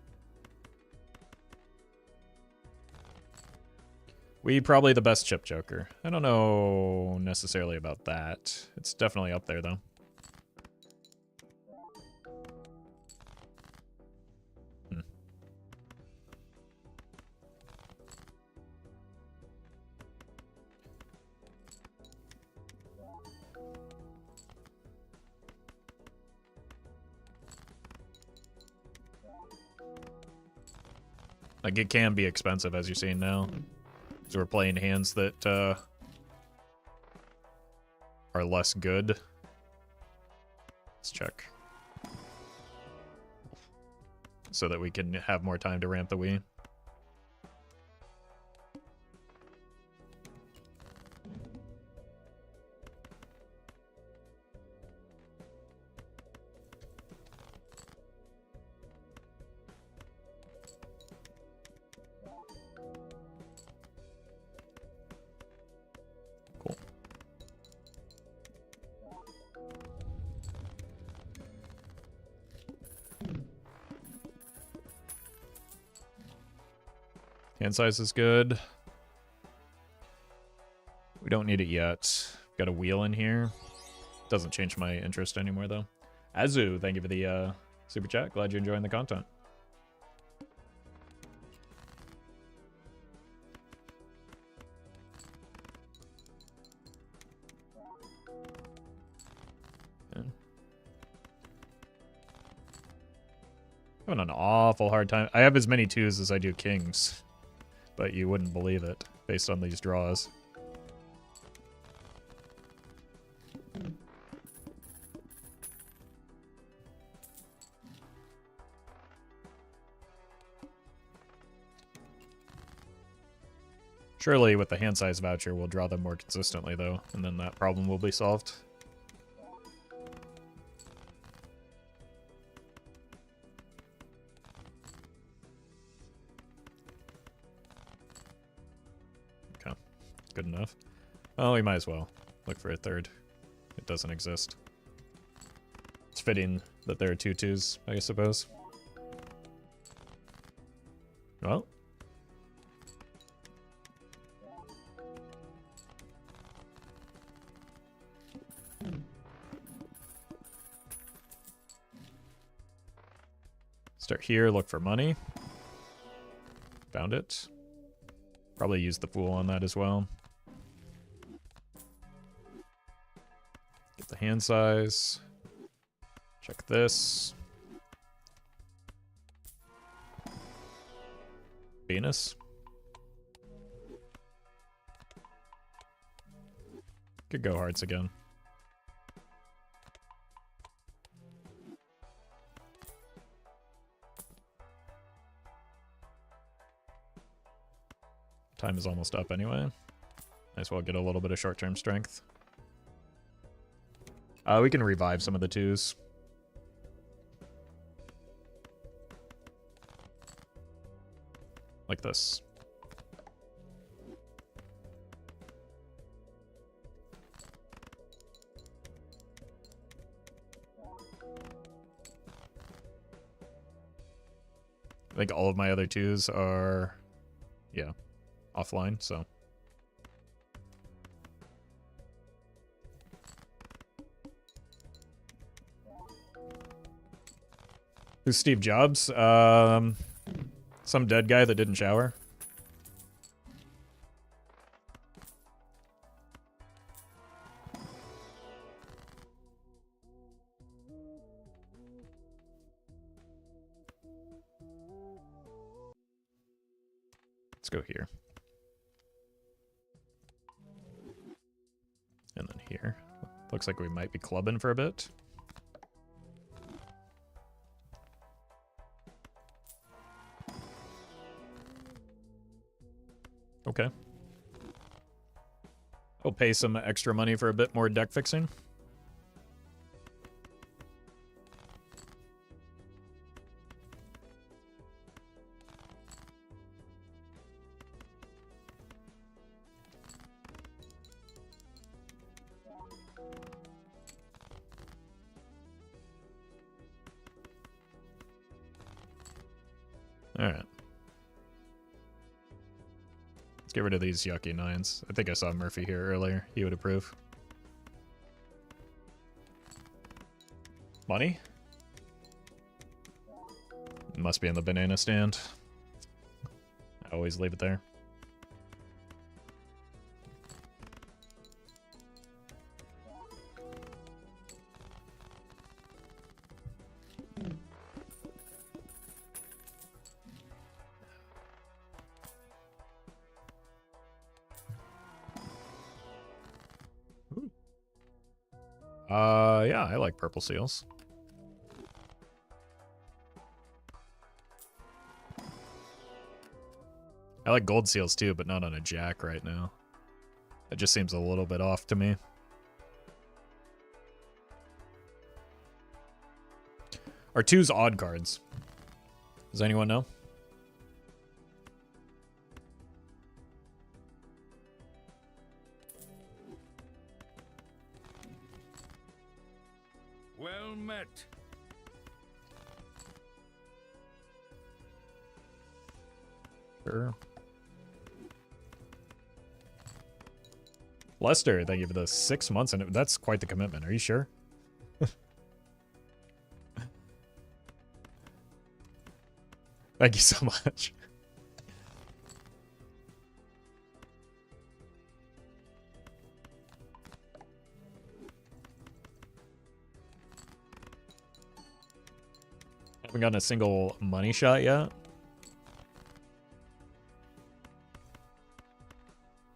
We probably the best chip joker. I don't know necessarily about that. It's definitely up there, though. Like, it can be expensive, as you're seeing now. So we're playing hands that are less good. Let's check. So that we can have more time to ramp the Wii. Hand size is good. We don't need it yet. Got a wheel in here. Doesn't change my interest anymore, though. Azu, thank you for the super chat. Glad you're enjoying the content. Yeah. Having an awful hard time. I have as many twos as I do kings. But you wouldn't believe it, based on these draws. Surely with the hand size voucher, we'll draw them more consistently, though, and then that problem will be solved. Okay, good enough. Well, we might as well look for a third. It doesn't exist. It's fitting that there are two twos, I suppose. Well. Start here, look for money. Found it. Probably use the fool on that as well. Get the hand size. Check this. Venus. Could go hearts again. Time is almost up anyway. Might as well get a little bit of short-term strength. We can revive some of the twos. Like this. think all of my other 2s are, yeah, offline, so. Who's Steve Jobs? Some dead guy that didn't shower. Let's go here. And then here. Looks like we might be clubbing for a bit. Okay. I'll pay some extra money for a bit more deck fixing. Alright. Let's get rid of these yucky 9s. I think I saw Murphy here earlier. He would approve. Money? Must be in the banana stand. I always leave it there. Yeah, I like purple seals. I like gold seals too, but not on a jack right now. It just seems a little bit off to me. Are 2s odd cards? Does anyone know? Well met. Sure. Lester, thank you for the 6 months, and that's quite the commitment. Are you sure? Thank you so much. Haven't gotten a single money shot yet.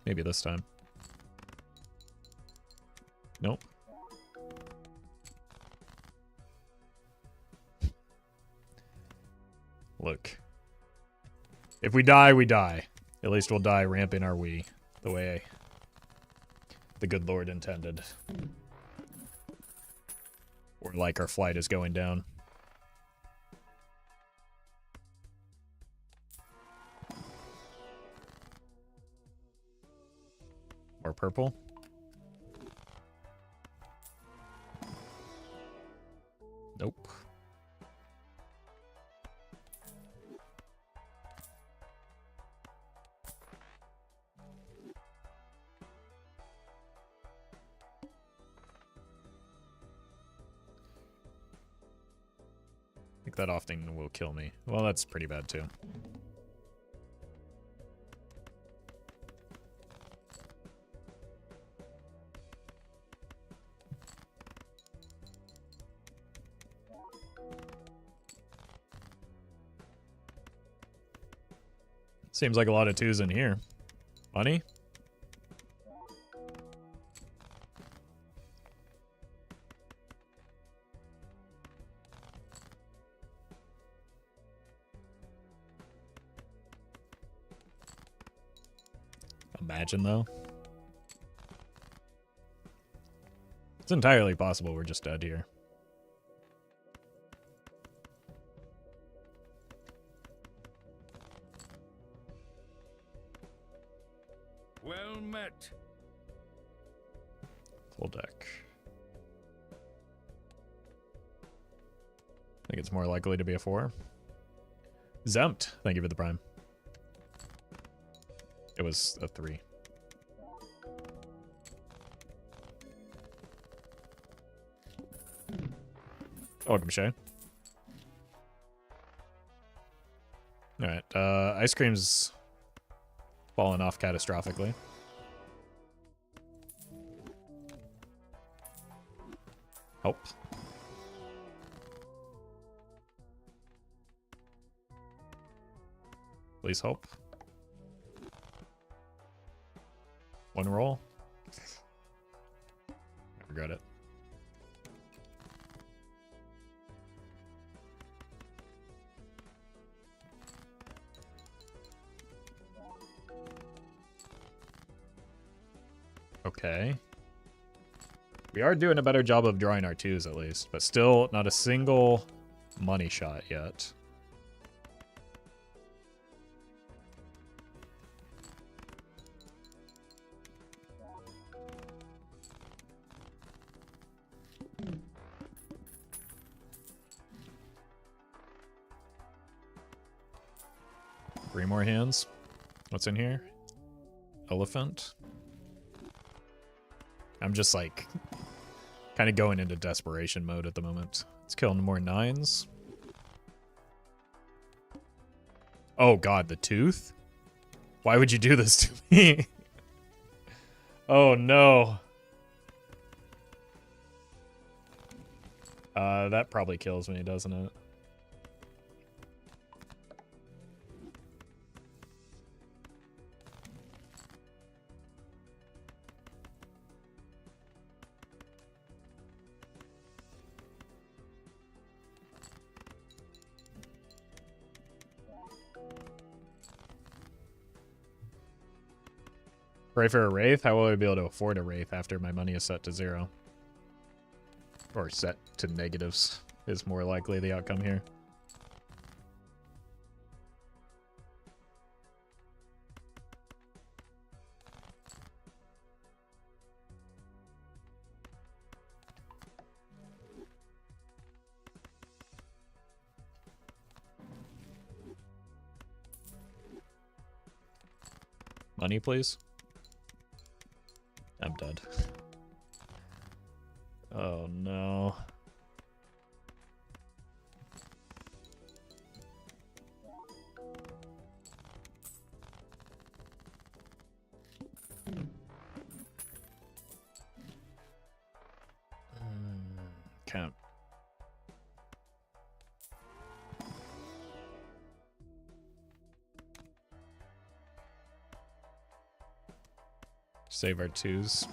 Maybe this time. Nope. Look. If we die, we die. At least we'll die ramping our Wii the way the good Lord intended. Or like our flight is going down. More purple. Nope. I think that often will kill me. Well, that's pretty bad too. Seems like a lot of 2s in here. Money? Imagine, though. It's entirely possible we're just dead here. Well met. Full deck. I think it's more likely to be a 4. Zempt, thank you for the prime. It was a 3. Welcome, Shay. Alright, ice cream's fallen off catastrophically. Help. Please help. One roll. I regret it. Okay. We are doing a better job of drawing our 2s at least, but still not a single money shot yet. Three more hands. What's in here? Elephant. I'm just like kind of going into desperation mode at the moment. Let's kill more 9s. Oh god, the tooth? Why would you do this to me? Oh no. That probably kills me, doesn't it? Pray for a Wraith? How will I be able to afford a Wraith after my money is set to 0? Or set to negatives is more likely the outcome here. Money, please. I'm dead. Oh no. Can't. Save our 2s.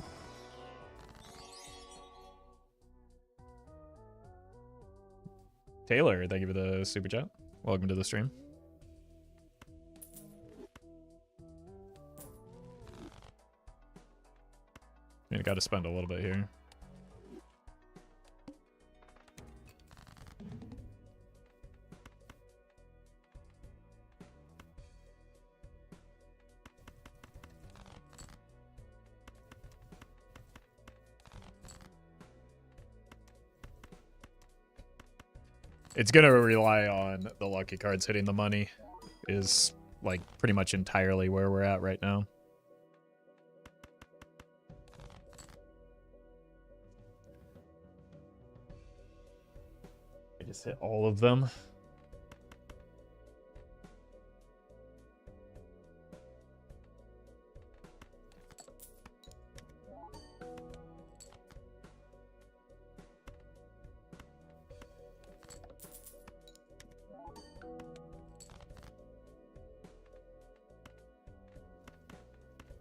Taylor, thank you for the super chat. Welcome to the stream. I gotta spend a little bit here. It's gonna rely on the lucky cards hitting the money, is like pretty much entirely where we're at right now. I just hit all of them.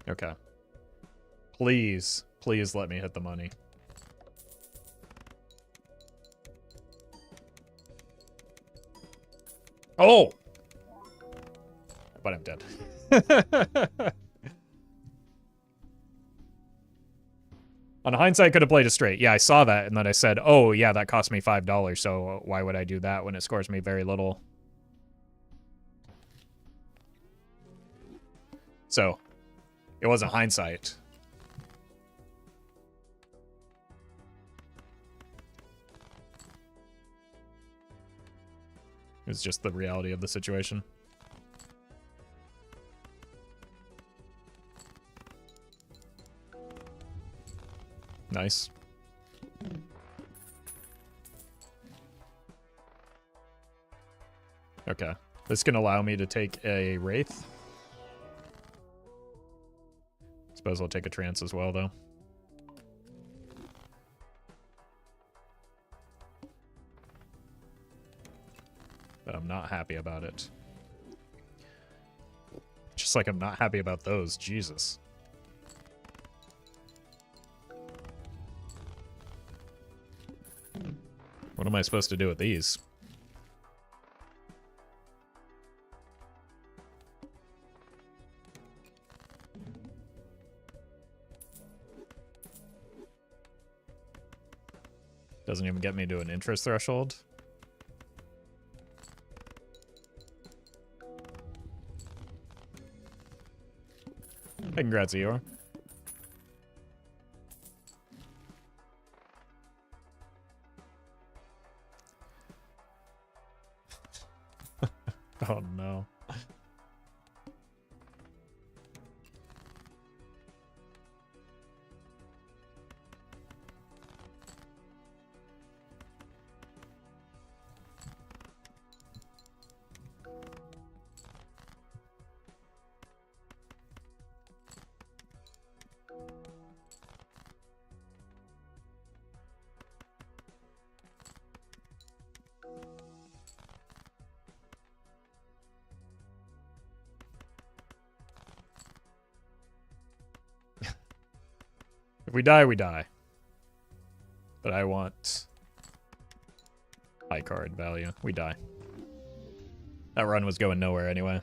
Okay. Please, please let me hit the money. Oh! But I'm dead. On hindsight, could have played it straight. Yeah, I saw that, and then I said, oh, yeah, that cost me $5, so why would I do that when it scores me very little? So, it wasn't hindsight. It's just the reality of the situation. Nice. Okay. This can allow me to take a Wraith. Suppose I'll take a Trance as well, though. But I'm not happy about it. Just like I'm not happy about those. Jesus. What am I supposed to do with these? Doesn't even get me to an interest threshold. Hey, congrats, Eeyore. Oh no. If we die, we die. But I want high card value. We die. That run was going nowhere anyway.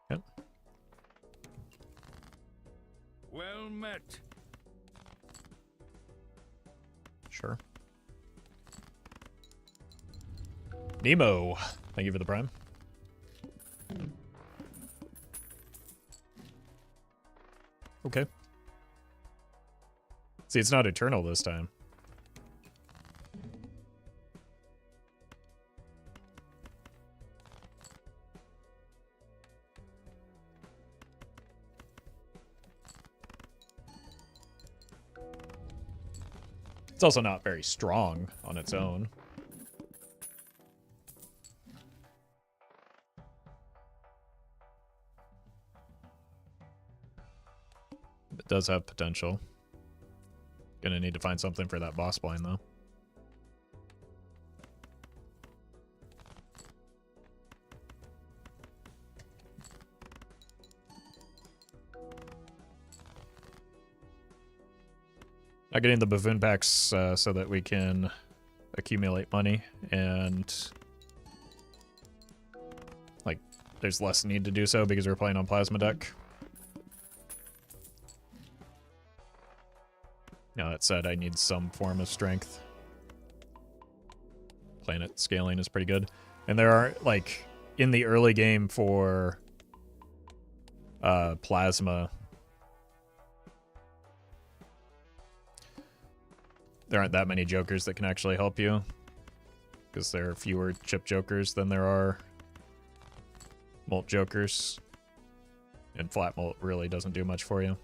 Yep. Well met. Sure. Nemo, thank you for the prime. Okay. See, it's not eternal this time. It's also not very strong on its own. It does have potential. Gonna need to find something for that boss blind, though. Not getting the buffoon packs so that we can accumulate money, and like there's less need to do so because we're playing on plasma deck. Now that said, I need some form of strength. Planet scaling is pretty good. And there are, like, in the early game for plasma, there aren't that many jokers that can actually help you, because there are fewer chip jokers than there are molt jokers, and flat molt really doesn't do much for you.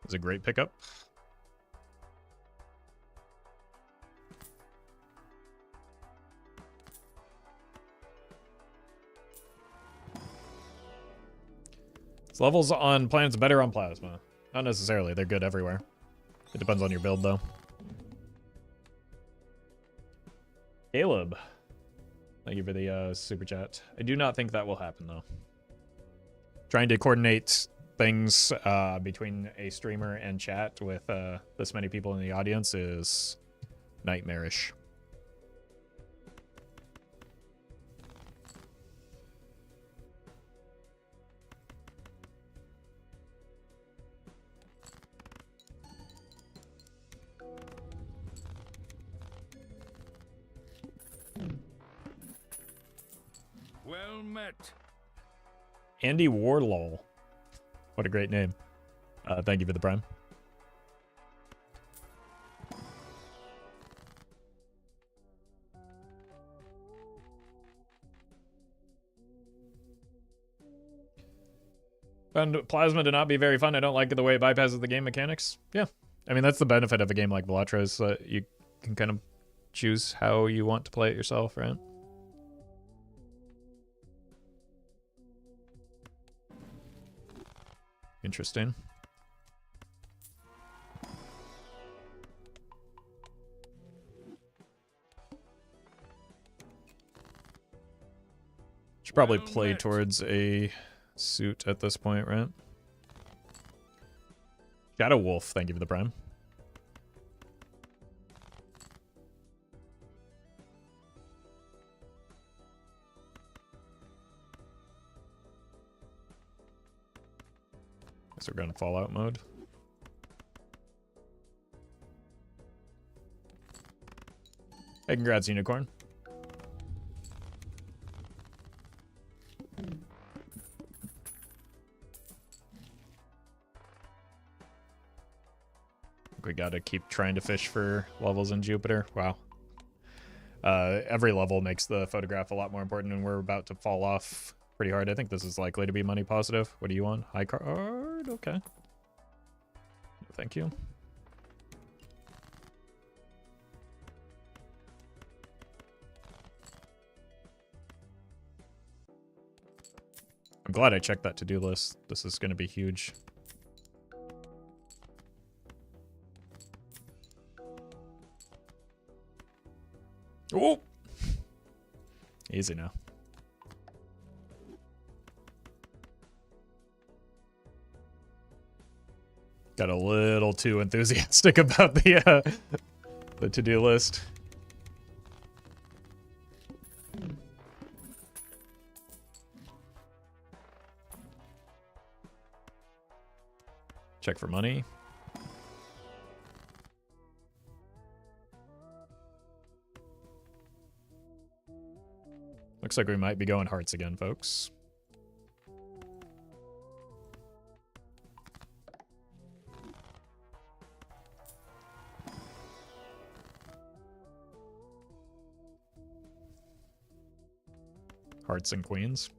It's a great pickup. Its levels on planets better on plasma. Not necessarily, they're good everywhere. It depends on your build, though. Caleb. Thank you for the super chat. I do not think that will happen, though. Trying to coordinate things between a streamer and chat with this many people in the audience is nightmarish. Well met. Andy Warlol. What a great name. Thank you for the prime. Found Plasma to not be very fun. I don't like the way it bypasses the game mechanics. Yeah. I mean, that's the benefit of a game like Velatro is that you can kind of choose how you want to play it yourself, right? Interesting. Should probably play towards a suit at this point, right? Shadow Wolf, thank you for the prime. Guess we're going Fallout mode. Hey, congrats, Unicorn. We gotta keep trying to fish for levels in Jupiter. Wow. Every level makes the photograph a lot more important, and we're about to fall off pretty hard. I think this is likely to be money positive. What are you on? High card? Okay. Thank you. I'm glad I checked that to-do list. This is going to be huge. Oh! Easy now. Got a little too enthusiastic about the to-do list. Check for money. Looks like we might be going hearts again, folks. Hearts and queens.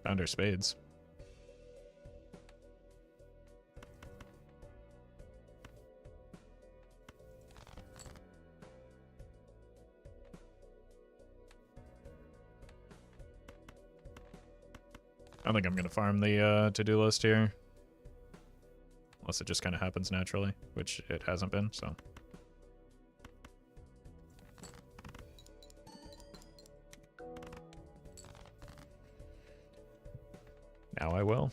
Found our spades. I don't think I'm going to farm the to-do list here. Unless it just kind of happens naturally, which it hasn't been, so. Now I will.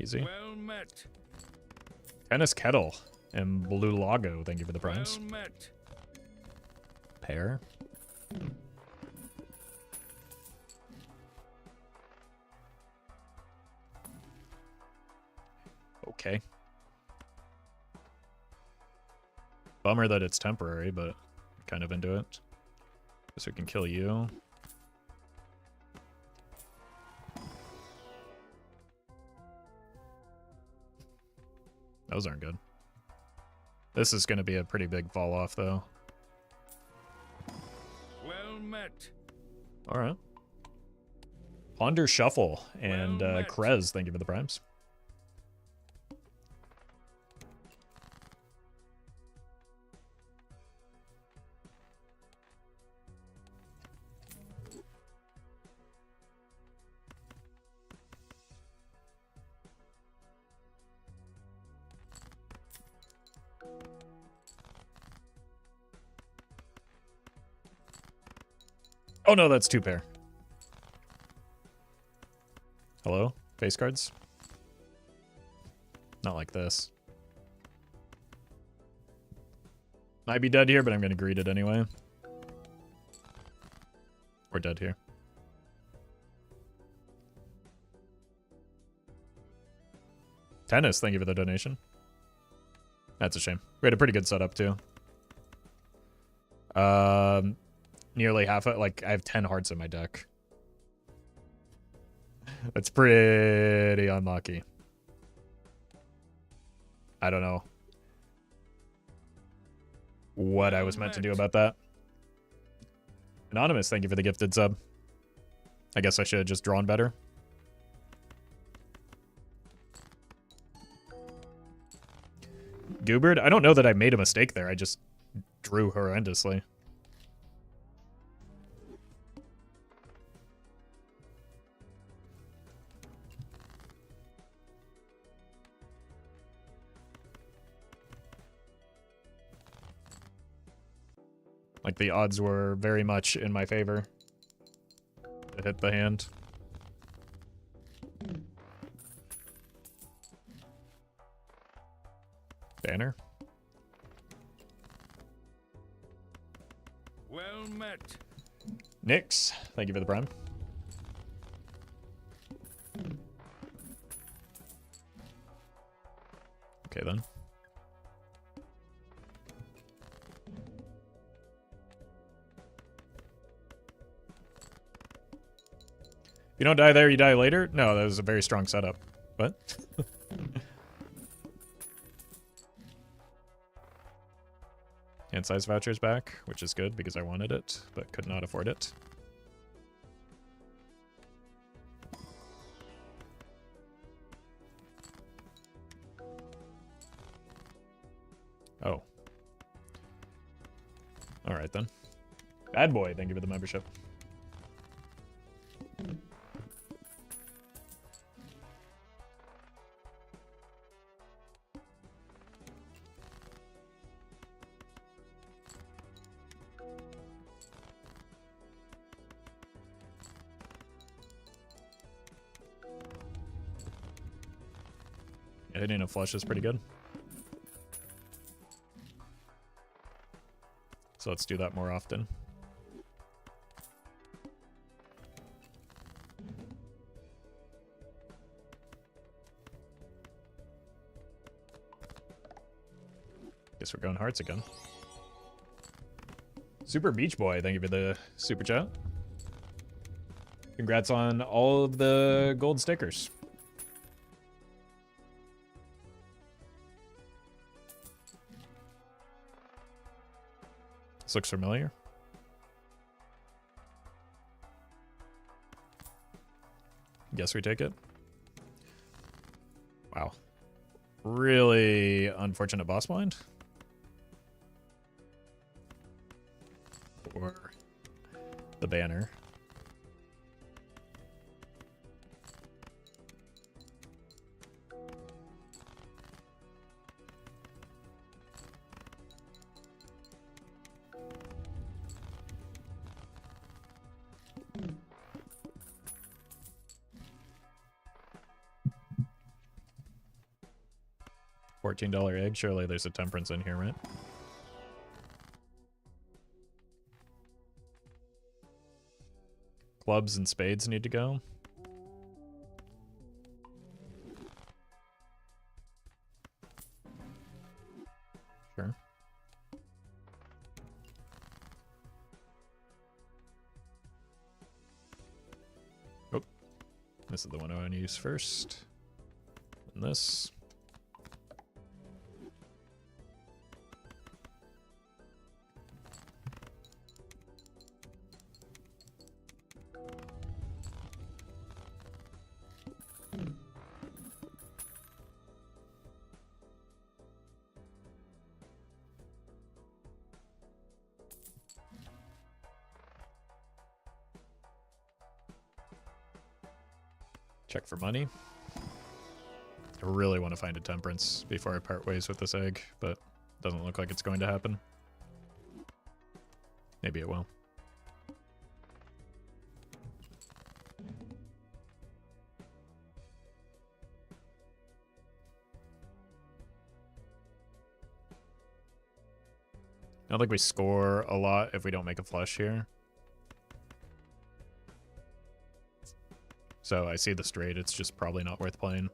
Easy. Well met. Tennis Kettle and Blue Lago, thank you for the primes. Well met. Pair. Okay. Bummer that it's temporary, but kind of into it. Guess we can kill you. Those aren't good. This is going to be a pretty big fall off, though. Well met. All right. Ponder Shuffle and Well met. Krez, thank you for the primes. Oh no, that's 2 pair. Hello? Face cards? Not like this. Might be dead here, but I'm gonna greet it anyway. We're dead here. Tennis, thank you for the donation. That's a shame. We had a pretty good setup too. Nearly half it. Like I have 10 hearts in my deck. That's pretty unlucky. I don't know what I was meant to do about that. Anonymous, thank you for the gifted sub. I guess I should have just drawn better. Gooberd, I don't know that I made a mistake there. I just drew horrendously. Like the odds were very much in my favor to hit the hand. Banner. Well met. Nyx, thank you for the prime. Okay then. If you don't die there, you die later? No, that was a very strong setup. What? Hand size vouchers back, which is good because I wanted it, but could not afford it. Oh. Alright then. Bad boy, thank you for the membership. Hitting a flush is pretty good. So let's do that more often. Guess we're going hearts again. Super Beach Boy, thank you for the super chat. Congrats on all of the gold stickers. This looks familiar. Guess we take it. Wow. Really unfortunate boss blind. Or the banner. $14 egg. Surely there's a temperance in here, right? Clubs and spades need to go. Sure. Oh, this is the one I want to use first. And this. Check for money. I really want to find a temperance before I part ways with this egg, but doesn't look like it's going to happen. Maybe it will. I don't think we score a lot if we don't make a flush here. So I see the straight. It's just probably not worth playing.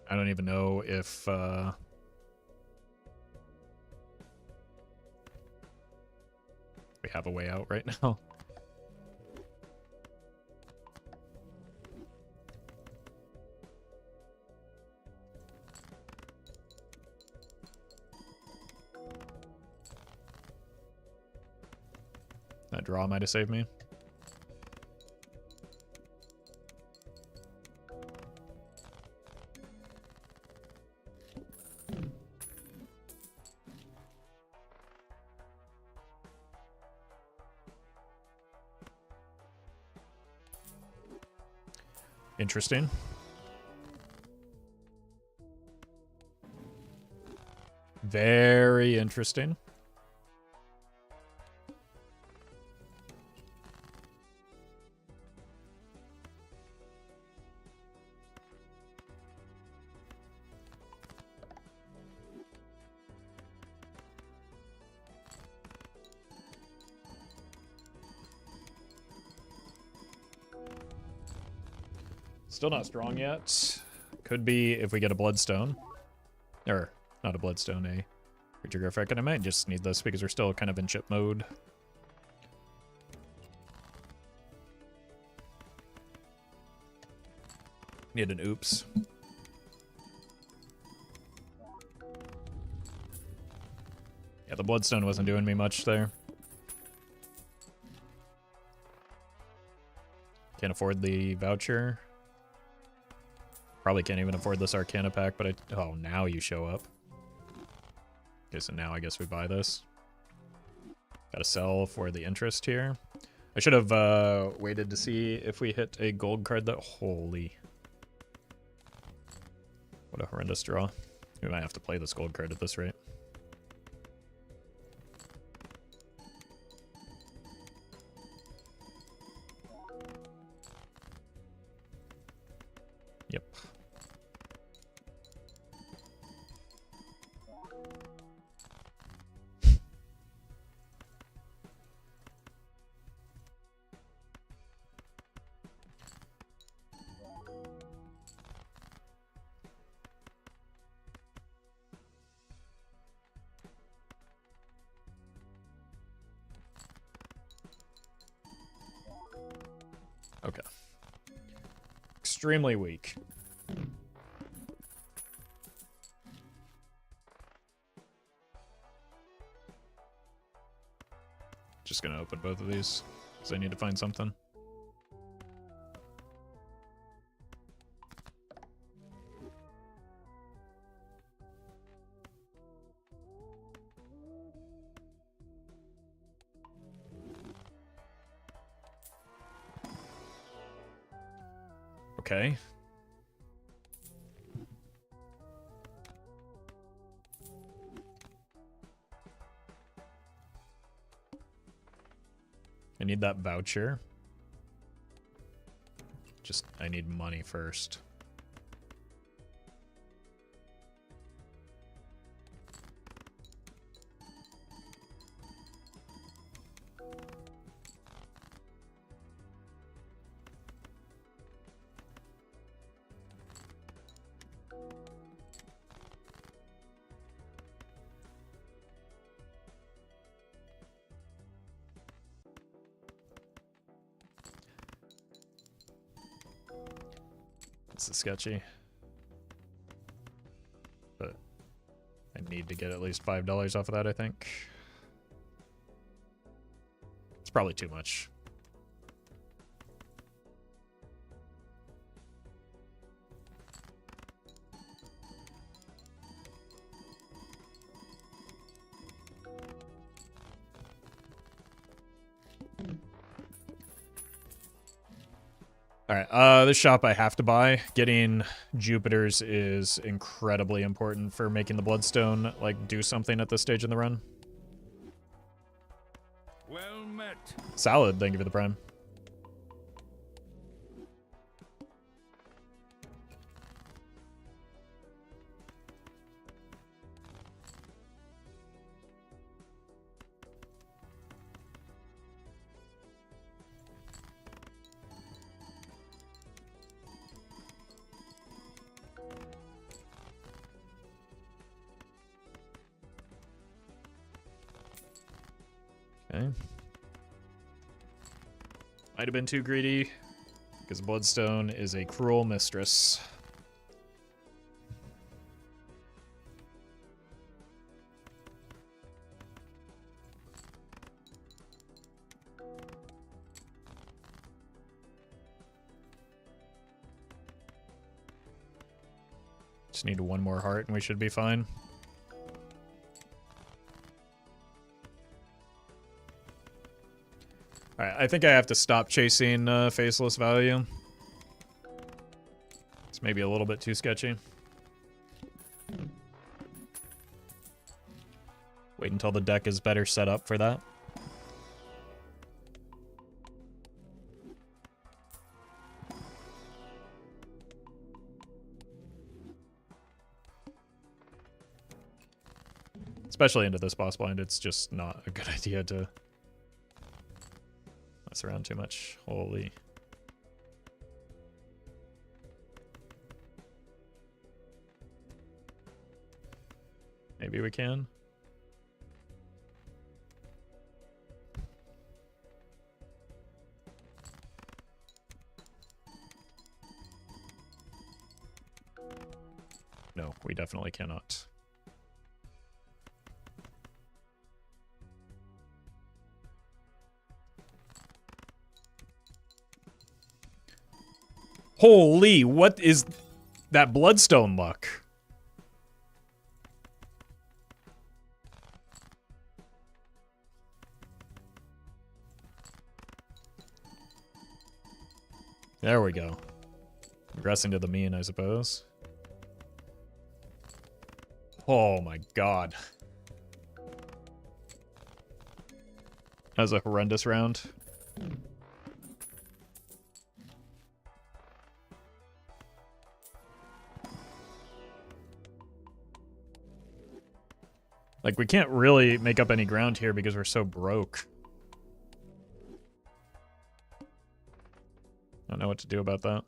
I don't even know if we have a way out right now. That draw might have saved me. Interesting. Very interesting. Still not strong yet. Could be if we get a bloodstone. Or, not a bloodstone, a creature graphic. And I might just need this because we're still kind of in chip mode. Need an oops. Yeah, the bloodstone wasn't doing me much there. Can't afford the voucher. Probably can't even afford this Arcana pack, but oh, now you show up. Okay, so now I guess we buy this. Gotta sell for the interest here. I should have waited to see if we hit a gold card that... Holy. What a horrendous draw. We might have to play this gold card at this rate. Yep. Okay. Extremely weak. Just gonna open both of these because I need to find something. Okay. I need that voucher. Just, I need money first. This is sketchy. But I need to get at least $5 off of that, I think. It's probably too much. Alright, this shop I have to buy. Getting Jupiter's is incredibly important for making the Bloodstone, like, do something at this stage in the run. met. Salad, thank you for the prime. Okay. Might have been too greedy, because Bloodstone is a cruel mistress. Just need one more heart and we should be fine. Alright, I think I have to stop chasing faceless value. It's maybe a little bit too sketchy. Wait until the deck is better set up for that. Especially into this boss blind, it's just not a good idea to mess around too much. Holy. Maybe we can. No, we definitely cannot. Holy, what is that Bloodstone luck? There we go. Progressing to the mean, I suppose. Oh my god. That was a horrendous round. Like, we can't really make up any ground here because we're so broke. I don't know what to do about that.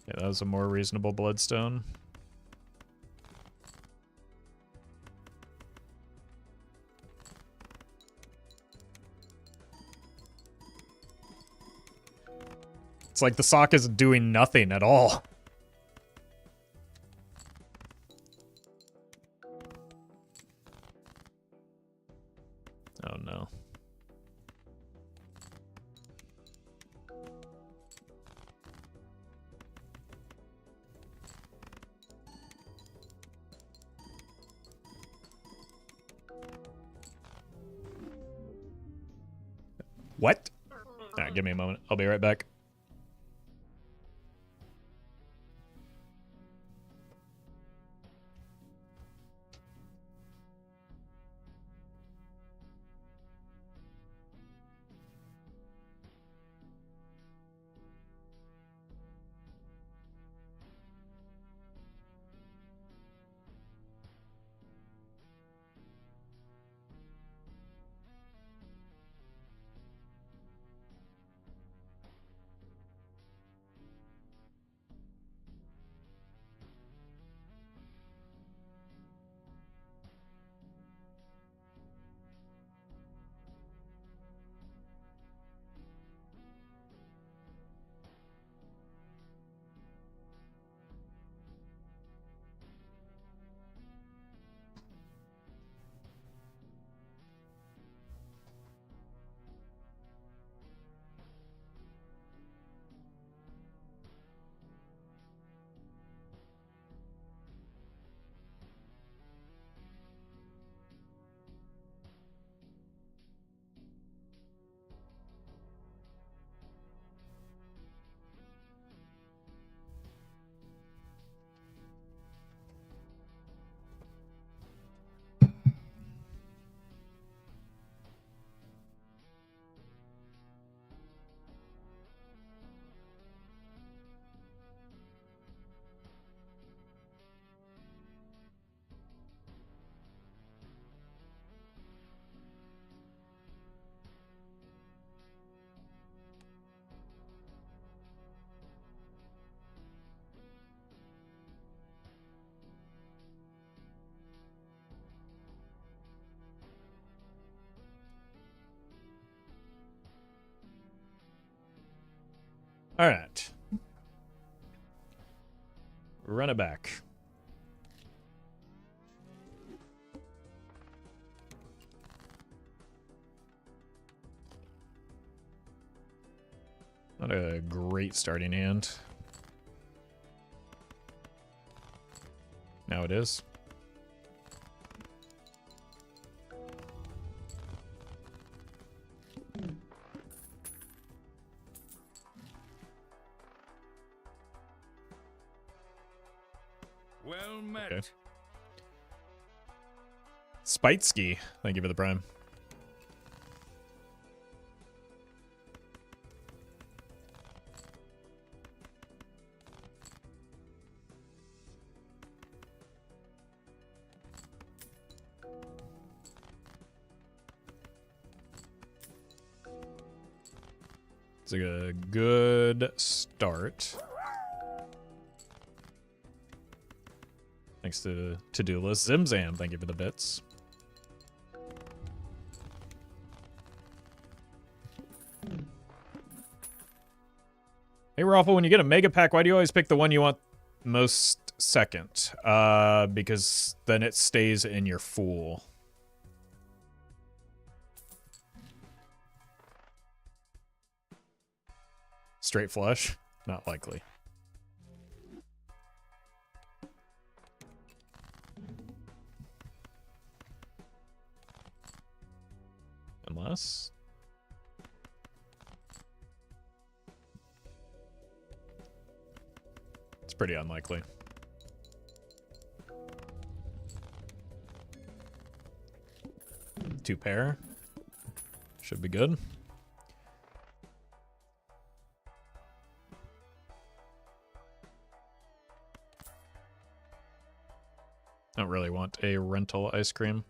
Yeah, that was a more reasonable Bloodstone. It's like the sock is doing nothing at all. Oh no. What? Alright, give me a moment. I'll be right back. All right. Run it back. Not a great starting hand. Now it is. Well met. Okay. Spitesky, thank you for the prime. It's a good start. Thanks to to-do list. Zimzam, thank you for the bits. Hey Roffle, when you get a mega pack, why do you always pick the one you want most second? Because then it stays in your Fool. Straight flush? Not likely. Unless... it's pretty unlikely. Two pair. Should be good. Don't really want a rental ice cream.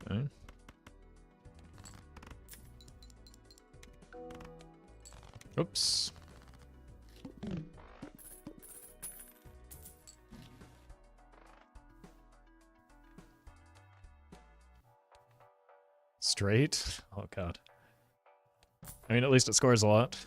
Okay. Oops. Straight? Oh god. I mean, at least it scores a lot.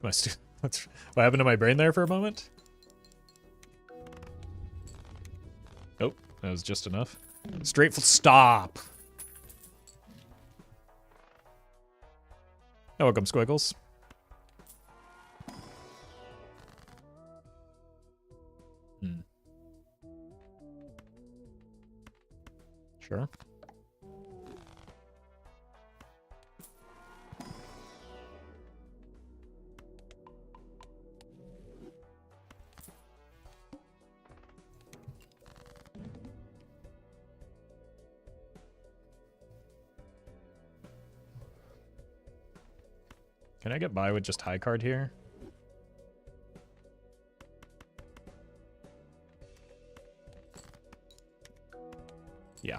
What happened to my brain there for a moment? Oh, that was just enough. Straight stop. Oh, welcome, Squiggles. Sure. Can I get by with just high card here? Yeah.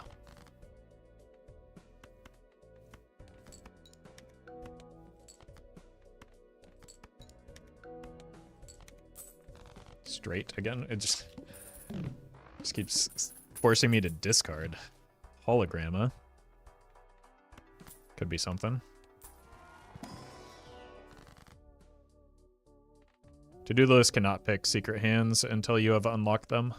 Straight again? It just keeps forcing me to discard. Hologramma. Could be something. To-do list cannot pick secret hands until you have unlocked them.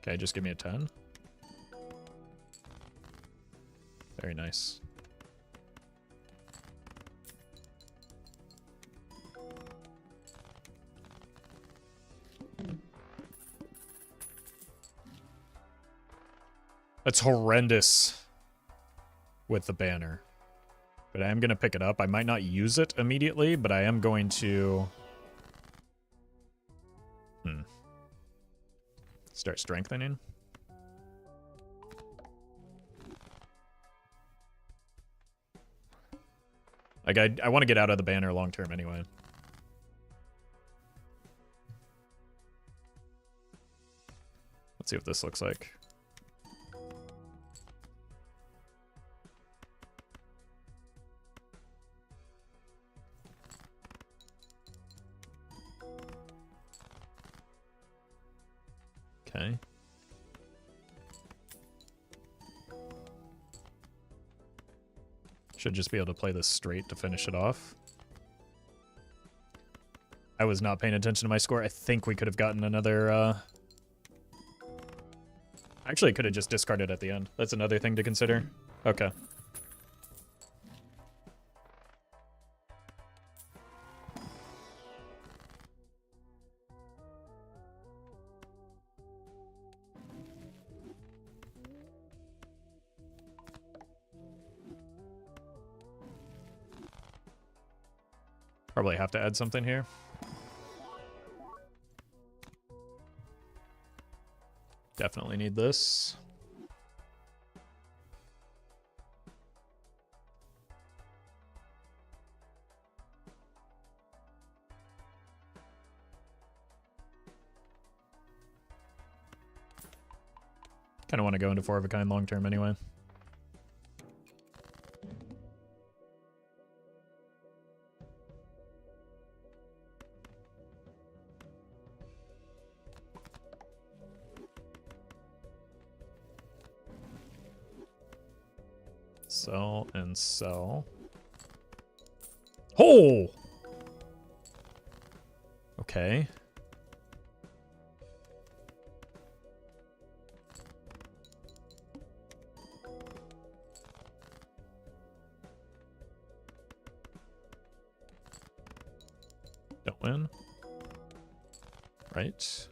Okay, just give me a 10. Very nice. That's horrendous with the banner. But I am going to pick it up. I might not use it immediately, but I am going to... Start strengthening. Like, I want to get out of the banner long term anyway. Let's see what this looks like. Okay. Should just be able to play this straight to finish it off. I was not paying attention to my score. I think we could have gotten another... Actually, I could have just discarded at the end. That's another thing to consider. Okay. Probably have to add something here. Definitely need this. Kind of want to go into 4 of a kind long term anyway. Sell and sell. Oh! Okay. Don't win. Right.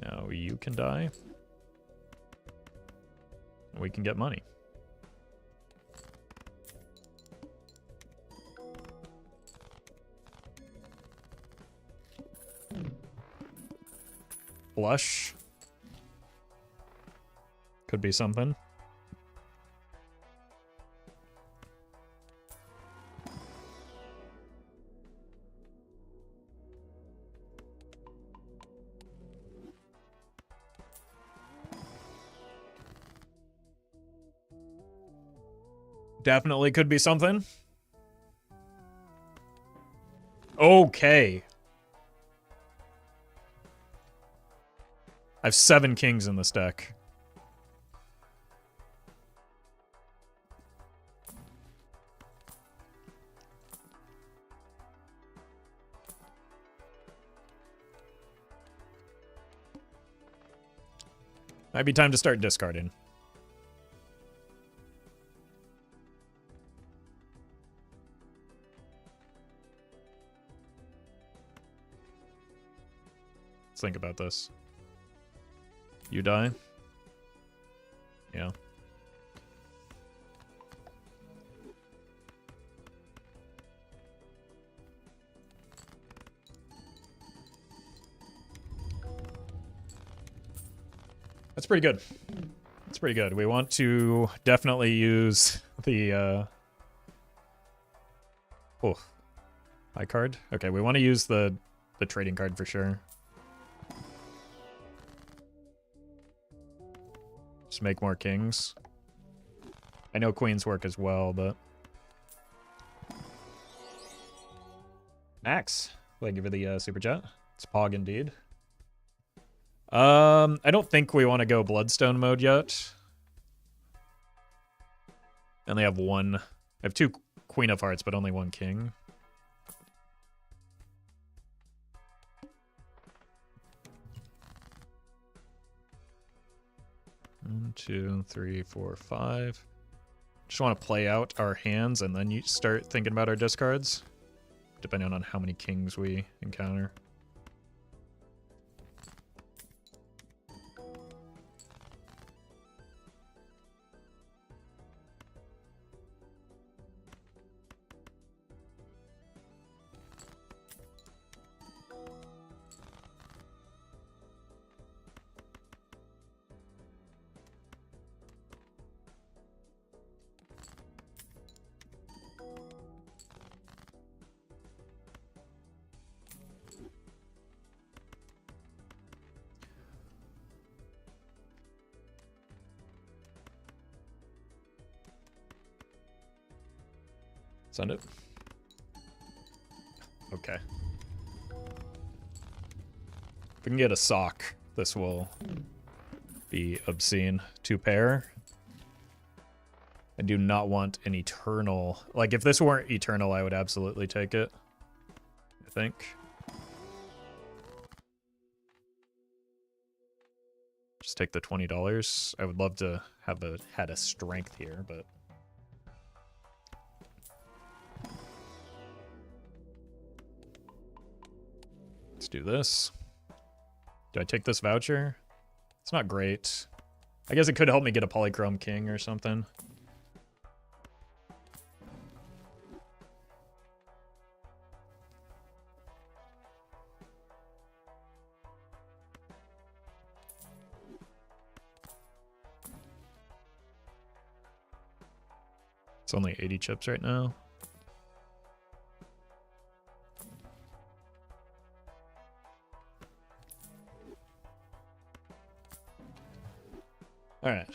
Now you can die. We can get money. Blush. Could be something. Definitely could be something. Okay. I have 7 kings in this deck. Might be time to start discarding. Let's think about this. You die? Yeah. That's pretty good. That's pretty good. We want to definitely use the oh, high card. Okay, we want to use the trading card for sure. Just make more kings. I know queens work as well, but Max, thank you for the super chat. It's Pog indeed. I don't think we want to go Bloodstone mode yet. I only have one. I have 2 Queen of Hearts, but only 1 king. One, 2, 3, 4, 5. Just want to play out our hands and then you start thinking about our discards, depending on how many kings we encounter. Send it. Okay. If we can get a sock, this will be obscene. 2 pair. I do not want an eternal. Like, if this weren't eternal, I would absolutely take it. I think. Just take the $20. I would love to have had a strength here, but let's do this. Do I take this voucher? It's not great. I guess it could help me get a polychrome king or something. It's only 80 chips right now. All right.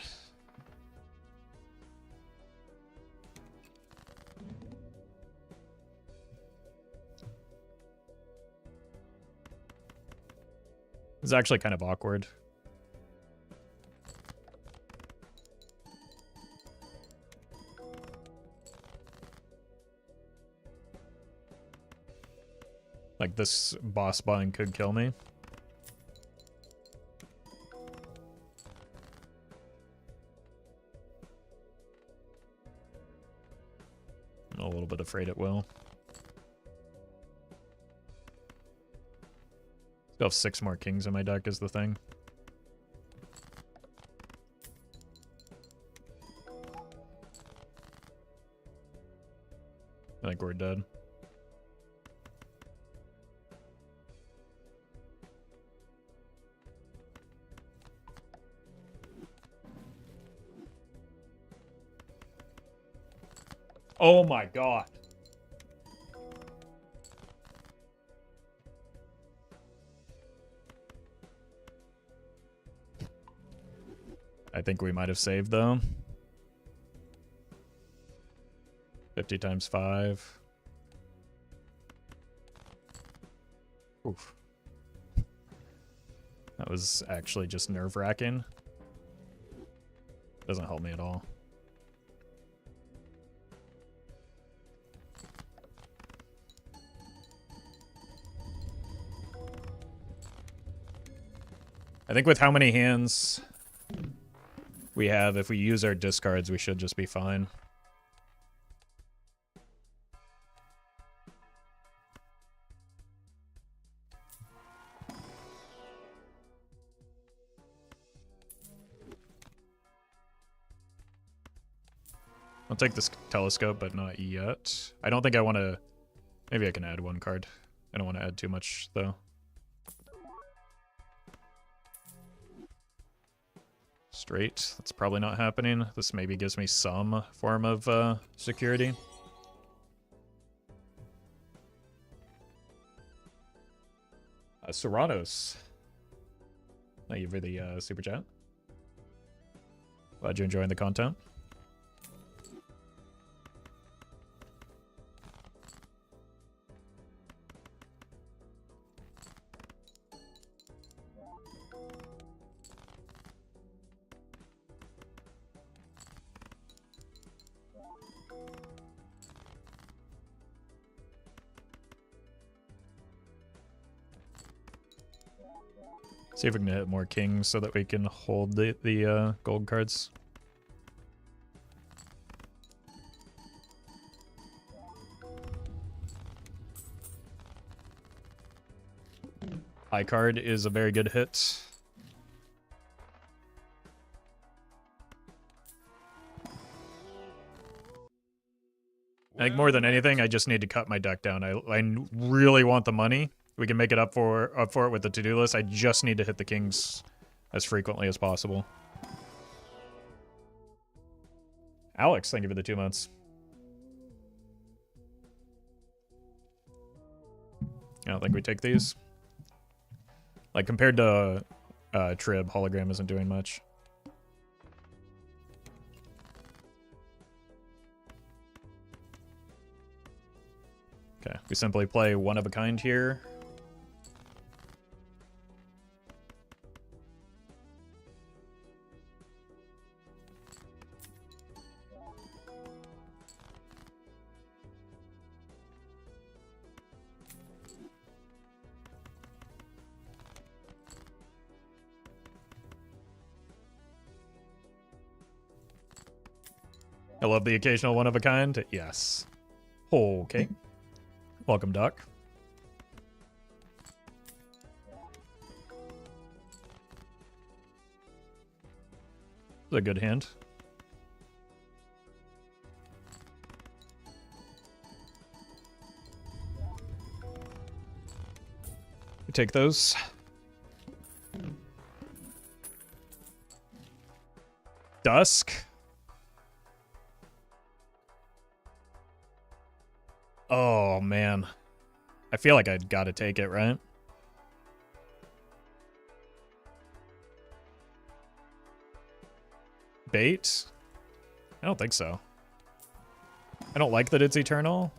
It's actually kind of awkward. Like, this boss button could kill me. I'm a little bit afraid it will. Still have 6 more kings in my deck is the thing. I think we're dead. Oh my god. I think we might have saved though. 50 times 5. Oof. That was actually just nerve-wracking. Doesn't help me at all. I think with how many hands we have, if we use our discards, we should just be fine. I'll take this telescope, but not yet. I don't think I want to... Maybe I can add 1 card. I don't want to add too much, though. Straight. That's probably not happening. This maybe gives me some form of security. Serranos. Thank you for the super chat. Glad you're enjoying the content. See if we can hit more kings so that we can hold the gold cards. High card is a very good hit. I think more than anything, I just need to cut my deck down. I really want the money. We can make it up for it with the to-do list. I just need to hit the kings as frequently as possible. Alex, thank you for the 2 months. I don't think we take these. Like, compared to Trib, hologram isn't doing much. We simply play one of a kind here. I love the occasional one of a kind. Yes. Okay. Welcome, Duck. It's a good hand. We take those. Dusk. Oh, man. I feel like I'd gotta take it, right? Bait? I don't think so. I don't like that it's eternal.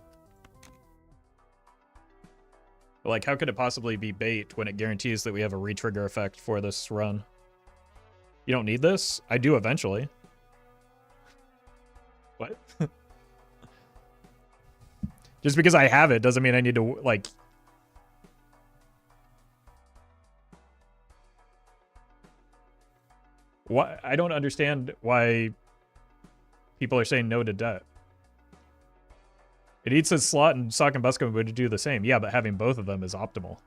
But like, how could it possibly be bait when it guarantees that we have a retrigger effect for this run? You don't need this? I do eventually. What? Just because I have it doesn't mean I need to, like... What? I don't understand why people are saying no to debt. It eats its slot, and Sock and Busco would do the same. Yeah, but having both of them is optimal.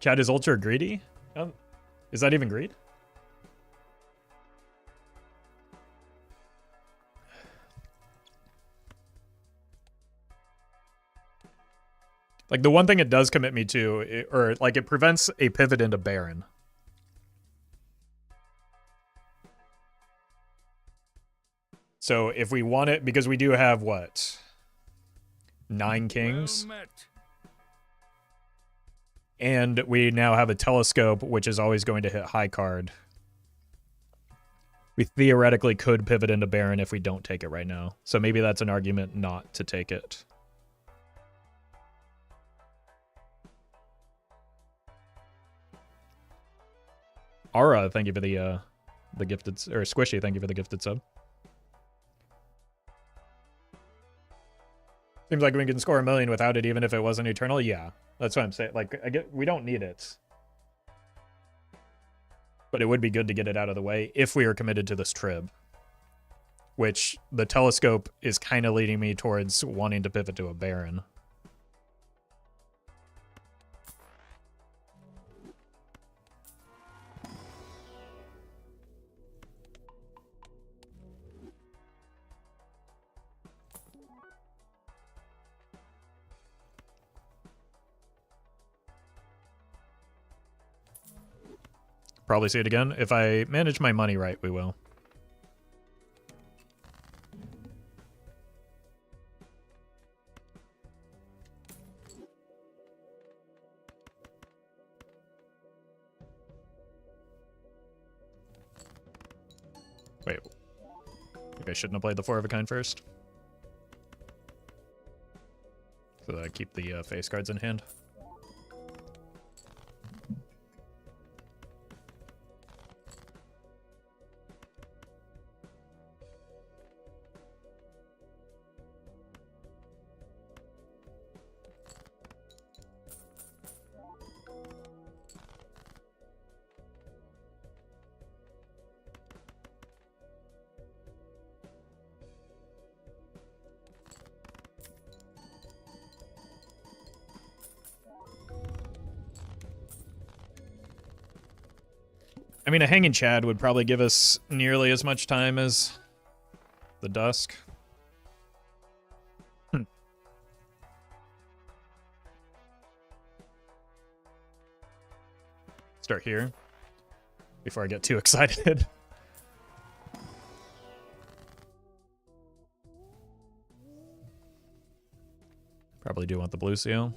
Chad is ultra greedy? Is that even greed? Like, the one thing it does commit me to, or like, it prevents a pivot into Baron. So if we want it, because we do have, what? 9 kings? Well met. And we now have a telescope, which is always going to hit high card. We theoretically could pivot into Baron if we don't take it right now. So maybe that's an argument not to take it. Ara, thank you for the gifted, or Squishy, thank you for the gifted sub. Seems like we can score 1 million without it, even if it wasn't eternal. Yeah, that's what I'm saying. Like, we don't need it, but it would be good to get it out of the way if we are committed to this trib. Which the telescope is kind of leading me towards wanting to pivot to a Baron. Probably see it again. If I manage my money right, we will. Wait. Maybe I shouldn't have played the 4 of a kind first. So that I keep the face cards in hand. I mean, a Hanging Chad would probably give us nearly as much time as the Dusk. Start here before I get too excited. Probably do want the blue seal.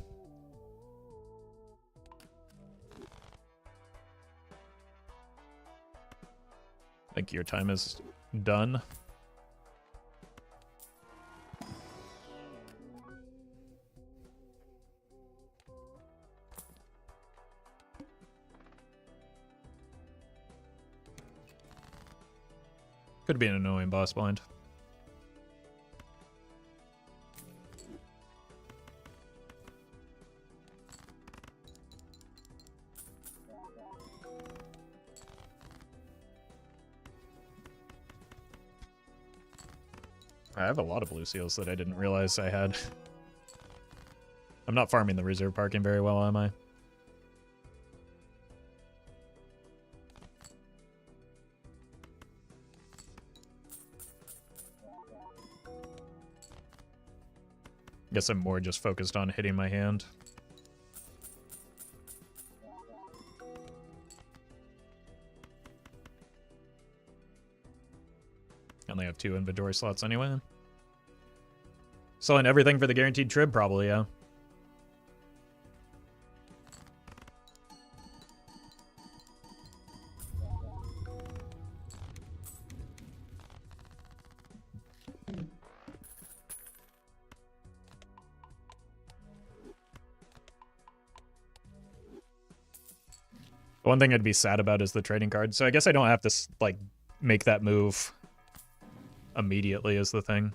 I think your time is done. Could be an annoying boss blind. I have a lot of blue seals that I didn't realize I had. I'm not farming the reserve parking very well, am I? Guess I'm more just focused on hitting my hand. I only have 2 inventory slots anyway. Selling everything for the guaranteed trib, probably, yeah. The one thing I'd be sad about is the trading card. So I guess I don't have to, like, make that move immediately is the thing.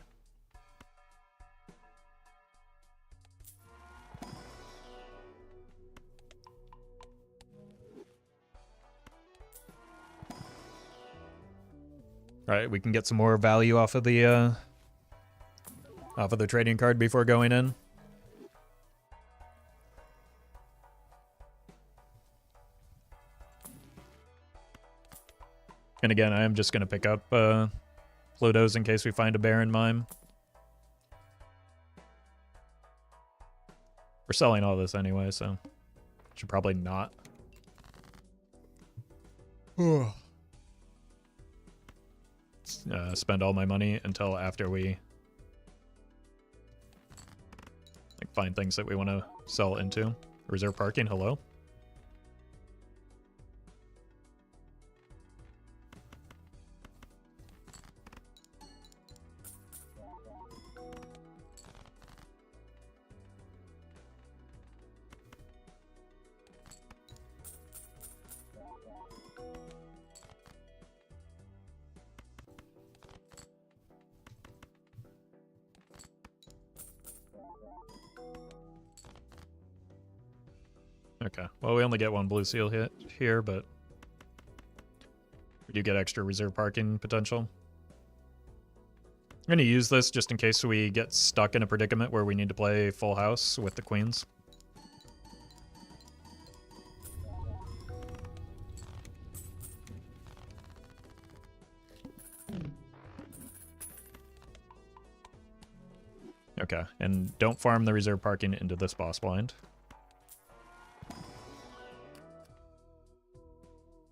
Alright, we can get some more value off of the trading card before going in. And again, I am just going to pick up Plutos in case we find a Baron Mime. We're selling all this anyway, so should probably not. Spend all my money until after we like find things that we want to sell into. Reserve parking, hello? Okay, well, we only get 1 blue seal hit here, but we do get extra reserve parking potential. I'm going to use this just in case we get stuck in a predicament where we need to play full house with the queens. Okay, and don't farm the reserve parking into this boss blind.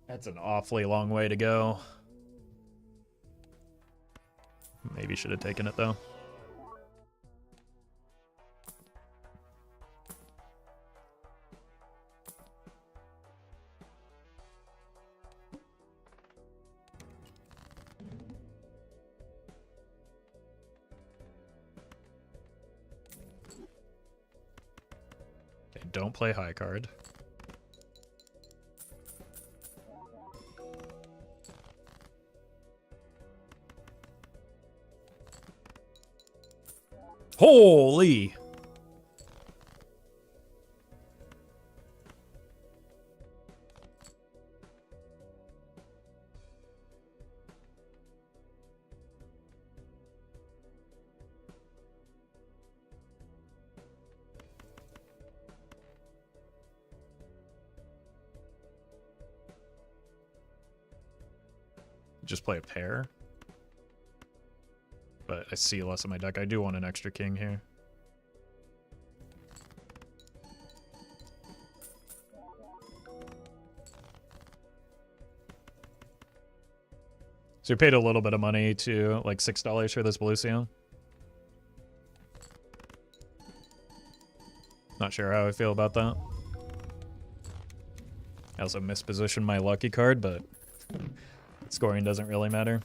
That's an awfully long way to go. Maybe should have taken it, though. Okay, don't play high card. Holy! Just play a pair. But I see less of my deck. I do want an extra king here. So we paid a little bit of money to like $6 for this blue seal. Not sure how I feel about that. I also mispositioned my lucky card, but scoring doesn't really matter.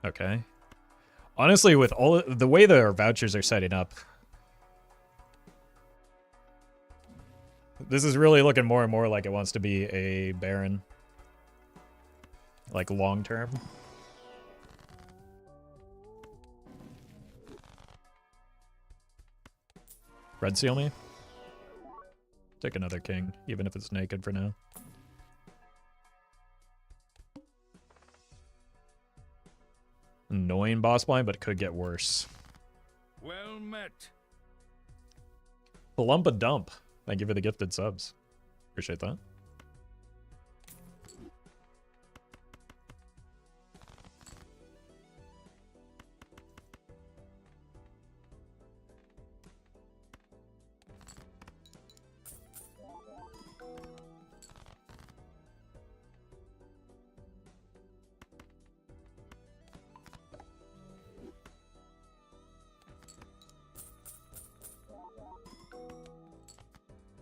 Okay. Honestly, with all the way that our vouchers are setting up, This is really looking more and more like it wants to be a Baron. Like long term. Red seal me? Take another king, even if it's naked for now. Annoying boss blind, but it could get worse. Well met. Palumpa dump. Thank you for the gifted subs. Appreciate that.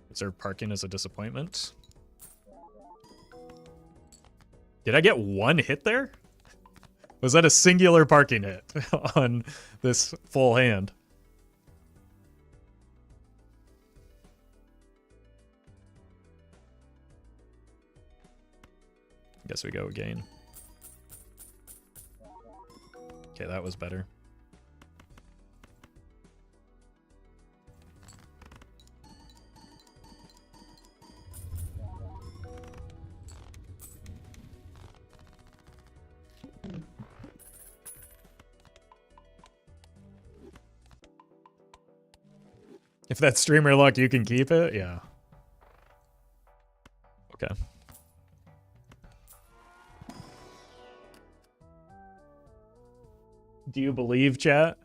Reserve parking is a disappointment. Did I get one hit there? Was that a singular parking hit on this full hand? Guess we go again. Okay, that was better. If that's streamer luck, you can keep it? Yeah. Okay. Do you believe, chat?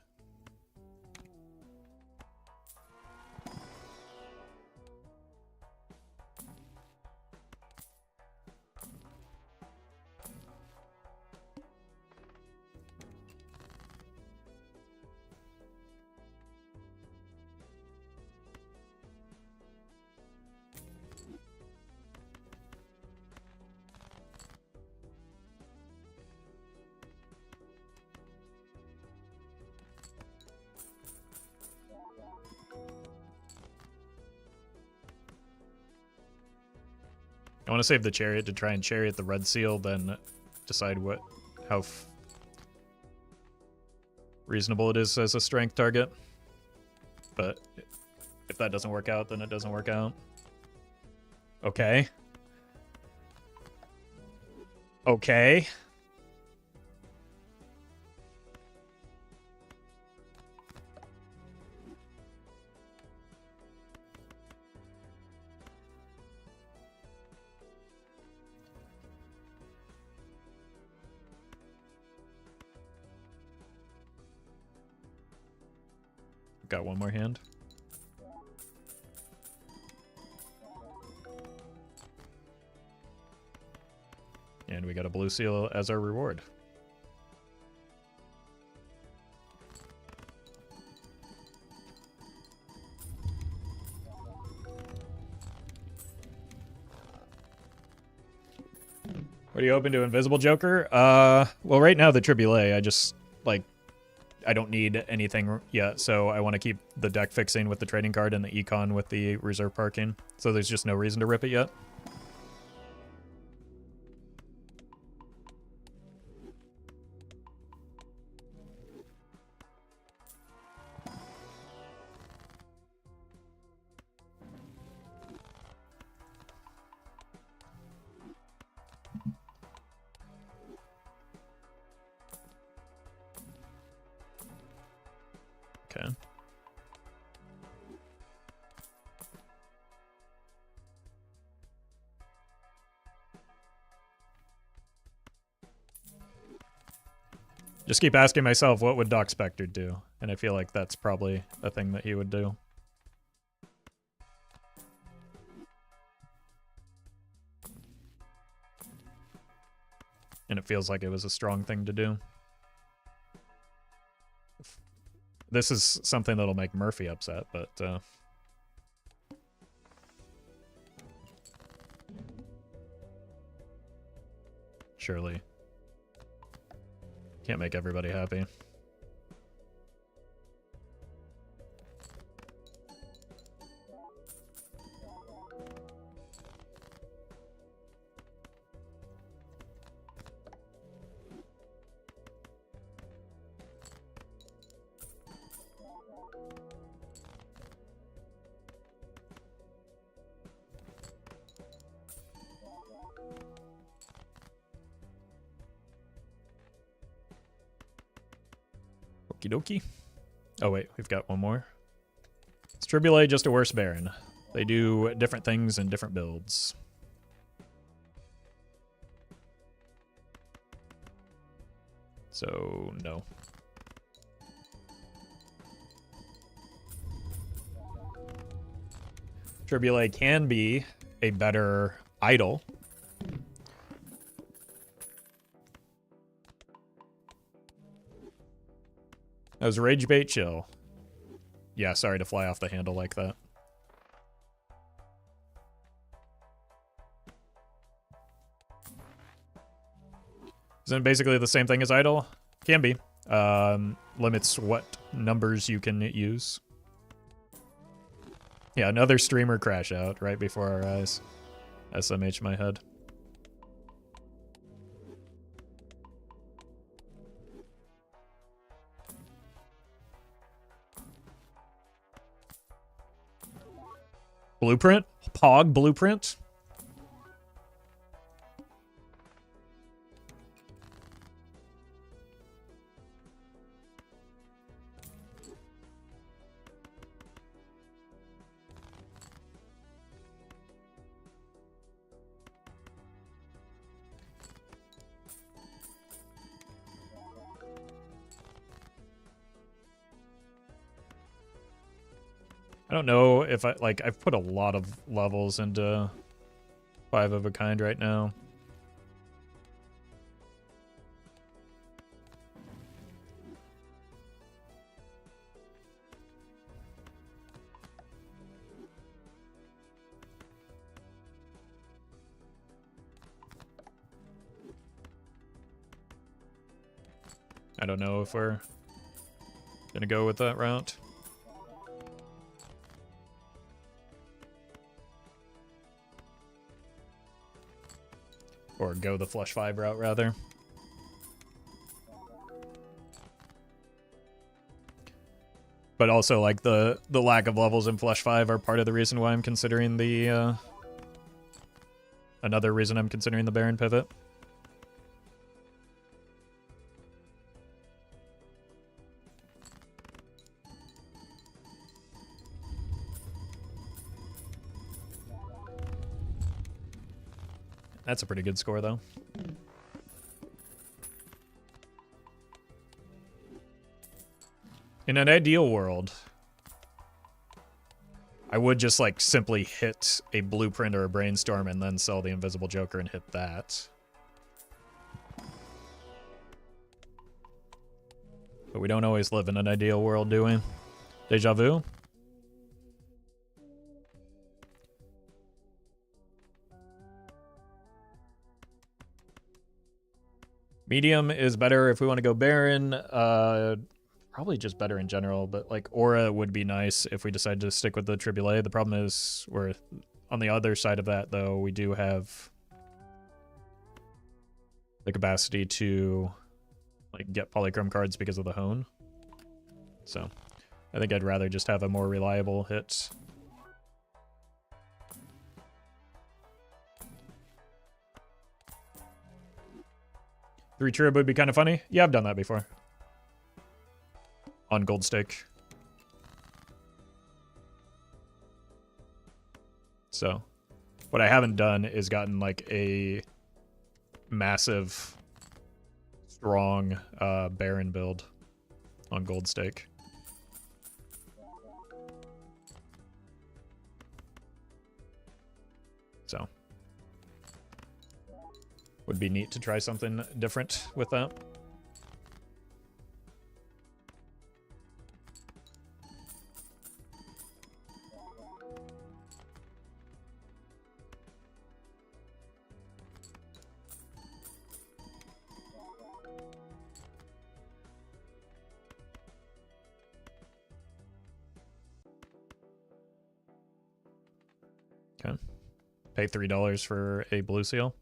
I want to save the chariot to try and chariot the red seal, then decide how reasonable it is as a strength target. But if that doesn't work out, then it doesn't work out. Okay. Okay. Got one more hand. And we got a blue seal as our reward. What are you open to, Invisible Joker? Well, right now the Triboulet, I just, like, I don't need anything yet, so I want to keep the deck fixing with the trading card and the econ with the reserve parking. So there's just no reason to rip it yet. Okay. Just keep asking myself, what would Doc Spectre do? And I feel like that's probably a thing that he would do. And it feels like it was a strong thing to do. This is something that'll make Murphy upset, but surely can't make everybody happy. Okie dokie. Oh wait, we've got one more. Is Tribulate just a worse Baron? They do different things in different builds. So, no. Tribulate can be a better idol. That was Rage Bait Chill. Yeah, sorry to fly off the handle like that. Isn't it basically the same thing as idle? Can be. Limits what numbers you can use. Yeah, another streamer crash out right before our eyes. SMH my head. Blueprint? Pog Blueprint? I don't know if I've put a lot of levels into 5 of a kind right now. I don't know if we're gonna go with that route. Or go the Flush 5 route, rather. But also, like, the lack of levels in Flush 5 are part of the reason why I'm considering the, another reason I'm considering the Baron pivot. That's a pretty good score, though. In an ideal world, I would just, like, simply hit a Blueprint or a Brainstorm and then sell the Invisible Joker and hit that. But we don't always live in an ideal world, do we? Deja vu? Medium is better if we want to go Baron. Probably just better in general, but like Aura would be nice if we decide to stick with the Tribulate. The problem is we're on the other side of that, though. We do have the capacity to like get Polychrome cards because of the Hone. So I think I'd rather just have a more reliable hit. Three Trib would be kind of funny. Yeah, I've done that before. On Gold Stake. So, what I haven't done is gotten like a massive, strong Baron build on Gold Stake. So, would be neat to try something different with that. Okay. Pay $3 for a blue seal.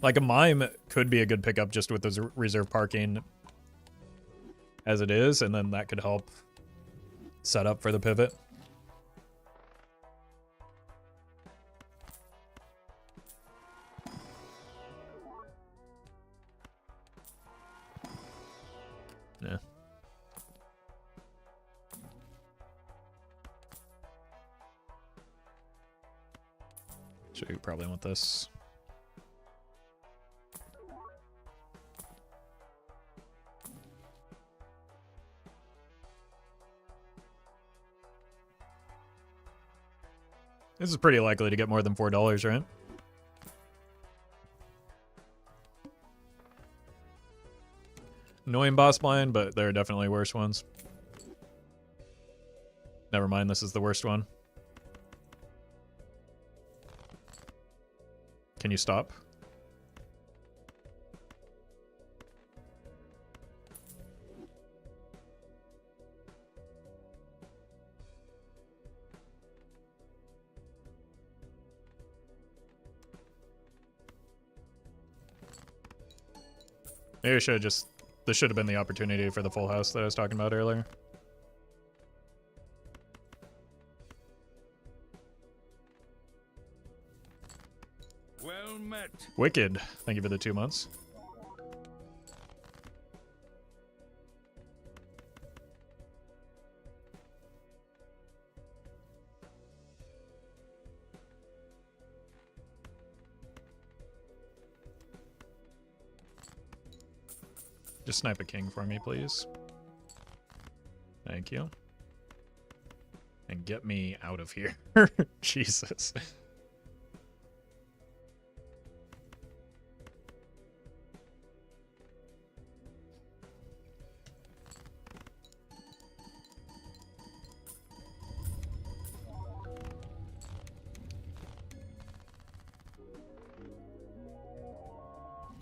Like a Mime could be a good pickup just with the reserve parking as it is, and then that could help set up for the pivot. Yeah. So you probably want this. This is pretty likely to get more than $4, right? Annoying boss blind, but there are definitely worse ones. Never mind, this is the worst one. Can you stop? Maybe I should have just... This should have been the opportunity for the full house that I was talking about earlier. Well met. Wicked. Thank you for the 2 months. Just snipe a king for me, please. Thank you. And get me out of here. Jesus.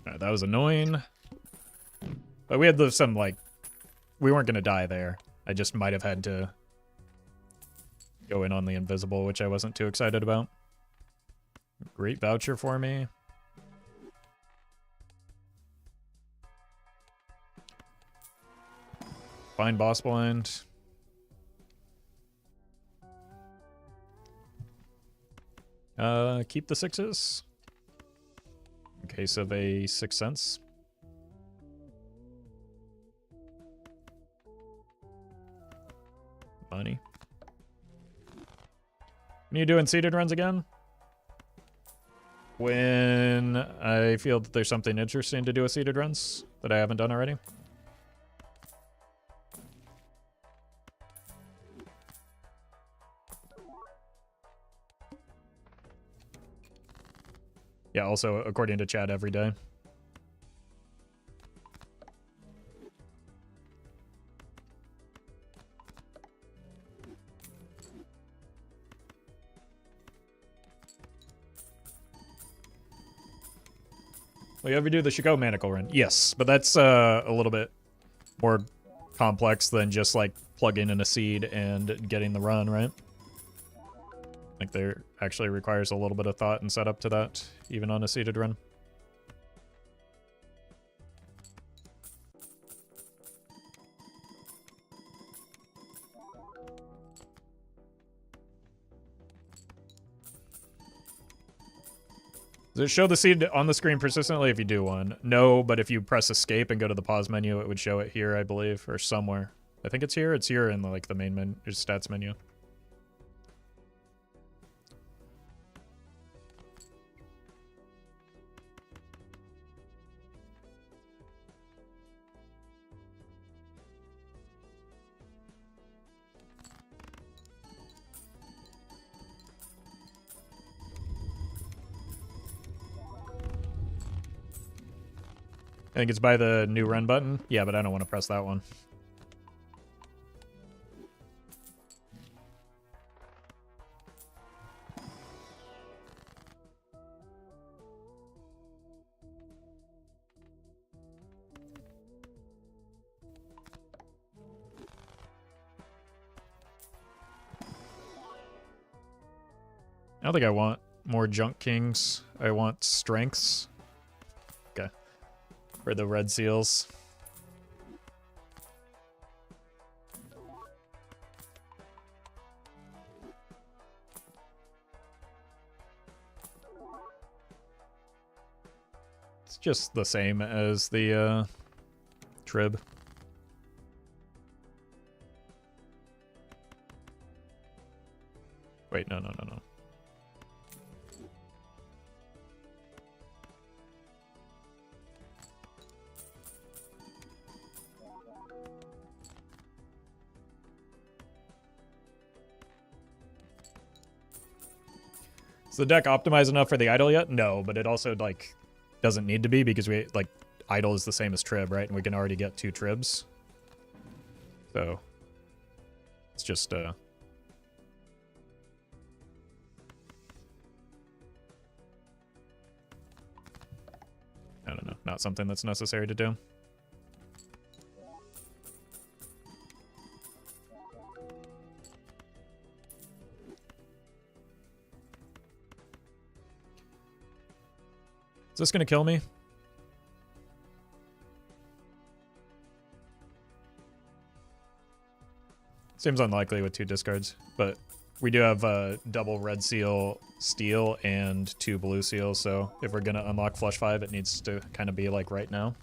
Alright, that was annoying. But we had some, like... We weren't going to die there. I just might have had to go in on the invisible, which I wasn't too excited about. Great voucher for me. Fine boss blind. Keep the 6s. In case of a 6th sense. Money. When are you doing seated runs again? When I feel that there's something interesting to do with seated runs that I haven't done already. Yeah, also, according to chat, every day. Will you ever do the Chicago Manacle run? Yes, but that's a little bit more complex than just like plugging in a seed and getting the run, right? Like there actually requires a little bit of thought and setup to that, even on a seeded run. Does it show the seed on the screen persistently if you do one? No, but if you press escape and go to the pause menu, it would show it here, I believe, or somewhere. I think it's here. It's here in like the main menu, stats menu. I think it's by the new run button. Yeah, but I don't want to press that one. I don't think I want more junk kings. I want strengths. Okay. For the red seals. It's just the same as the Trib. Wait, no. Is the deck optimized enough for the idol yet? No, but it also, like, doesn't need to be because we, like, idol is the same as Trib, right? And we can already get 2 Tribs. So, it's just, I don't know, not something that's necessary to do. Is this going to kill me? Seems unlikely with 2 discards, but we do have double red seal steel and 2 blue seals, so if we're going to unlock flush 5, it needs to kind of be like right now.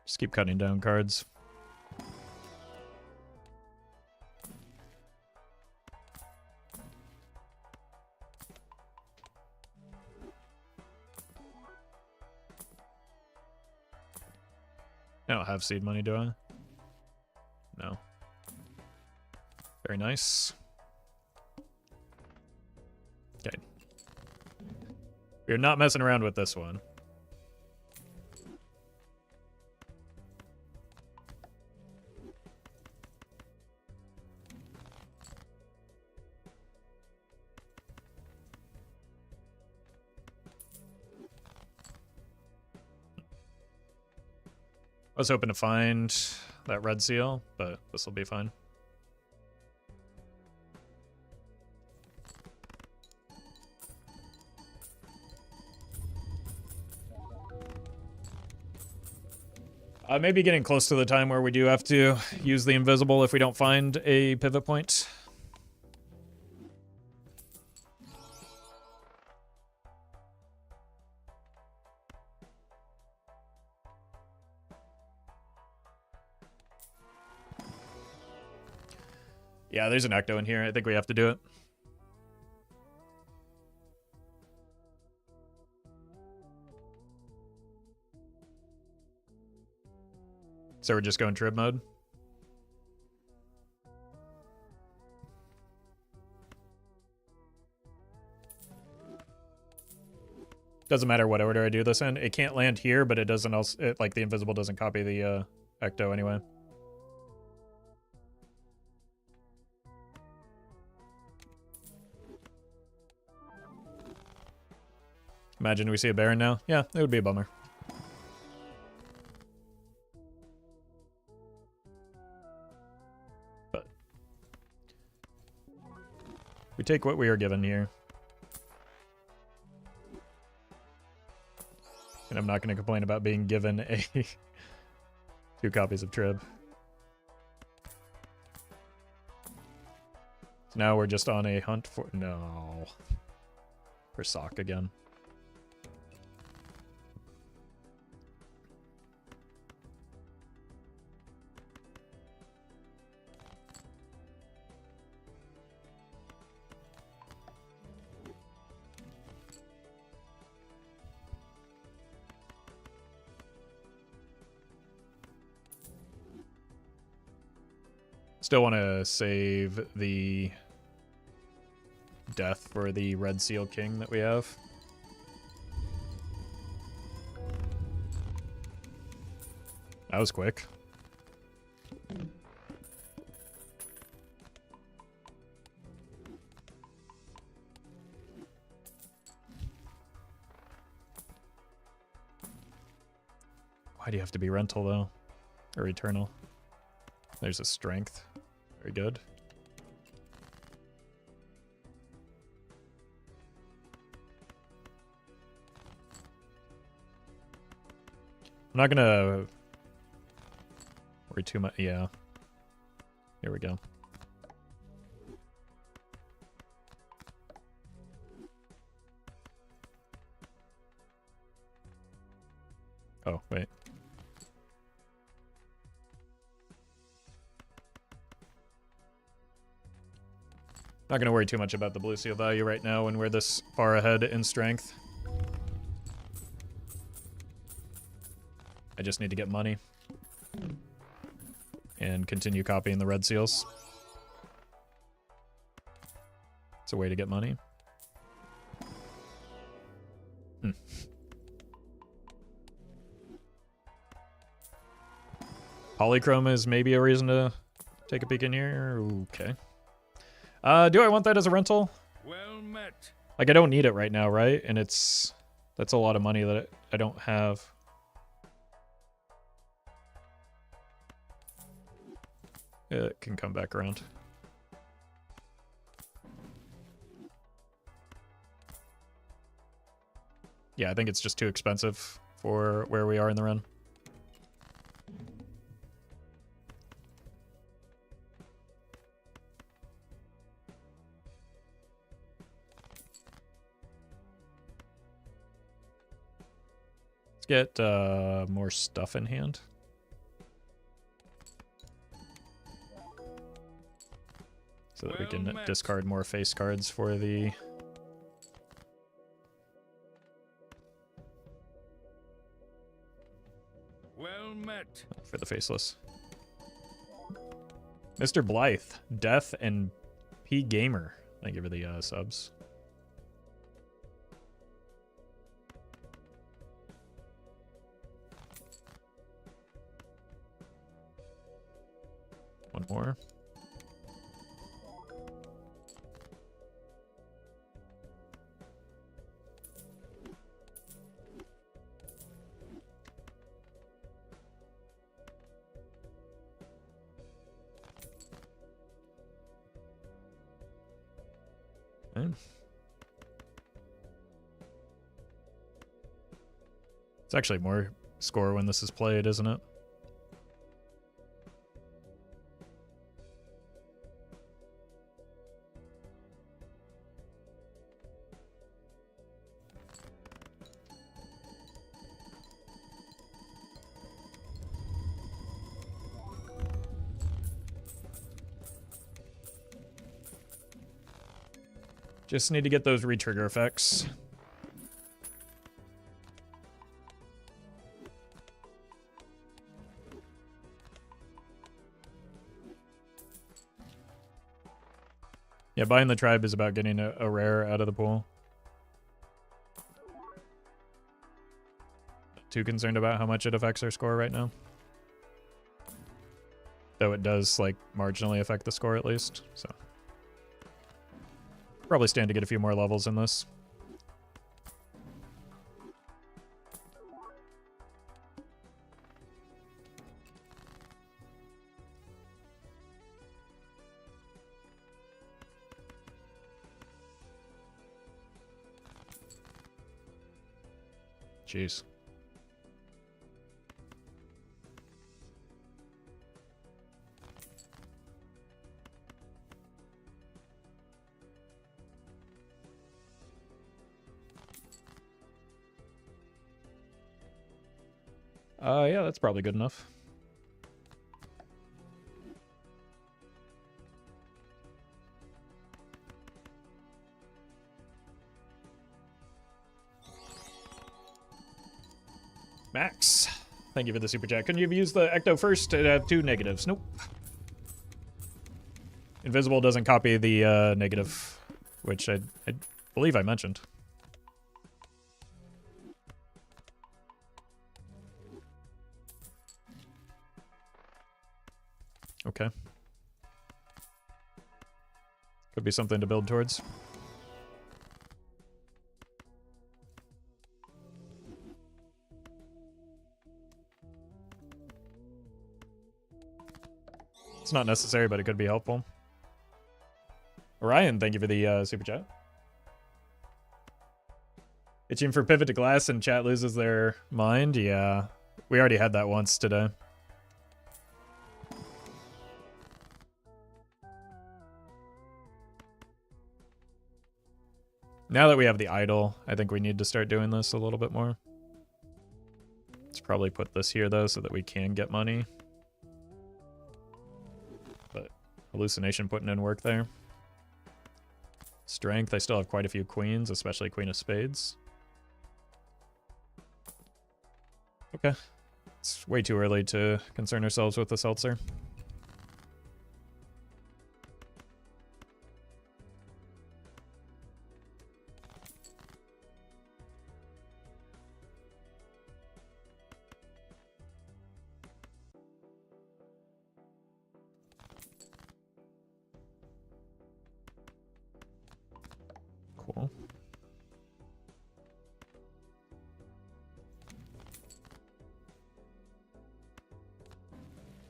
Just keep cutting down cards. I don't have seed money, do I? No. Very nice. Okay. We're not messing around with this one. I was hoping to find that red seal, but this will be fine. Maybe getting close to the time where we do have to use the invisible if we don't find a pivot point. Yeah, there's an ecto in here. I think we have to do it. So we're just going Trib mode? Doesn't matter what order I do this in. It can't land here, but it doesn't also... like, the invisible doesn't copy the ecto anyway. Imagine we see a Baron now. Yeah, it would be a bummer. But we take what we are given here. And I'm not going to complain about being given a 2 copies of Trib. So now we're just on a hunt for... No. For Sock again. Still want to save the death for the Red Seal King that we have. That was quick. Why do you have to be rental, though? Or eternal? There's a strength. Very good. I'm not gonna worry too much. Yeah. Here we go. Oh, wait. Not going to worry too much about the blue seal value right now when we're this far ahead in strength. I just need to get money. And continue copying the red seals. It's a way to get money. Polychrome is maybe a reason to take a peek in here. Okay. Do I want that as a rental? Well met. Like, I don't need it right now, right? And that's a lot of money that I don't have. It can come back around. Yeah, I think it's just too expensive for where we are in the run. Let's get more stuff in hand. So that we can discard more face cards for the... Well met. For the faceless. Mr. Blythe, Death, and P Gamer. Thank you for the subs. One more. Okay. It's actually more score when this is played, isn't it? Just need to get those retrigger effects. Yeah, buying the tribe is about getting a rare out of the pool. Not too concerned about how much it affects our score right now. Though it does, like, marginally affect the score at least, so. Probably stand to get a few more levels in this. Jeez. Yeah, that's probably good enough. Max, thank you for the super chat. Couldn't you have used the Ecto first to have 2 negatives? Nope. Invisible doesn't copy the negative, which I believe I mentioned. Okay. Could be something to build towards. It's not necessary, but it could be helpful. Orion, thank you for the super chat. Itching for pivot to glass and chat loses their mind? Yeah. We already had that once today. Now that we have the idol, I think we need to start doing this a little bit more. Let's probably put this here, though, so that we can get money. But hallucination putting in work there. Strength, I still have quite a few queens, especially Queen of Spades. Okay. It's way too early to concern ourselves with the seltzer. Cool.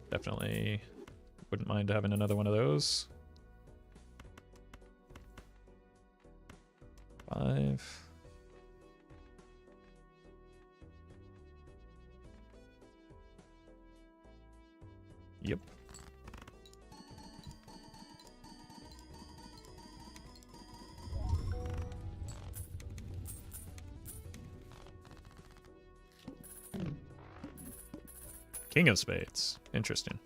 Definitely wouldn't mind having another one of those. 5. Yep. King of Spades. Interesting.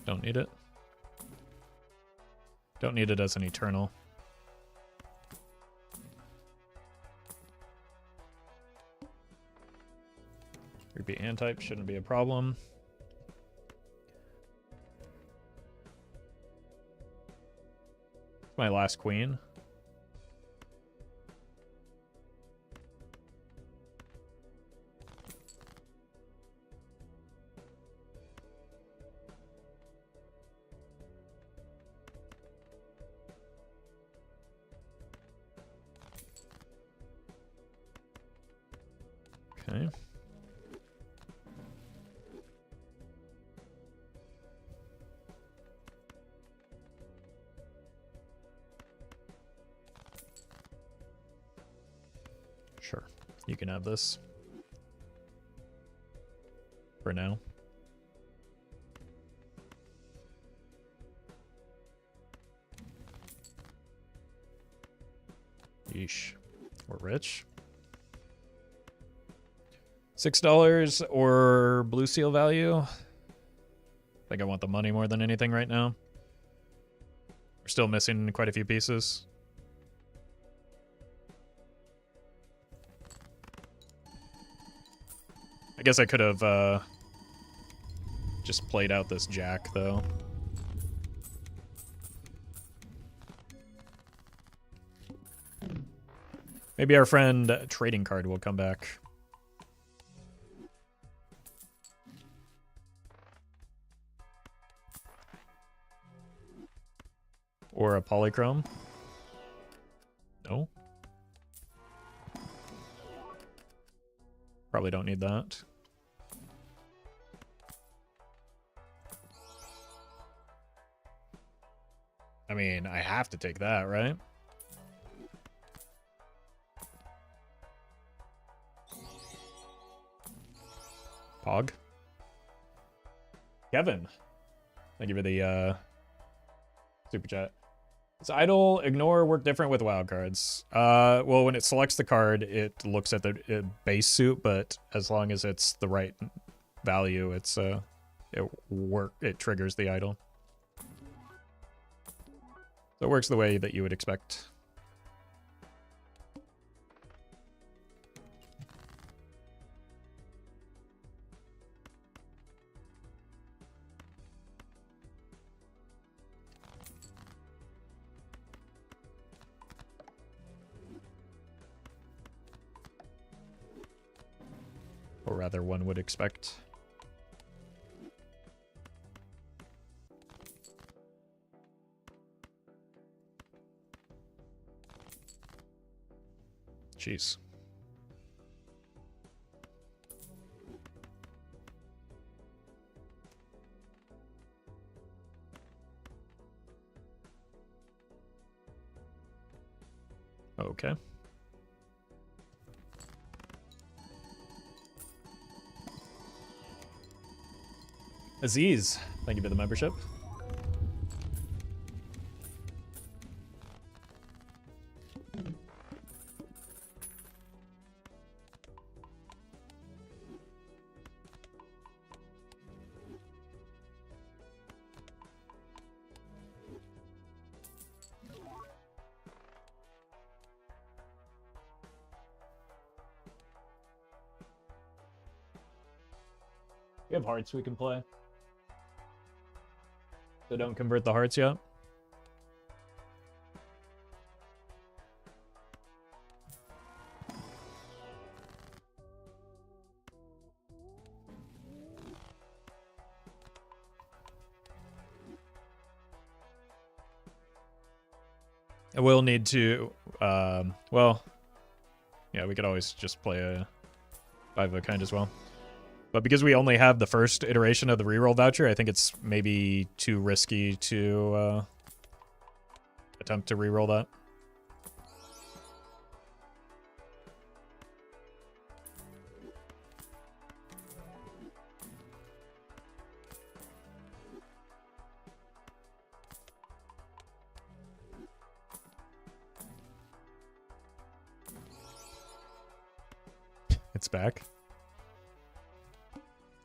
Don't need it. Don't need it as an eternal. Repeat hand type shouldn't be a problem. My last queen. Okay. Sure. You can have this. For now. Yeesh. We're rich. $6 or blue seal value. I think I want the money more than anything right now. We're still missing quite a few pieces. I guess I could have just played out this jack, though. Maybe our friend trading card will come back. Or a polychrome. No. Probably don't need that. I mean, I have to take that, right? Pog. Kevin. Thank you for the super chat. Does idle ignore work different with wild cards? Well, when it selects the card, it looks at the base suit, but as long as it's the right value, it triggers the idle. So it works the way that you would expect. rather one would expect. Jeez. Okay. Aziz, thank you for the membership. We have hearts we can play. So don't convert the hearts yet. I will need to, well, yeah, we could always just play a 5 of a kind as well. But because we only have the first iteration of the reroll voucher, I think it's maybe too risky to attempt to reroll that. It's back.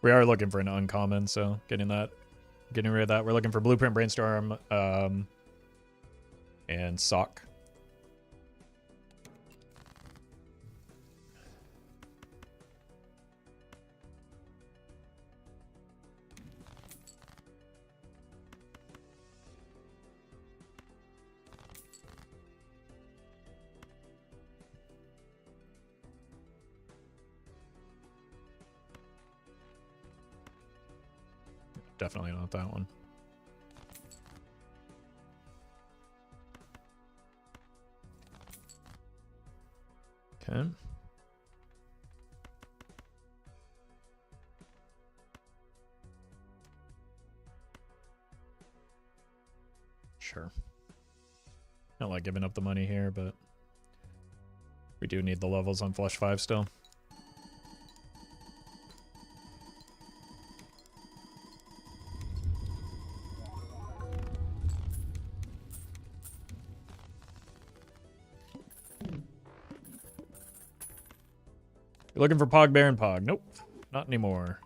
We are looking for an uncommon, so getting rid of that. We're looking for Blueprint, Brainstorm, and Sock. Definitely not that one. Okay. Sure. Not like giving up the money here, but we do need the levels on Flush 5 still. You're looking for Pog Baron Pog. Nope, not anymore.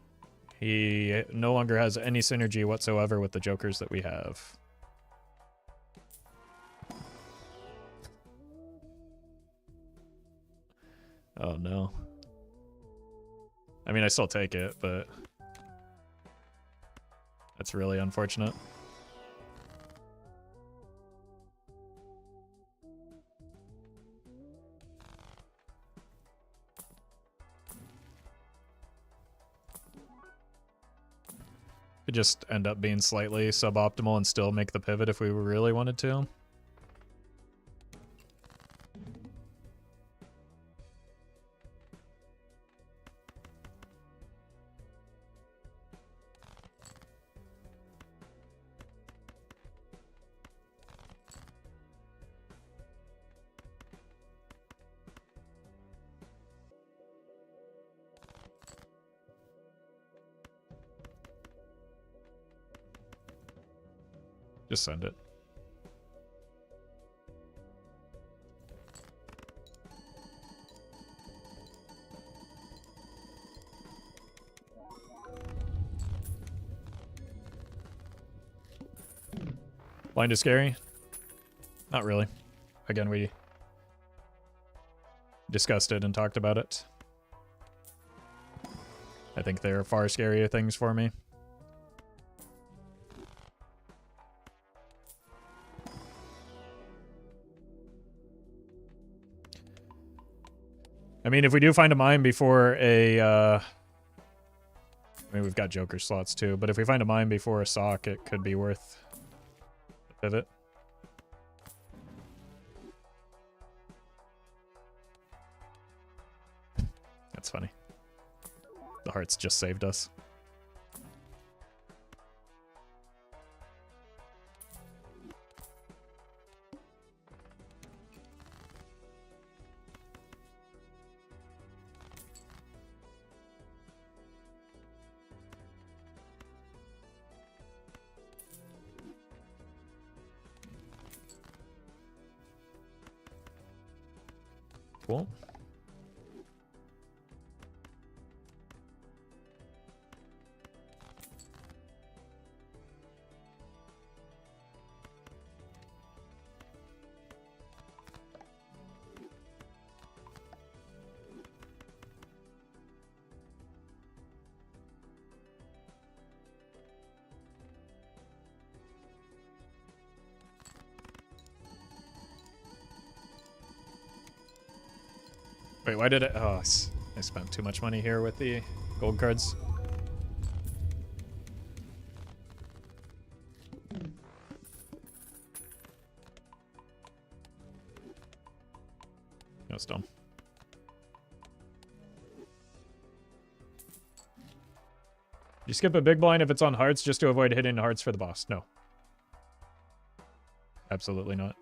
He no longer has any synergy whatsoever with the jokers that we have. Oh no. I mean, I still take it, but that's really unfortunate. Could just end up being slightly suboptimal and still make the pivot if we really wanted to. Just send it. Blind is scary? Not really. Again, we discussed it and talked about it. I think there are far scarier things for me. I mean, if we do find a mine before a I mean, we've got Joker slots too, but if we find a mine before a sock, it could be worth a pivot. That's funny. The hearts just saved us. Cool. Wait, why did it? Oh, I spent too much money here with the gold cards. No, it's dumb. You skip a big blind if it's on hearts just to avoid hitting hearts for the boss. No. Absolutely not.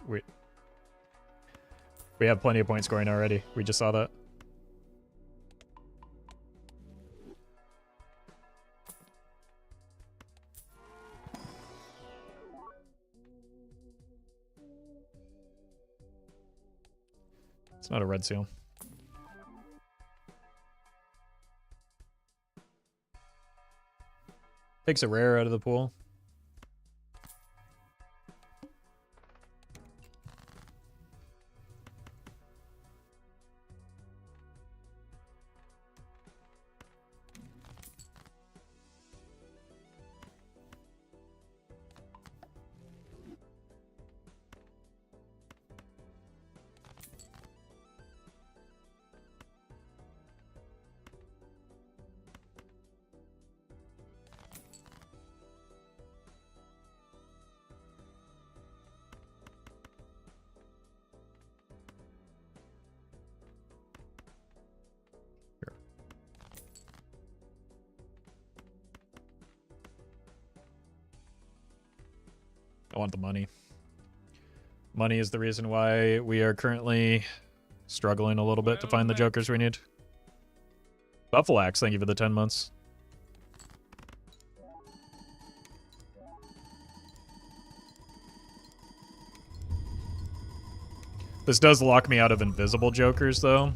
We have plenty of point scoring already. We just saw that. It's not a red seal. Takes a rare out of the pool. I want the money. Money is the reason why we are currently struggling a little bit to find the jokers we need. Buffalo Axe, thank you for the 10 months. This does lock me out of invisible jokers, though.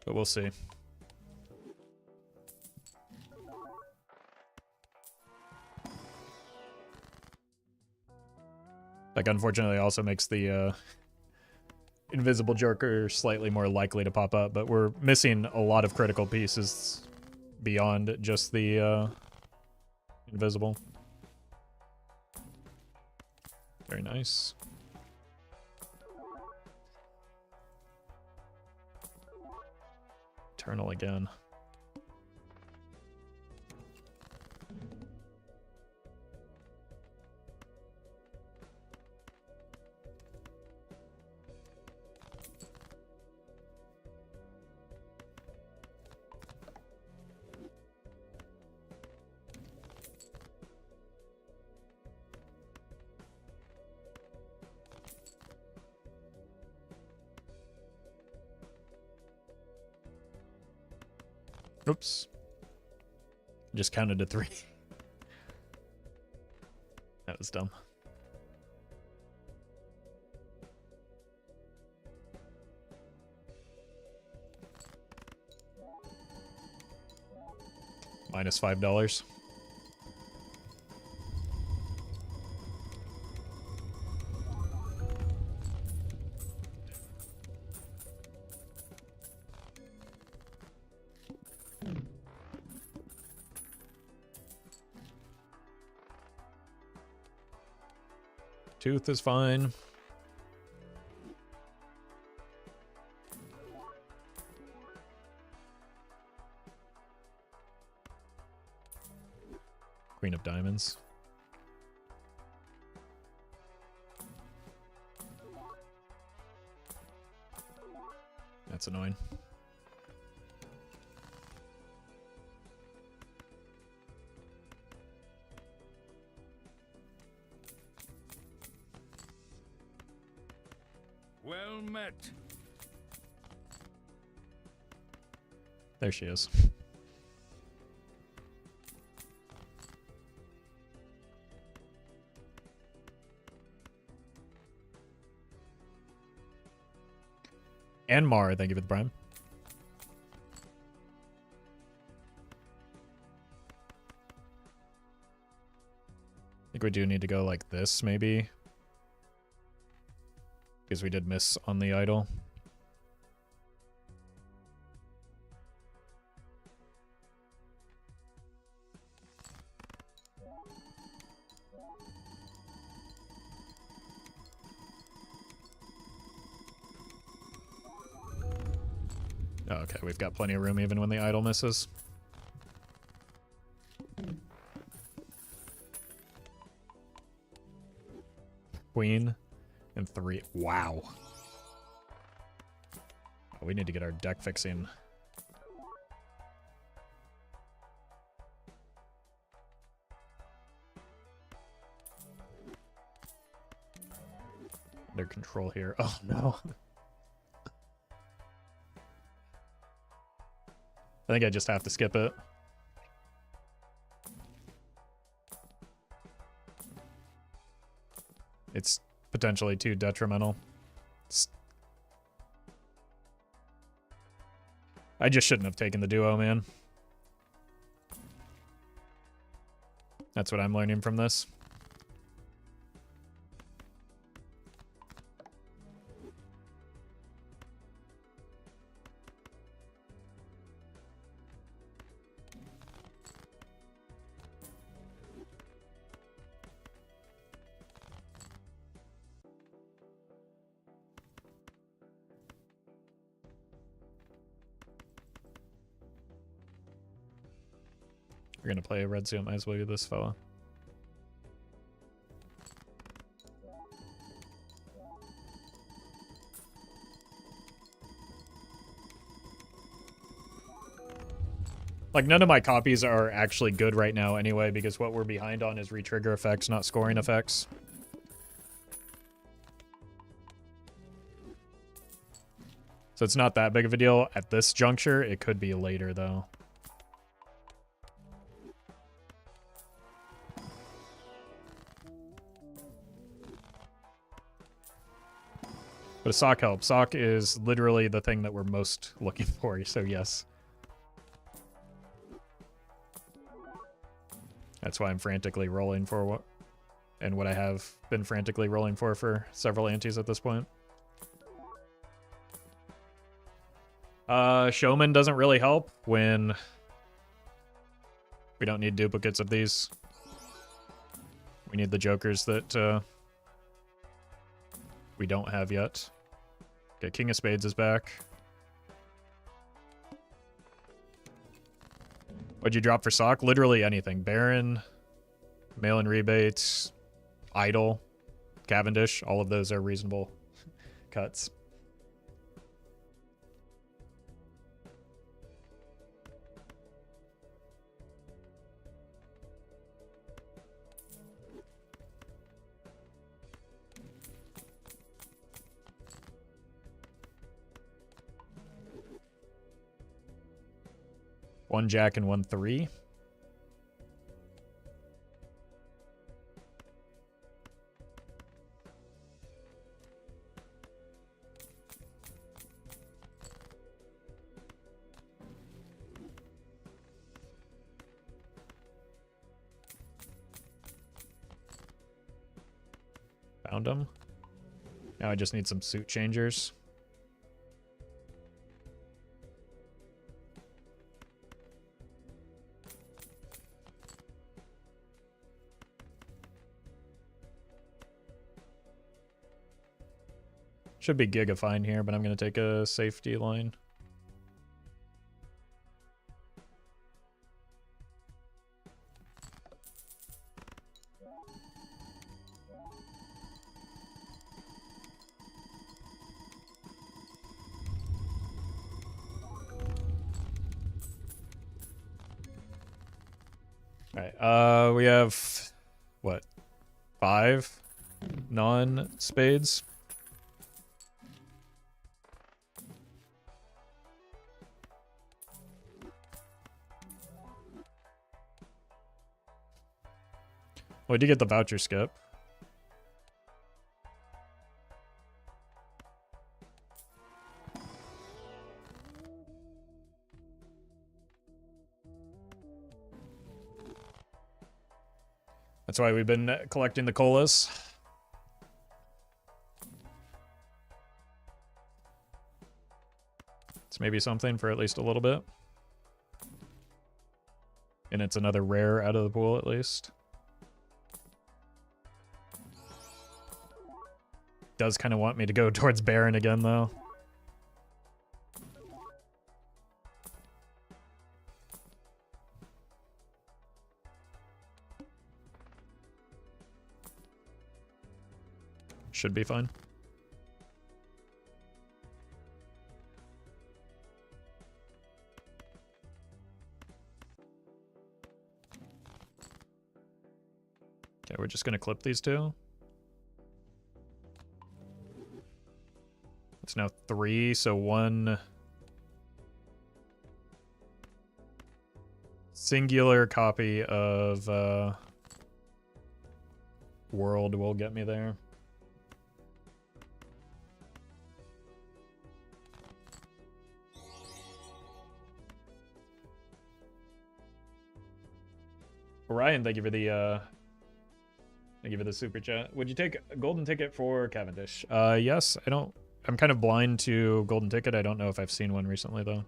But we'll see. Like, unfortunately, also makes the invisible joker slightly more likely to pop up, but we're missing a lot of critical pieces beyond just the invisible. Very nice. Eternal again. Oops. Just counted to 3. That was dumb. Minus $5. Tooth is fine. Queen of diamonds. That's annoying. Well met. There she is. And Mar, thank you for the prime. I think we do need to go like this, maybe. Because we did miss on the idol. Oh, okay, we've got plenty of room even when the idol misses. Queen and 3. Wow. Oh, we need to get our deck fixing. Under control here. Oh no. I think I just have to skip it. It's potentially too detrimental. I just shouldn't have taken the duo, man. That's what I'm learning from this. We're gonna play a red suit, might as well get this fella. Like, none of my copies are actually good right now anyway, because what we're behind on is retrigger effects, not scoring effects. So it's not that big of a deal at this juncture. It could be later, though. But a sock helps. Sock is literally the thing that we're most looking for, so yes. That's why I'm frantically rolling for what, and what I have been frantically rolling for several antes at this point. Showman doesn't really help when we don't need duplicates of these. We need the jokers that we don't have yet. Okay, King of Spades is back. What'd you drop for Sock? Literally anything. Baron, mail-in rebates, Idol, Cavendish. All of those are reasonable cuts. One Jack and 1 3. Found them. Now I just need some suit changers. Should be Giga fine here, but I'm going to take a safety line. Alright, we have, what, 5 non-spades? Well, we did get the voucher skip. That's why we've been collecting the colas. It's maybe something for at least a little bit. And it's another rare out of the pool, at least. Does kind of want me to go towards Baron again, though. Should be fine. Okay, we're just gonna clip these two. It's now 3, so 1 singular copy of World will get me there. Ryan, thank you for the super chat. Would you take a golden ticket for Cavendish? Yes. I'm kind of blind to golden ticket. I don't know if I've seen one recently though.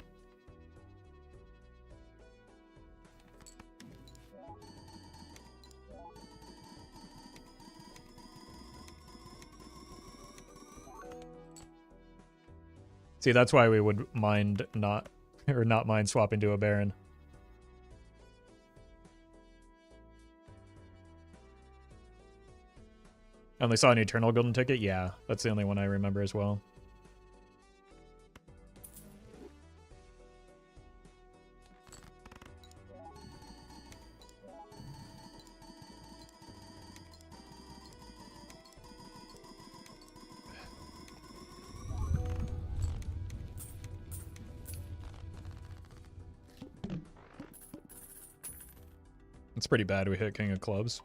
See, that's why we would mind not mind swapping to a Baron. I only saw an Eternal golden ticket? Yeah, that's the only one I remember as well. It's pretty bad we hit King of Clubs.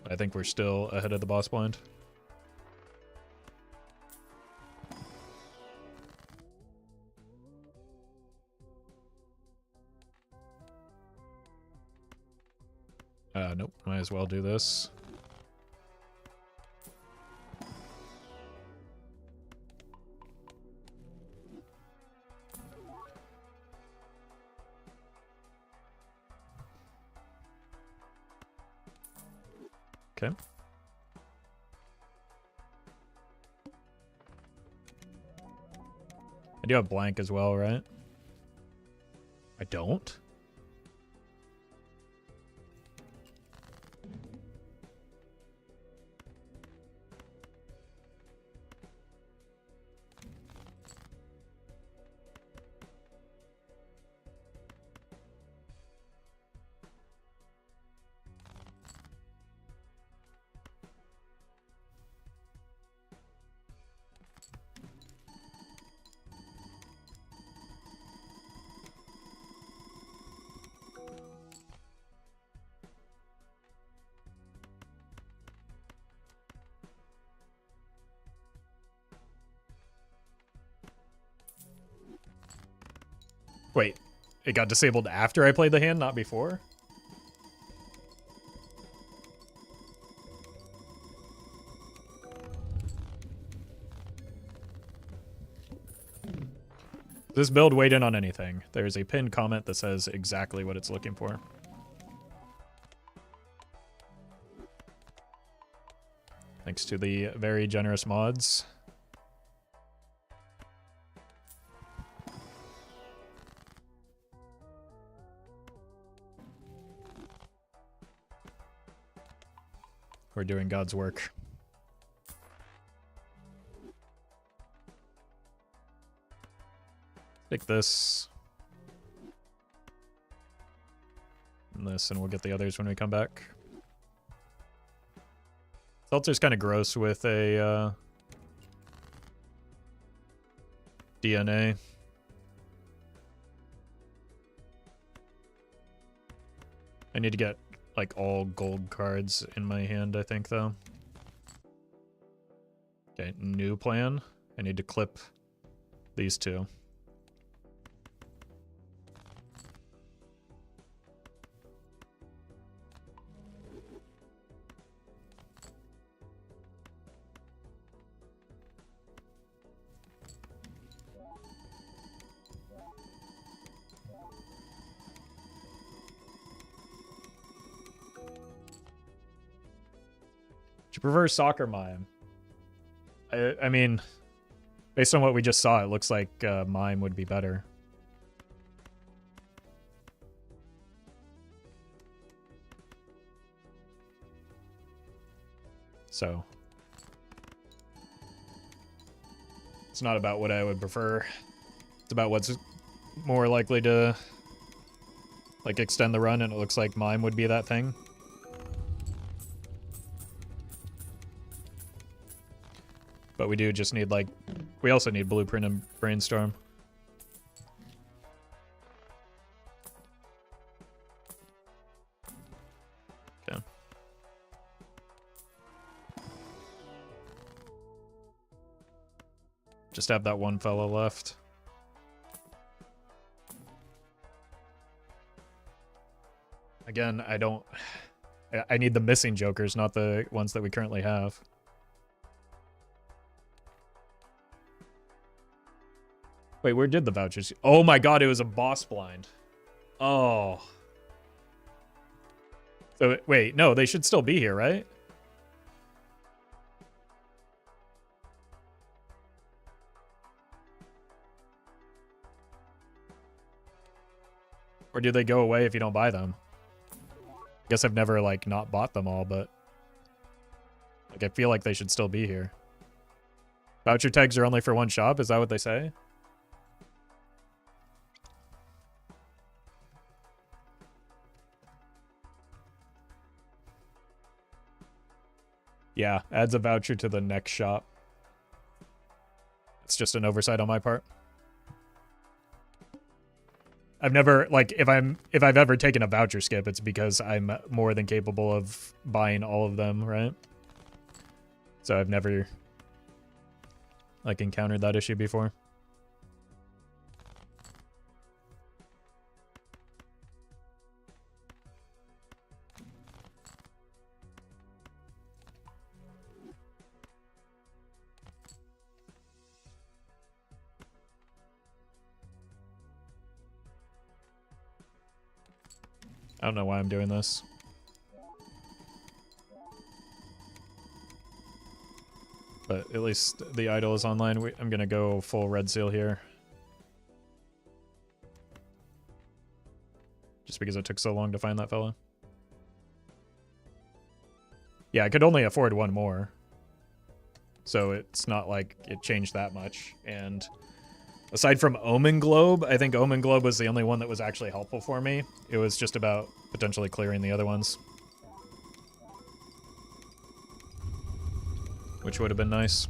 I think we're still ahead of the boss blind. Nope, might as well do this. Okay. I do have blank as well, right? I don't? Wait, it got disabled after I played the hand, not before? This build weighed in on anything. There's a pinned comment that says exactly what it's looking for. Thanks to the very generous mods. We're doing God's work. Take this. And this, and we'll get the others when we come back. Seltzer's kind of gross with a DNA. I need to get like all gold cards in my hand, I think, though. Okay, new plan. I need to clip these two. Do you prefer soccer mime? I mean, based on what we just saw, it looks like mime would be better. So it's not about what I would prefer. It's about what's more likely to like extend the run, and it looks like mime would be that thing. But we do just need, like, we also need Blueprint and Brainstorm. Okay. Just have that one fella left. Again, I need the missing jokers, not the ones that we currently have. Wait, where did the vouchers? Oh my god, it was a boss blind. Oh. So, wait, no, they should still be here, right? Or do they go away if you don't buy them? I guess I've never, like, not bought them all, but... like, I feel like they should still be here. Voucher tags are only for one shop? Is that what they say? Yeah, adds a voucher to the next shop. It's just an oversight on my part. I've never, like, if I've ever taken a voucher skip, it's because I'm more than capable of buying all of them, right? So I've never, like, encountered that issue before. I don't know why I'm doing this. But at least the idol is online. I'm going to go full red seal here. Just because it took so long to find that fella. Yeah, I could only afford one more. So it's not like it changed that much. And aside from Omen Globe, I think Omen Globe was the only one that was actually helpful for me. It was just about potentially clearing the other ones. Which would have been nice.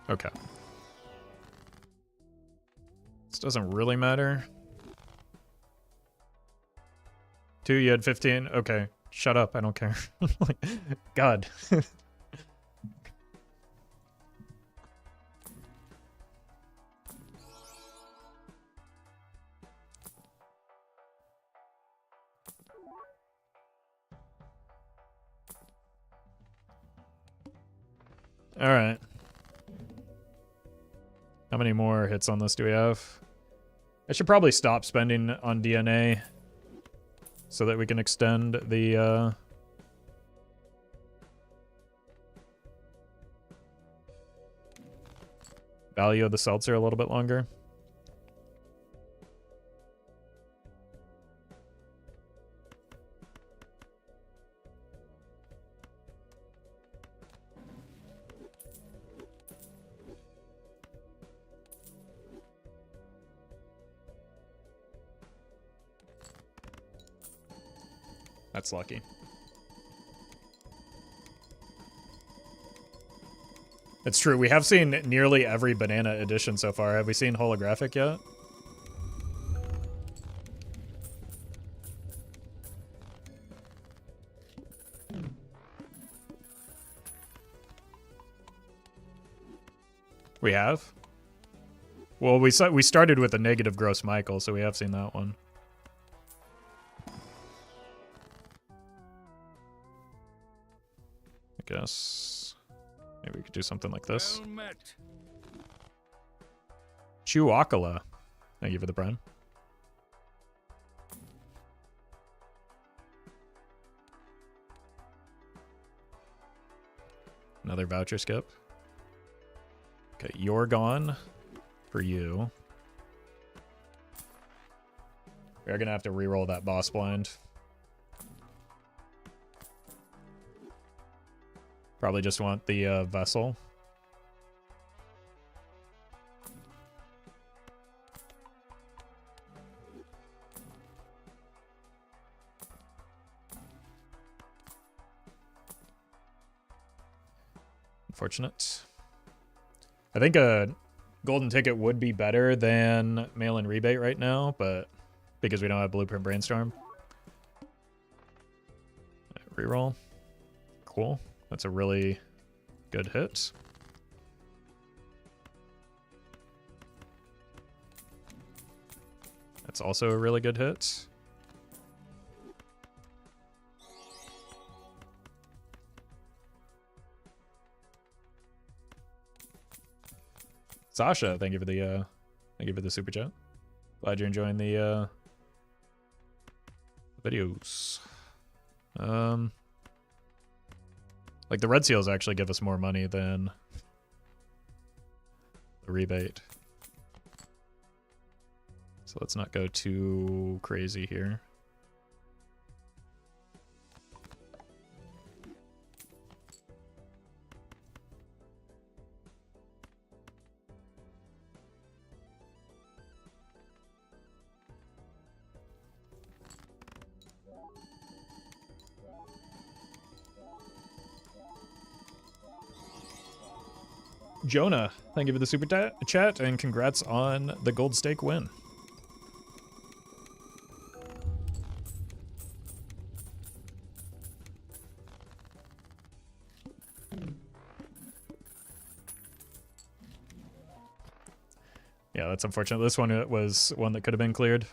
Okay. This doesn't really matter. 2, you had 15? Okay. Shut up, I don't care. God. Alright. How many more hits on this do we have? I should probably stop spending on DNA so that we can extend the value of the seltzer a little bit longer. That's lucky. It's true. We have seen nearly every banana edition so far. Have we seen holographic yet? We have? Well, we started with a negative gross Michael, so we have seen that one. I guess maybe we could do something like this. Well met. Chuakala. Thank you for the prime. Another voucher skip. Okay, you're gone for you. We're gonna have to re-roll that boss blind. Probably just want the vessel. Unfortunate. I think a golden ticket would be better than mail-in rebate right now, but because we don't have Blueprint Brainstorm. Reroll. Cool. That's a really good hit. That's also a really good hit. Sasha, thank you for the super chat. Glad you're enjoying the videos. Like the red seals actually give us more money than the rebate. So let's not go too crazy here. Jonah, thank you for the super chat, and congrats on the gold stake win. Yeah, that's unfortunate. This one was one that could have been cleared.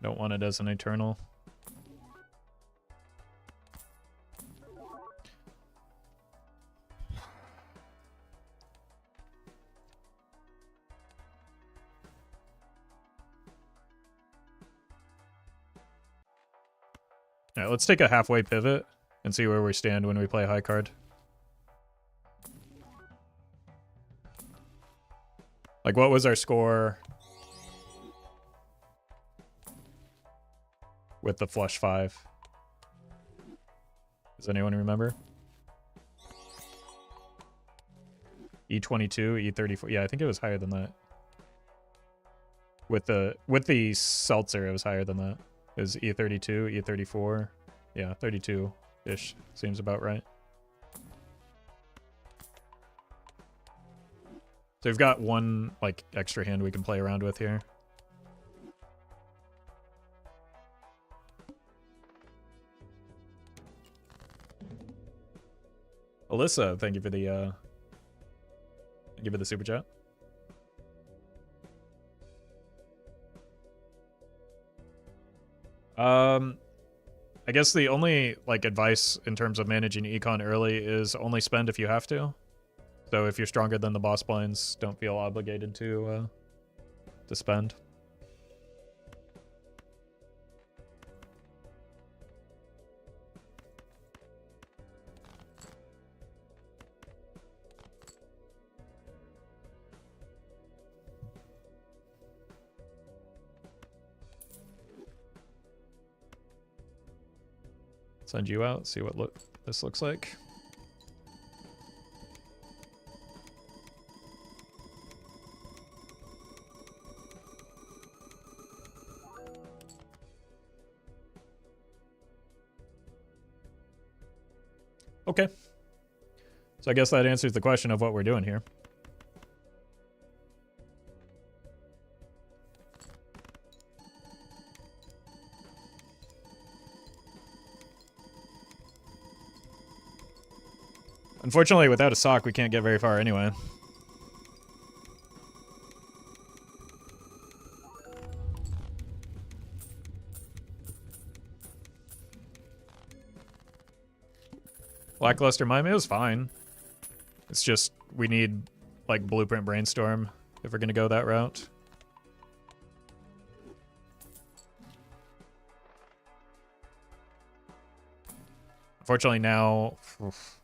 Don't want it as an eternal. All right, let's take a halfway pivot and see where we stand when we play high card. Like, what was our score with the flush 5? Does anyone remember? E22, E34. Yeah, I think it was higher than that. With the seltzer, it was higher than that. It was E32, E34. Yeah, 32-ish. Seems about right. So we've got one like extra hand we can play around with here. Alyssa, thank you for the super chat. I guess the only like advice in terms of managing econ early is only spend if you have to. So if you're stronger than the boss blinds, don't feel obligated to spend. Send you out, see what this looks like. Okay. So I guess that answers the question of what we're doing here. Unfortunately, without a sock, we can't get very far anyway. Lackluster mime, it was fine. It's just, we need, like, blueprint brainstorm if we're gonna go that route. Unfortunately now... Oof.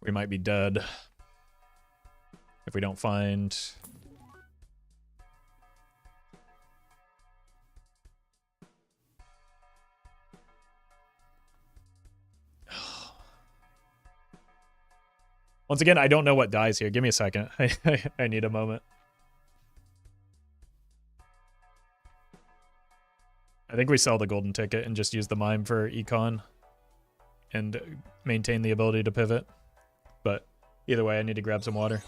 We might be dead if we don't find... Once again, I don't know what dies here. Give me a second. I need a moment. I think we sell the golden ticket and just use the mime for econ and maintain the ability to pivot. But either way, I need to grab some water.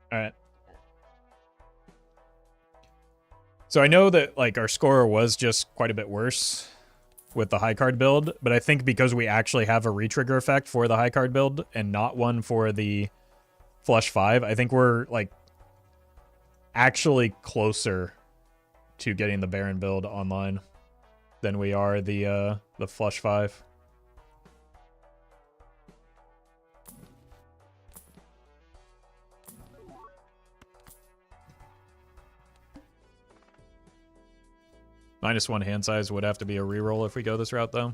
All right. So I know that like our score was just quite a bit worse with the high card build, but I think because we actually have a retrigger effect for the high card build and not one for the flush 5, I think we're like actually closer to getting the Baron build online than we are the flush 5. -1 hand size would have to be a reroll if we go this route, though.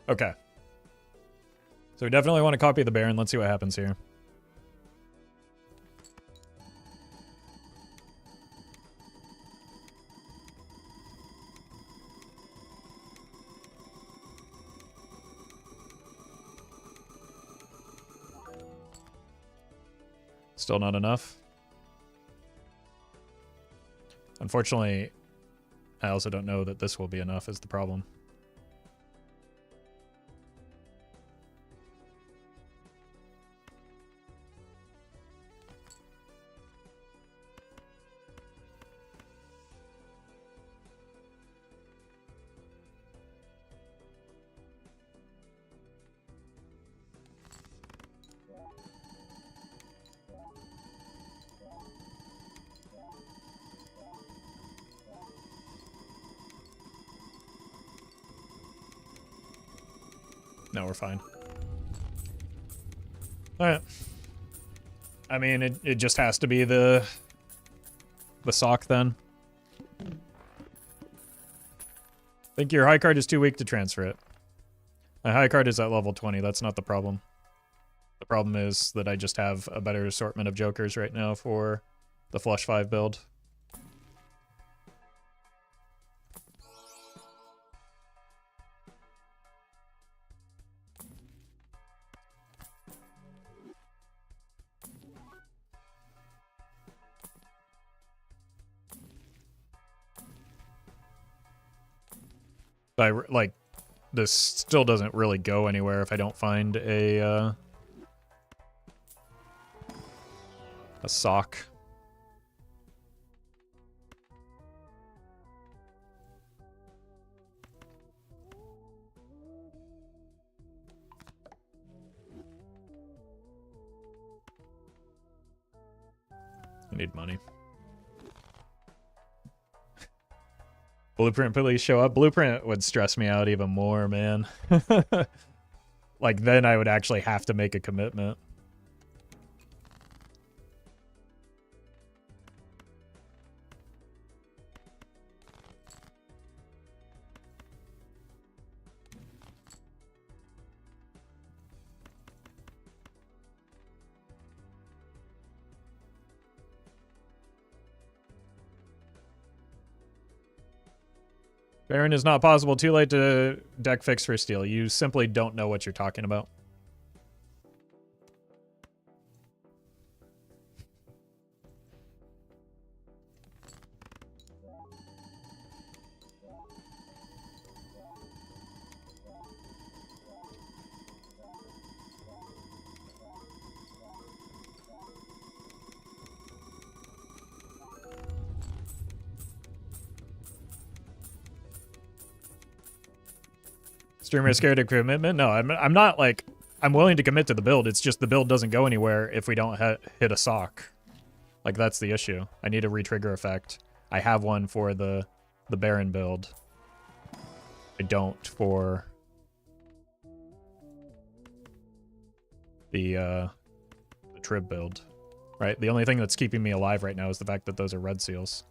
Okay. So we definitely want to copy the Baron. Let's see what happens here. Still not enough. Unfortunately, I also don't know that this will be enough is the problem. No, we're fine. All right. I mean, it just has to be the sock then. I think your high card is too weak to transfer it. My high card is at level 20. That's not the problem. The problem is that I just have a better assortment of jokers right now for the flush 5 build. Like, this still doesn't really go anywhere if I don't find a sock. I need money. Blueprint please show up. Blueprint would stress me out even more, man. Like, then I would actually have to make a commitment. Baron is not possible. Too late to deck fix for steal. You simply don't know what you're talking about. Streamer is scared of commitment? No, I'm not like... I'm willing to commit to the build. It's just the build doesn't go anywhere if we don't hit a sock. Like, that's the issue. I need a retrigger effect. I have one for the Baron build. I don't for the Trib build. Right? The only thing that's keeping me alive right now is the fact that those are red seals.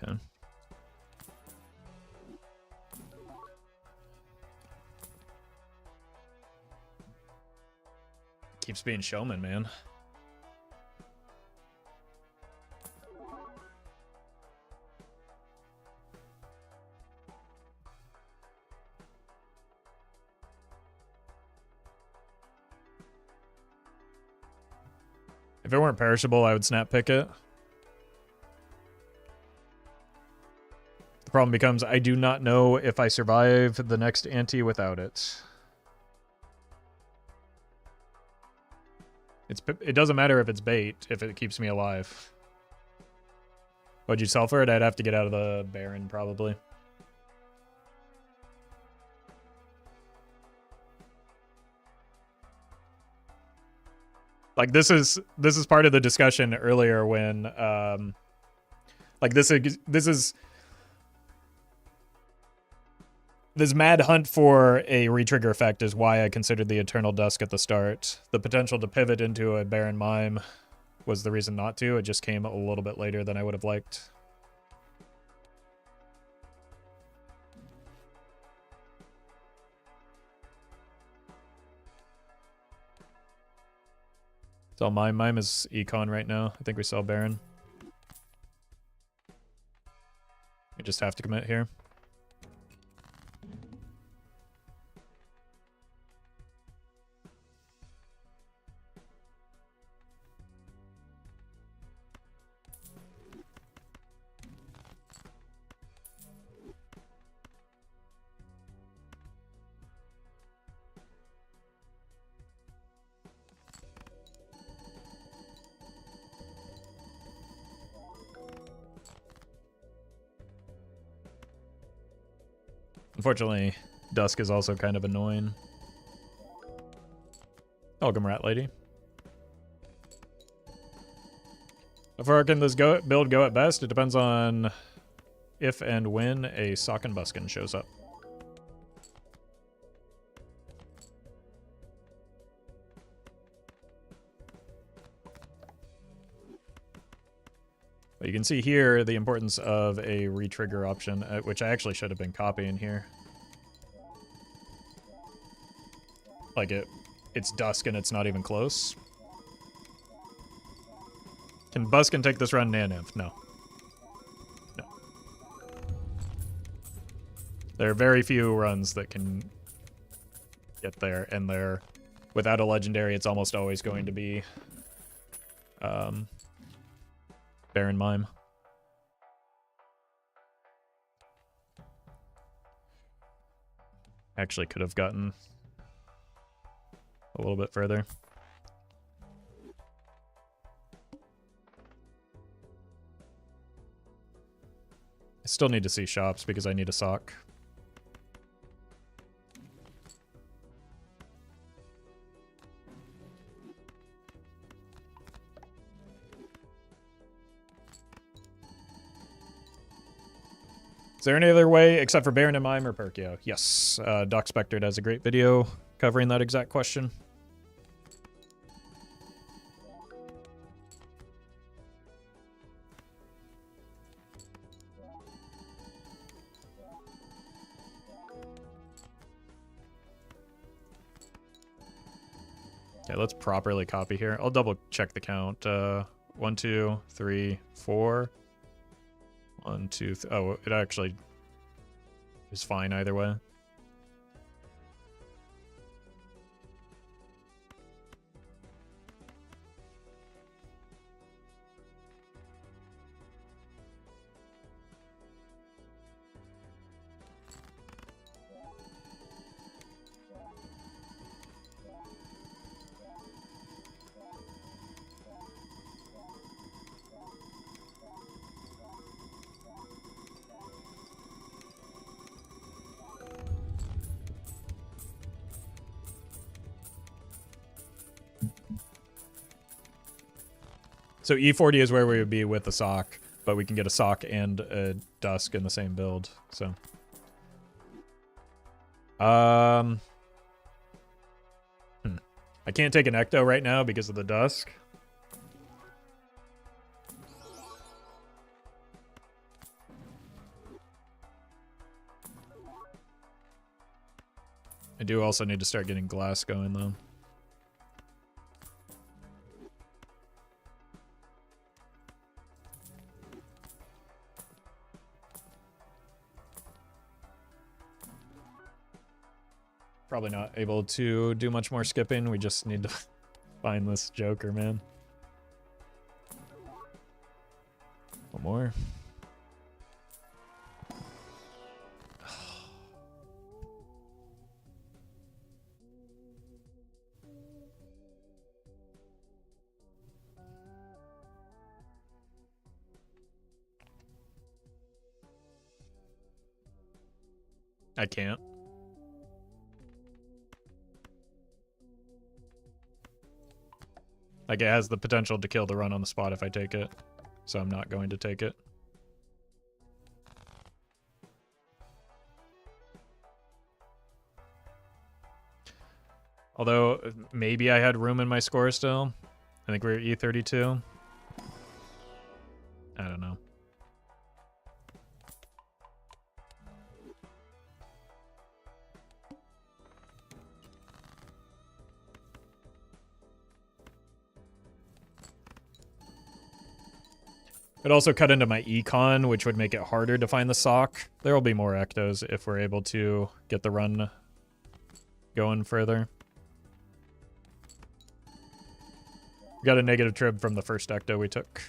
Okay. Keeps being showman, man. If it weren't perishable, I would snap pick it. The problem becomes I do not know if I survive the next ante without it. It doesn't matter if it's bait, if it keeps me alive. What'd you sell for it? I'd have to get out of the Baron, probably. Like, this is part of the discussion earlier when like this mad hunt for a retrigger effect is why I considered the Eternal Dusk at the start. The potential to pivot into a Baron Mime was the reason not to. It just came a little bit later than I would have liked. So Mime is Econ right now. I think we sell Baron. We just have to commit here. Unfortunately, Dusk is also kind of annoying. Welcome, Rat Lady. How far can this build go at best? It depends on if and when a Sock and Buskin shows up. But you can see here the importance of a retrigger option, which I actually should have been copying here. Like it's dusk and it's not even close. Can Buskin take this run, Naniv? No. No. There are very few runs that can get there, and they're without a legendary, it's almost always going to be Baron Mime. Actually could have gotten a little bit further. I still need to see shops because I need a sock. Is there any other way except for Baron and Mime or Perkio? Yes, Doc Spectre does a great video covering that exact question. Okay, let's properly copy here. I'll double check the count. 1, 2, 3, 4. 1, 2, oh, it actually is fine either way. So E40 is where we would be with the sock, but we can get a sock and a dusk in the same build. So, I can't take an Ecto right now because of the dusk. I do also need to start getting glass going though. Probably not able to do much more skipping. We just need to find this Joker, man. One more. I can't. Like, it has the potential to kill the run on the spot if I take it. So I'm not going to take it. Although, maybe I had room in my score still. I think we're at E32. I don't know. It also cut into my econ, which would make it harder to find the sock. There will be more ectos if we're able to get the run going further. We got a negative trib from the first ecto we took.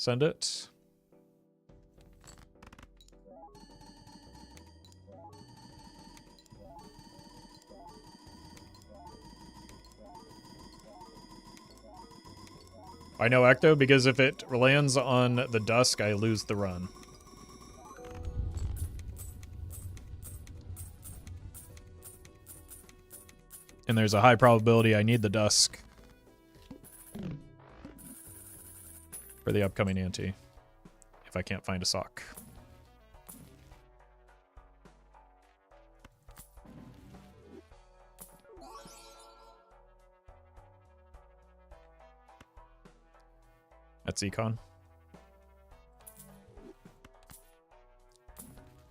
Send it. I know Ecto because if it lands on the dusk, I lose the run. And there's a high probability I need the dusk for the upcoming ante if I can't find a sock. That's Econ.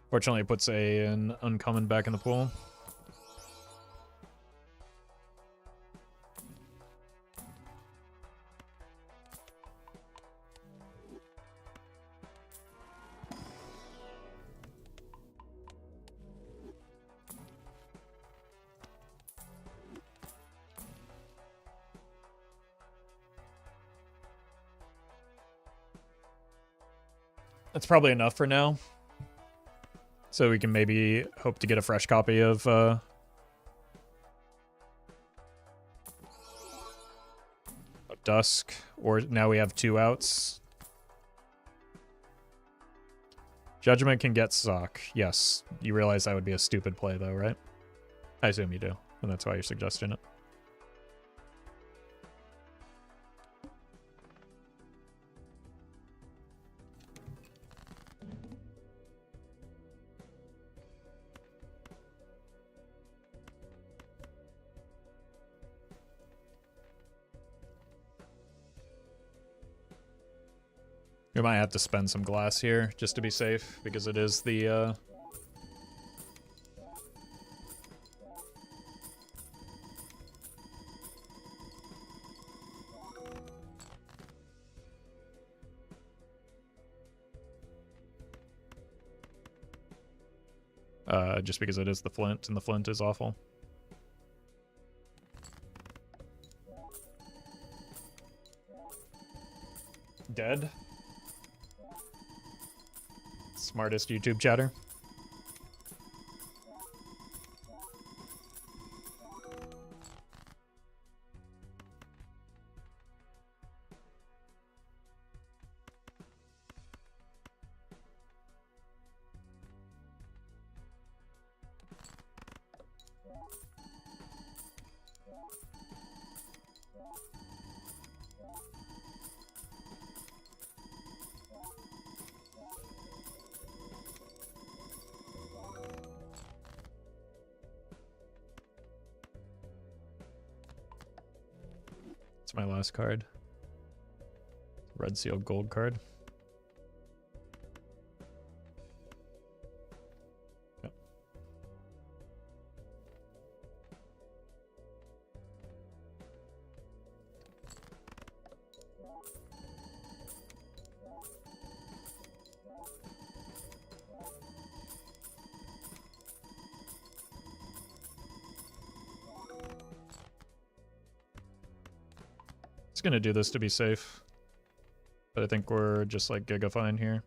Fortunately, it puts an uncommon back in the pool. That's probably enough for now. So we can maybe hope to get a fresh copy of Dusk, or now we have 2 outs. Judgment can get Sock. Yes. You realize that would be a stupid play though, right? I assume you do, and that's why you're suggesting it. We might have to spend some glass here just to be safe, because it is the just because it is the flint, and the flint is awful. Dead? Smartest YouTube chatter. It's my last card. Red sealed gold card. Yep. Gonna do this to be safe, but I think we're just like giga fine here.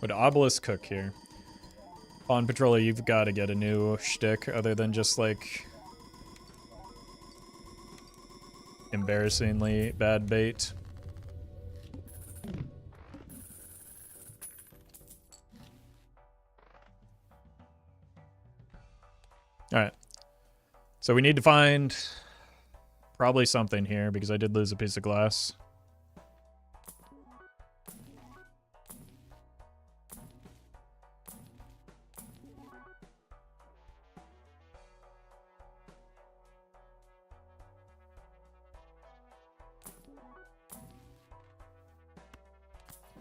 Would Obelisk cook here? On Patroller, you've got to get a new shtick other than just like embarrassingly bad bait. All right, so we need to find probably something here because I did lose a piece of glass.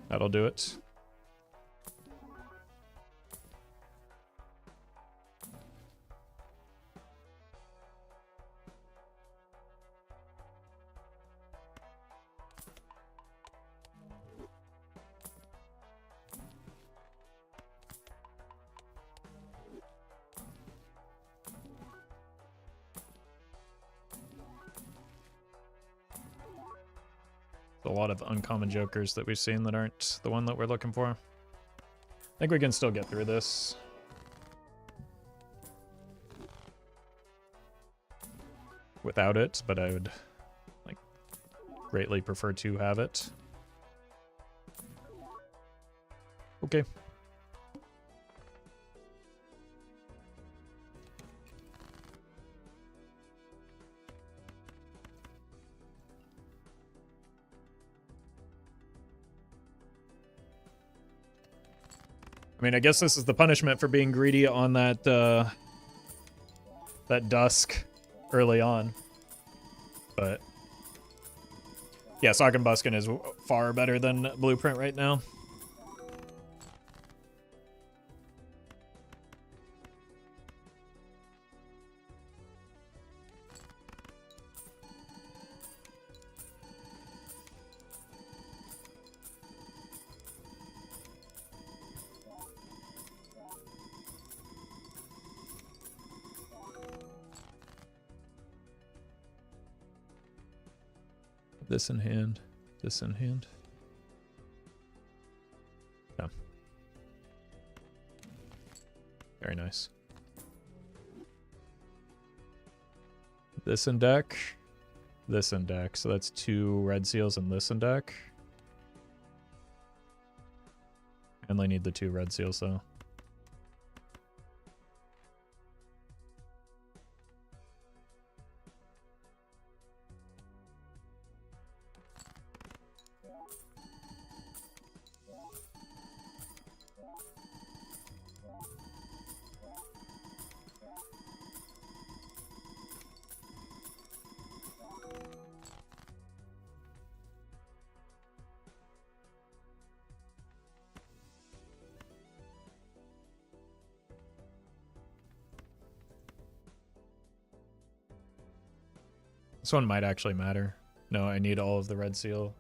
That'll do it. A lot of uncommon jokers that we've seen that aren't the one that we're looking for. I think we can still get through this. Without it, but I would like greatly prefer to have it. Okay. I mean, I guess this is the punishment for being greedy on that that dusk early on. But yeah, Sock and Buskin is far better than Blueprint right now. This in hand. This in hand. Yeah. Very nice. This in deck. This in deck. So that's 2 red seals and this in deck. And they need the 2 red seals though. This one might actually matter. No, I need all of the red seal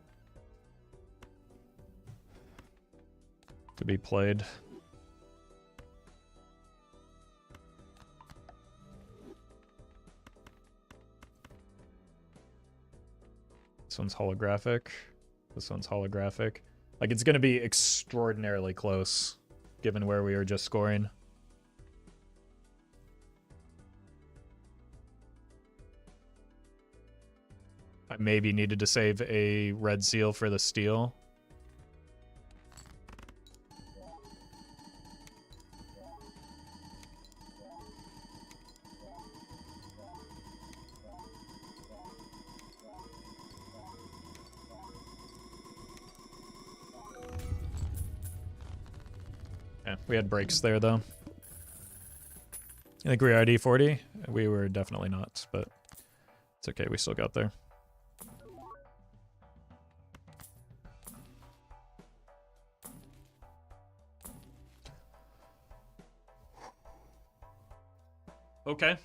to be played. This one's holographic. This one's holographic. Like, it's going to be extraordinarily close, given where we were just scoring. I maybe needed to save a red seal for the steal. Yeah, we had breaks there, though. I think we were at E40. We were definitely not, but it's okay. We still got there. Okay.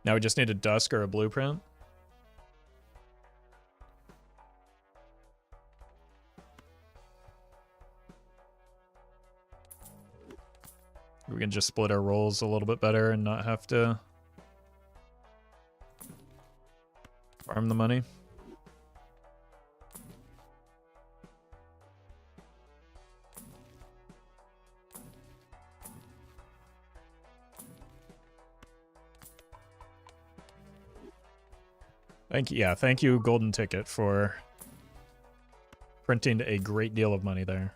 Now we just need a dusk or a blueprint. We can just split our roles a little bit better and not have to farm the money. Thank you, Golden Ticket, for printing a great deal of money there.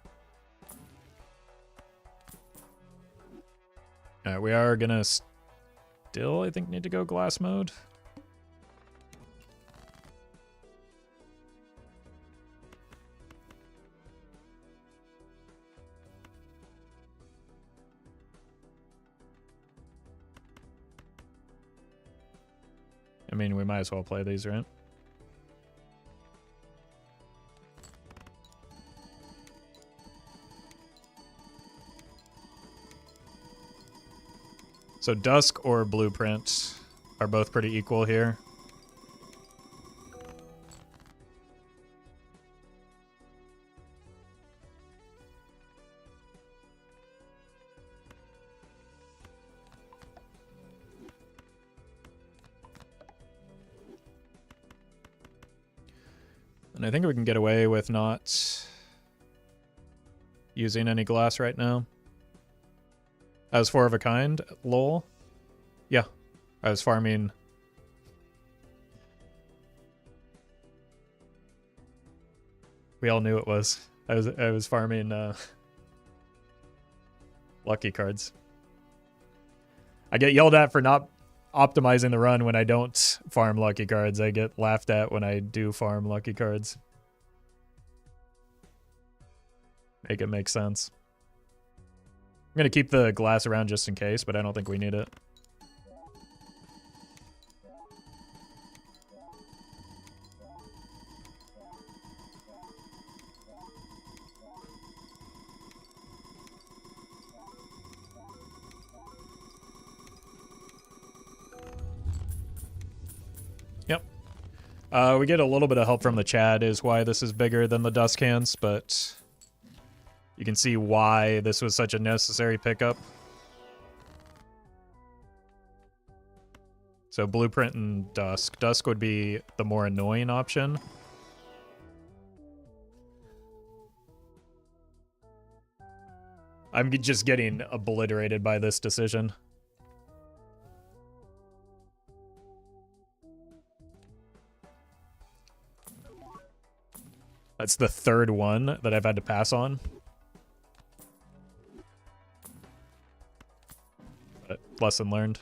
Alright, we are gonna still, I think, need to go glass mode. I mean, we might as well play these, right? So Dusk or Blueprint are both pretty equal here. And I think we can get away with not using any glass right now. I was 4 of a kind, lol. Yeah, I was farming. We all knew it was. I was farming lucky cards. I get yelled at for not optimizing the run when I don't farm lucky cards. I get laughed at when I do farm lucky cards. Make it make sense. I'm going to keep the glass around just in case, but I don't think we need it. Yep. We get a little bit of help from the Chad is why this is bigger than the dust cans, but you can see why this was such a necessary pickup. So Blueprint and Dusk. Dusk would be the more annoying option. I'm just getting obliterated by this decision. That's the third one that I've had to pass on. But lesson learned.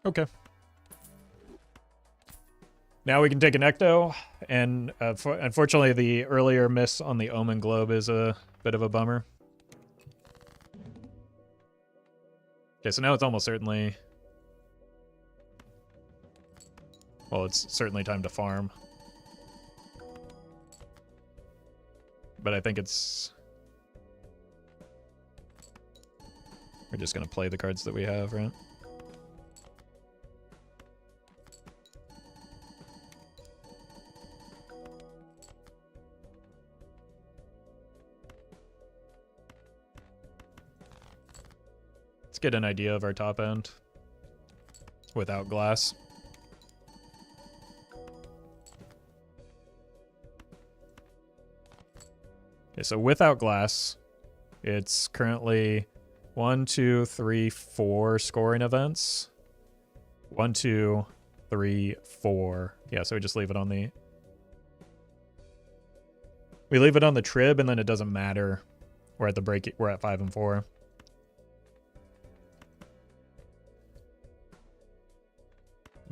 Okay. Now we can take an Ecto, and unfortunately the earlier miss on the Omen Globe is a bit of a bummer. Okay, so now it's almost certainly... Well, it's certainly time to farm. But I think it's... We're just going to play the cards that we have, right? Let's get an idea of our top end without glass. Okay, so without glass, it's currently 1, 2, 3, 4 scoring events. 1, 2, 3, 4. Yeah, so we just leave it on the... We leave it on the trib, and then it doesn't matter. We're at the break. We're at 5 and 4.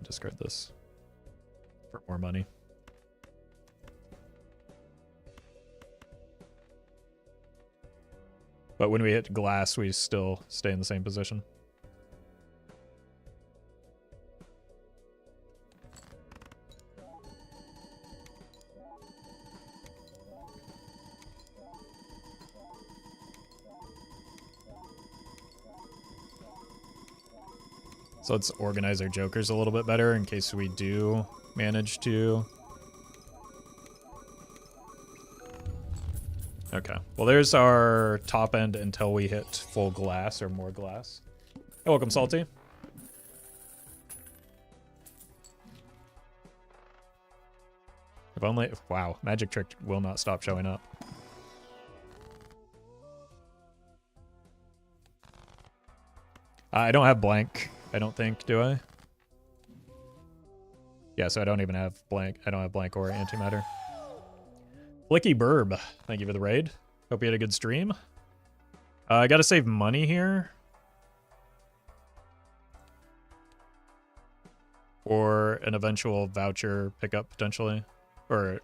Discard this for more money. But when we hit glass, we still stay in the same position. So let's organize our jokers a little bit better in case we do manage to... Okay. Well, there's our top end until we hit full glass or more glass. Hey, welcome, Salty. If only... Wow, Magic Trick will not stop showing up. I don't have blank, I don't think, do I? Yeah, so I don't even have blank. I don't have blank or antimatter. Flicky Burb, thank you for the raid. Hope you had a good stream. I gotta save money here. For an eventual voucher pickup, potentially. Or,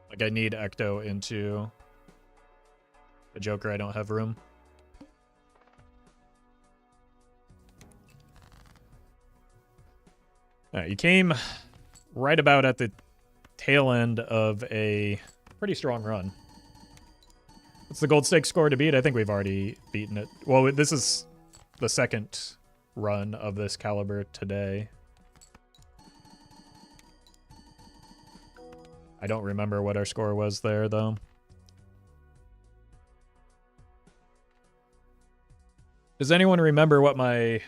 like, I need Ecto into the Joker. I don't have room. Alright, you came right about at the tail end of a pretty strong run. What's the gold stake score to beat? I think we've already beaten it. Well, this is the second run of this caliber today. I don't remember what our score was there, though. Does anyone remember what my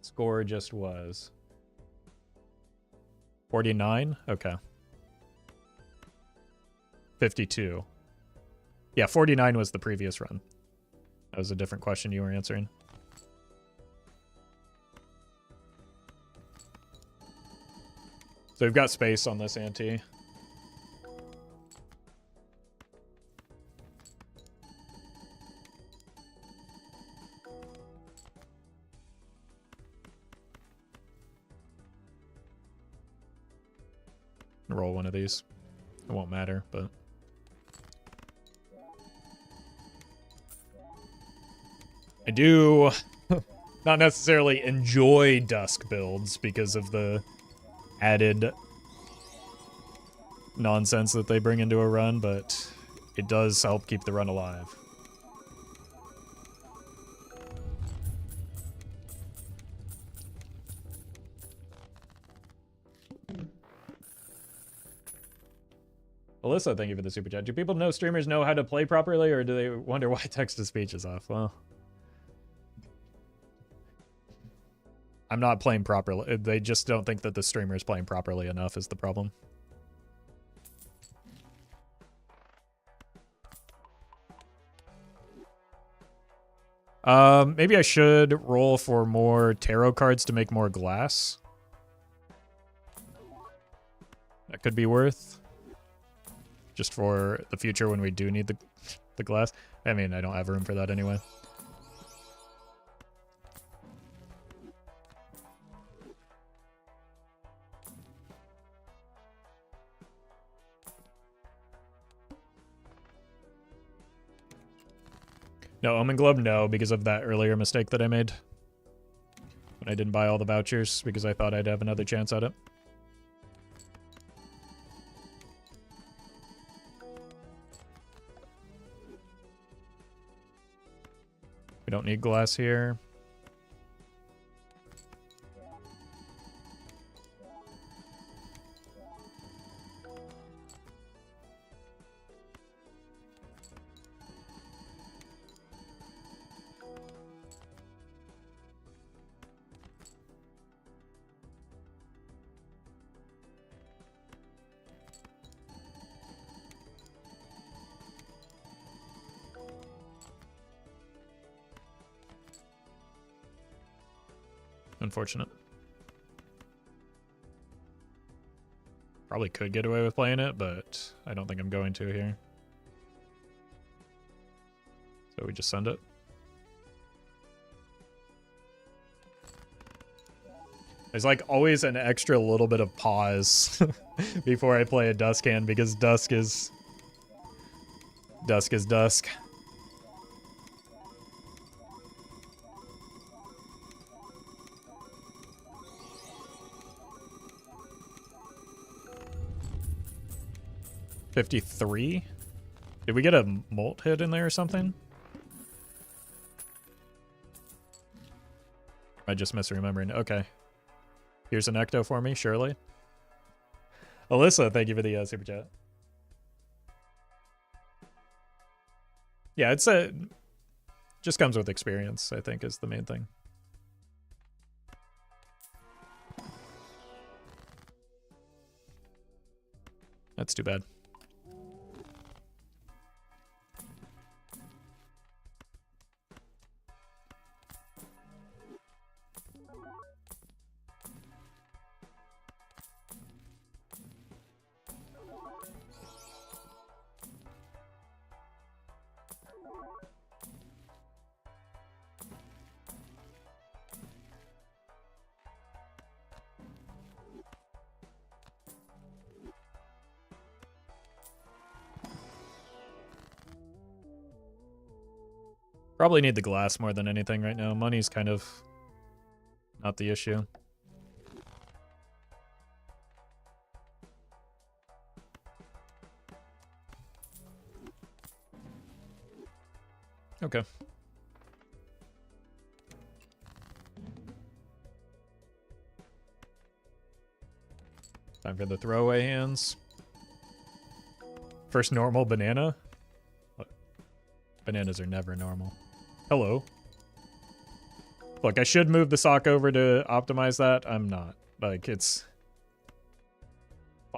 score just was? 49? Okay. 52. Yeah, 49 was the previous run. That was a different question you were answering. So we've got space on this ante. Roll one of these. It won't matter, but... I do not necessarily enjoy Dusk builds because of the added nonsense that they bring into a run, but it does help keep the run alive. Alyssa, thank you for the super chat. Do people know streamers know how to play properly, or do they wonder why text-to-speech is off? Well, I'm not playing properly. They just don't think that the streamer is playing properly enough is the problem. Maybe I should roll for more tarot cards to make more glass. That could be worth. Just for the future when we do need the glass. I mean, I don't have room for that anyway. No, Omen Globe, no, because of that earlier mistake that I made. When I didn't buy all the vouchers because I thought I'd have another chance at it. We don't need glass here. Unfortunate. Probably could get away with playing it, but I don't think I'm going to here. So we just send it. There's like always an extra little bit of pause before I play a Dusk hand because Dusk is Dusk. $53? Did we get a molt hit in there or something? Am I just misremembering? Okay. Here's an ecto for me, surely. Alyssa, thank you for the super chat. Yeah, it's just comes with experience, I think, is the main thing. That's too bad. Probably need the glass more than anything right now. Money's kind of not the issue. Okay. Time for the throwaway hands. First normal banana. Bananas are never normal. Hello. Look, I should move the sock over to optimize that. I'm not. Like, it's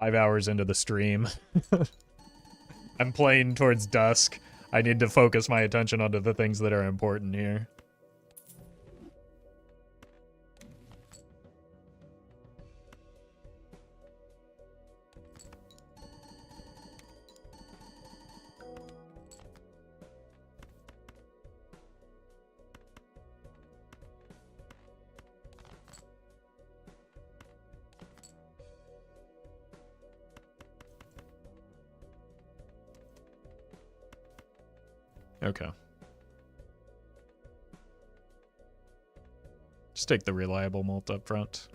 5 hours into the stream. I'm playing towards dusk. I need to focus my attention onto the things that are important here. Okay. Just take the reliable mult up front.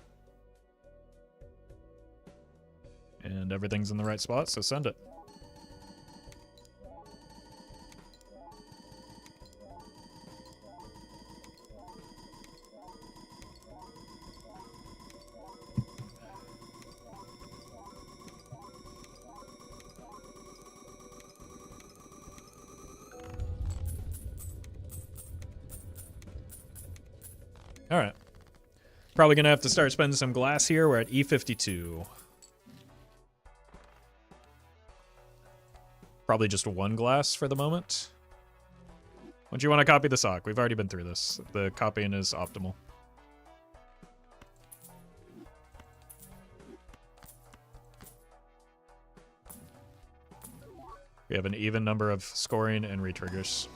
And everything's in the right spot, so send it. All right. Probably going to have to start spending some glass here. We're at E52. Probably just one glass for the moment. Would you want to copy the sock? We've already been through this. The copying is optimal. We have an even number of scoring and retriggers.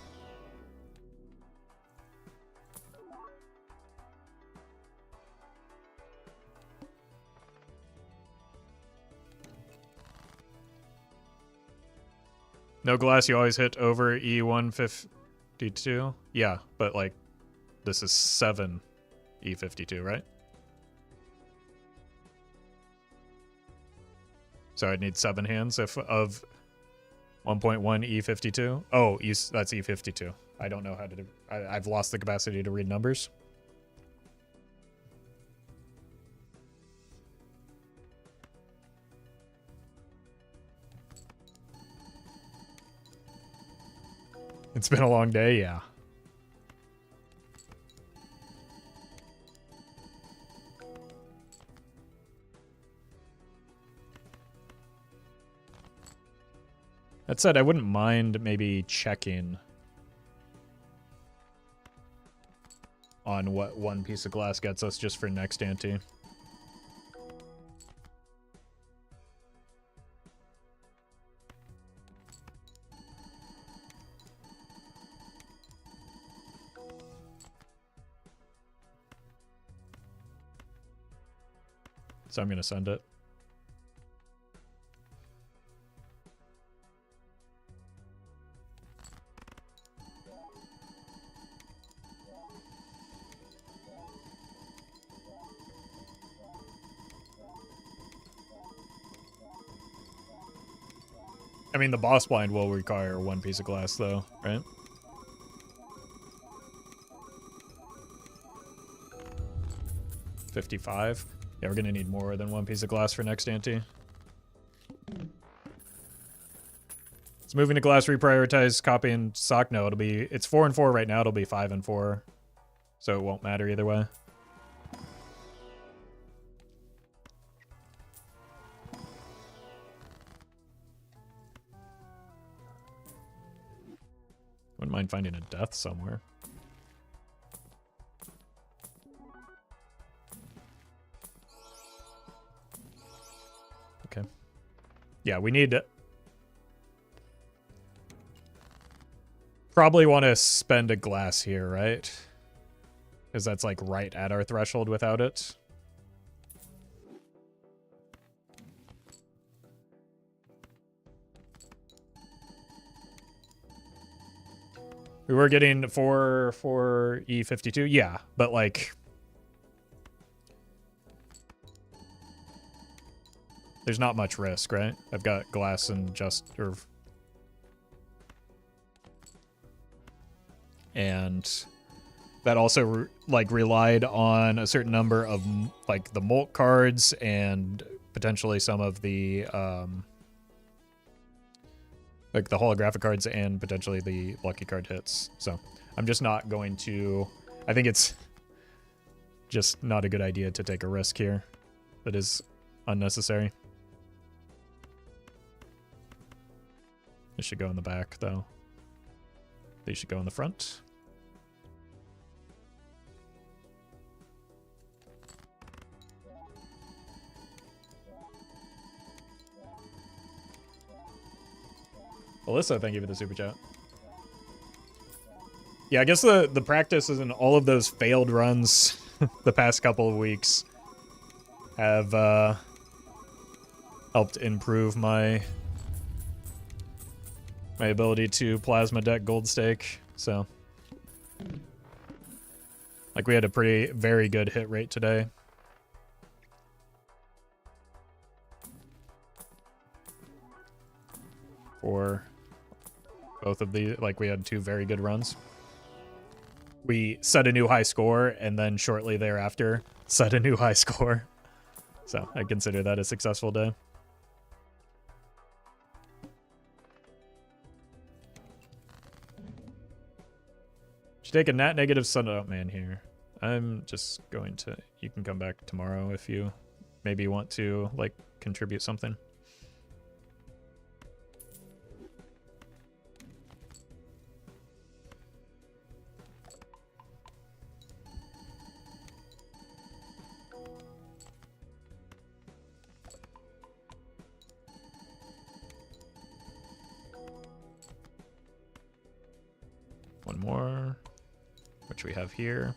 No glass, you always hit over E152? Yeah, but like, this is 7 E52, right? So I'd need 7 hands if of 1.1 E52. Oh, that's E52. I don't know how to do... I've lost the capacity to read numbers. It's been a long day, yeah. That said, I wouldn't mind maybe checking on what one piece of glass gets us just for next ante. So I'm going to send it. I mean, the boss blind will require one piece of glass, though, right? $55. Yeah, we're gonna need more than one piece of glass for next ante. It's moving to glass, reprioritize, copy, and sock. No, it's 4 and 4 right now. It'll be 5 and 4. So it won't matter either way. Wouldn't mind finding a death somewhere. Okay. Yeah, we need to... Probably want to spend a glass here, right? Because that's like right at our threshold without it. We were getting 4 E52. Yeah, but like... There's not much risk, right? I've got glass and and that also relied on a certain number of like the molt cards and potentially some of the like the holographic cards and potentially the lucky card hits. So I'm just not going to... I think it's just not a good idea to take a risk here that is unnecessary. This should go in the back, though. These should go in the front. Alyssa, thank you for the super chat. Yeah, I guess the practice is in all of those failed runs the past couple of weeks have helped improve my ability to plasma deck gold stake. So, like, we had a very good hit rate today. For both of the, like, we had 2 very good runs. We set a new high score, and then shortly thereafter, set a new high score. So, I consider that a successful day. Should take a nat negative sundown man here. I'm just going to... You can come back tomorrow if you maybe want to, like, contribute something. One more, which we have here.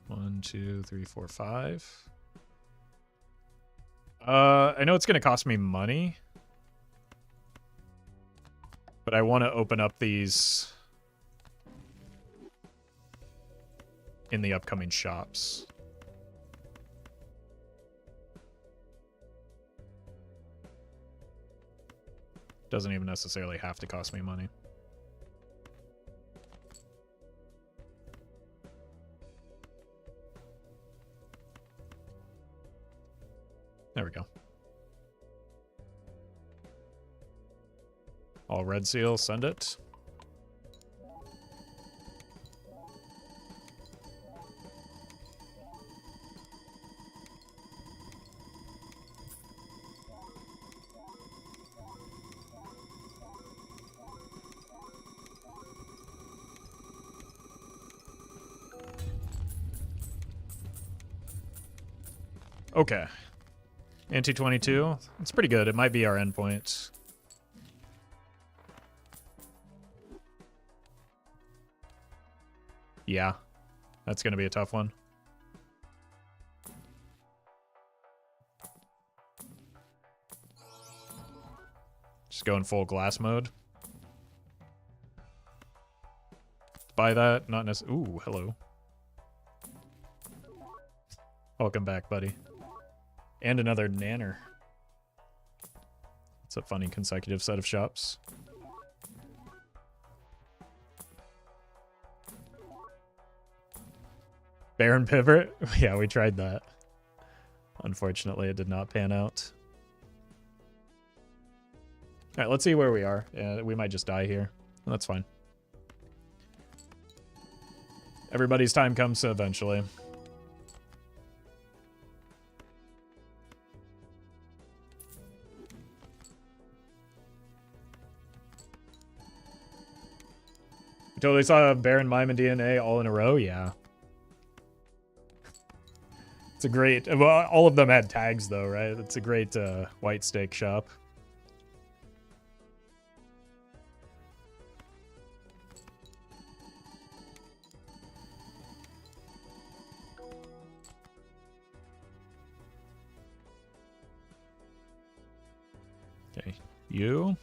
One, two, three, four, five. I know it's going to cost me money, but I want to open up these in the upcoming shops. Doesn't even necessarily have to cost me money. There we go. All red seal, send it. Okay. Anti-22. It's pretty good. It might be our endpoint. Yeah. That's going to be a tough one. Just go in full glass mode. Buy that. Not necessarily. Ooh, hello. Welcome back, buddy. And another nanner. It's a funny consecutive set of shops. Baron pivot? Yeah, we tried that. Unfortunately, it did not pan out. Alright, let's see where we are. Yeah, we might just die here. That's fine. Everybody's time comes eventually. We totally saw Baron, Mime, and DNA all in a row. Yeah. It's a great... Well, all of them had tags, though, right? It's a great white stake shop. Okay. You...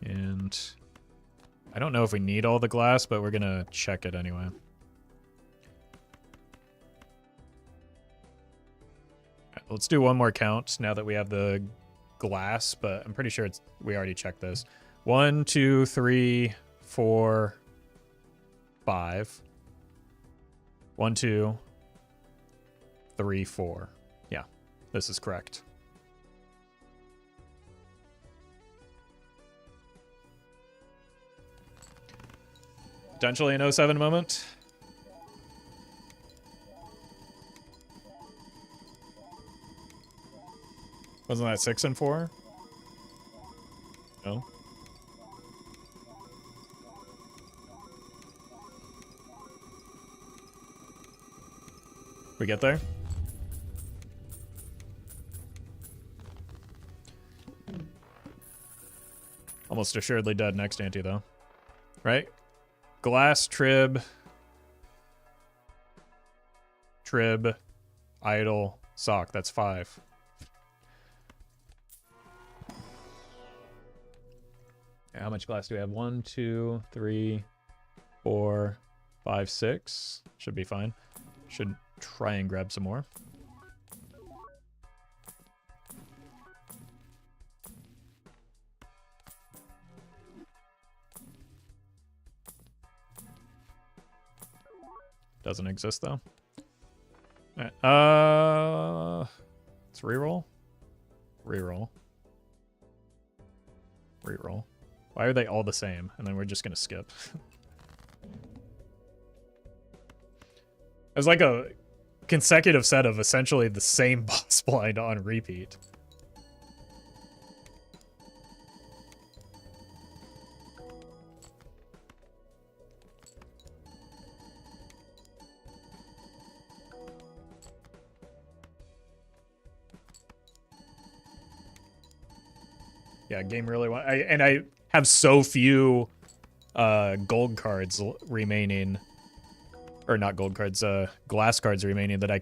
And I don't know if we need all the glass, but we're gonna check it anyway. Right, let's do one more count now that we have the glass, but I'm pretty sure we already checked this. 1, 2, 3, 4, 5. 1, 2, 3, 4. Yeah, this is correct. Potentially an 07 moment. Wasn't that 6 and 4? No. We get there? Almost assuredly dead next ante, though. Right? Glass, trib, idle, sock. That's 5. How much glass do we have? 1, 2, 3, 4, 5, 6. Should be fine. Should try and grab some more. Doesn't exist though. All right. Let's reroll. Reroll. Reroll. Why are they all the same? And then we're just gonna skip. It's like a consecutive set of essentially the same boss blind on repeat. Yeah, game really won. I have so few gold cards remaining, or not gold cards, glass cards remaining that I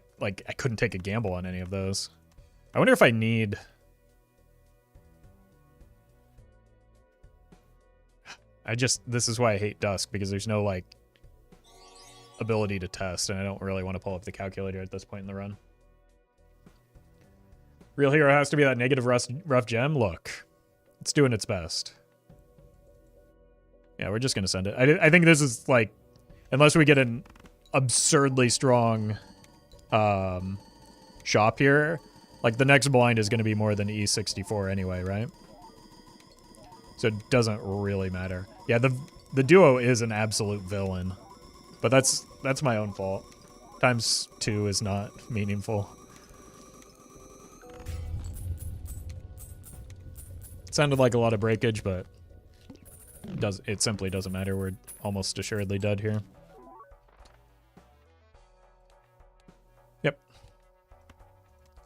couldn't take a gamble on any of those. I wonder if I need. This is why I hate Dusk, because there's no like ability to test, and I don't really want to pull up the calculator at this point in the run. Real hero has to be that negative rough gem. Look. It's doing its best. Yeah, we're just going to send it. I think this is, like, unless we get an absurdly strong shop here, like, the next blind is going to be more than E64 anyway, right? So it doesn't really matter. Yeah, the duo is an absolute villain. But that's my own fault. Times 2 is not meaningful. Sounded like a lot of breakage, but it simply doesn't matter. We're almost assuredly dead here. Yep.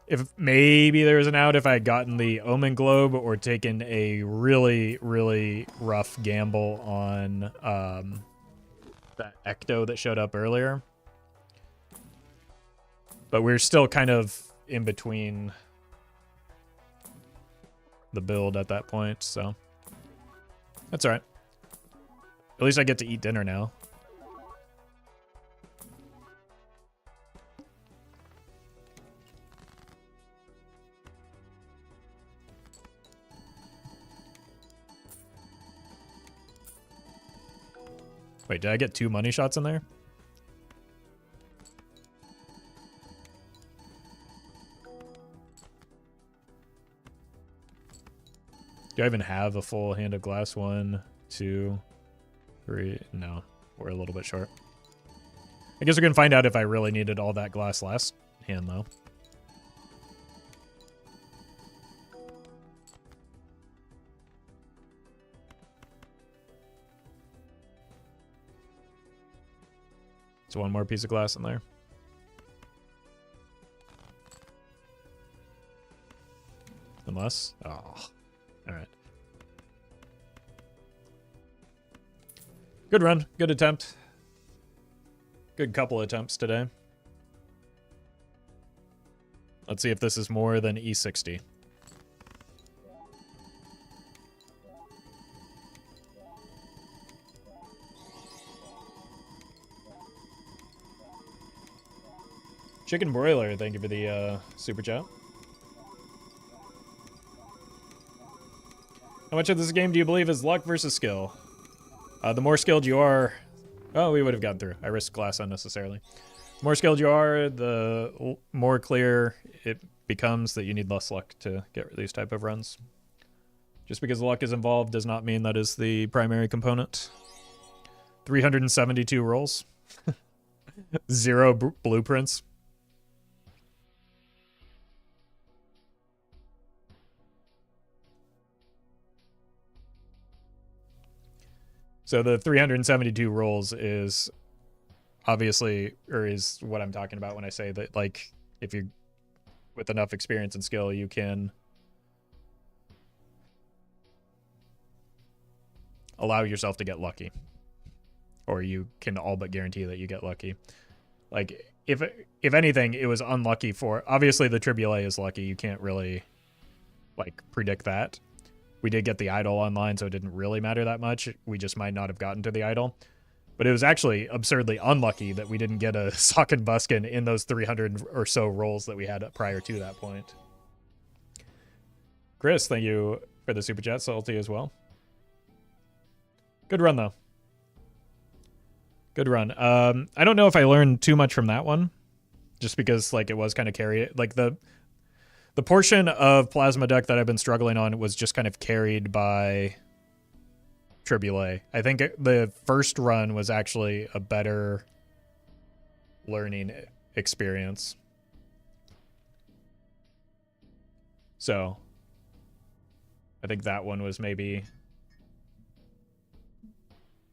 If maybe there was an out if I had gotten the Omen Globe or taken a really, really rough gamble on that Ecto that showed up earlier. But we're still kind of in between the build at that point, so that's all right. At least I get to eat dinner now. Wait, did I get 2 money shots in there? Do I even have a full hand of glass? 1, 2, 3. No, we're a little bit short. I guess we can find out if I really needed all that glass last hand, though. So one more piece of glass in there. Unless? Oh. Alright. Good run. Good attempt. Good couple attempts today. Let's see if this is more than E60. Chicken Broiler, thank you for the super chat. How much of this game do you believe is luck versus skill? The more skilled you are... Oh, we would have gotten through. I risked glass unnecessarily. The more skilled you are, the more clear it becomes that you need less luck to get these type of runs. Just because luck is involved does not mean that is the primary component. 372 rolls. 0 blueprints. So the 372 rolls is obviously, or is what I'm talking about when I say that, like, if you're with enough experience and skill, you can allow yourself to get lucky. Or you can all but guarantee that you get lucky. Like, if anything, it was unlucky for... Obviously, the Tribule is lucky. You can't really, like, predict that. We did get the idol online, so it didn't really matter that much. We just might not have gotten to the idol. But it was actually absurdly unlucky that we didn't get a Sock and Buskin in those 300 or so rolls that we had prior to that point. Chris, thank you for the super chat. Salty as well. Good run, though. Good run. I don't know if I learned too much from that one. Just because, like, it was kind of carry... Like, the portion of Plasma Deck that I've been struggling on was just kind of carried by Tribule. I think the first run was actually a better learning experience. So, I think that one was maybe...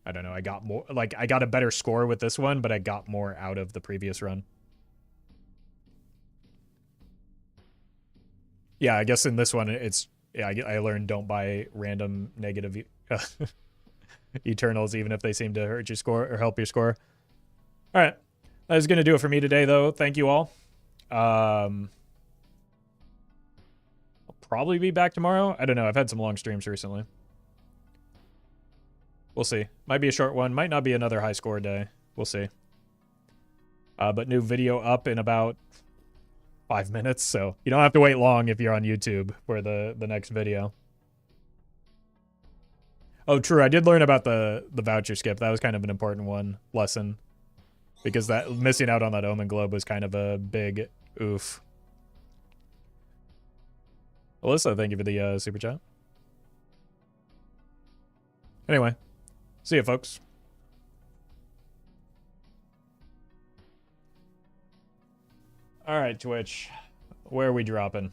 I don't know, I got more... Like, I got a better score with this one, but I got more out of the previous run. Yeah, I guess in this one, it's... Yeah, I learned don't buy random negative Eternals, even if they seem to hurt your score or help your score. All right. That is going to do it for me today, though. Thank you all. I'll probably be back tomorrow. I don't know. I've had some long streams recently. We'll see. Might be a short one. Might not be another high score day. We'll see. But new video up in about 5 minutes, so you don't have to wait long if you're on YouTube for the next video. Oh, true. I did learn about the voucher skip. That was kind of an important lesson. Because that missing out on that Omen Globe was kind of a big oof. Alyssa, thank you for the super chat. Anyway, see you, folks. All right, Twitch. Where are we dropping?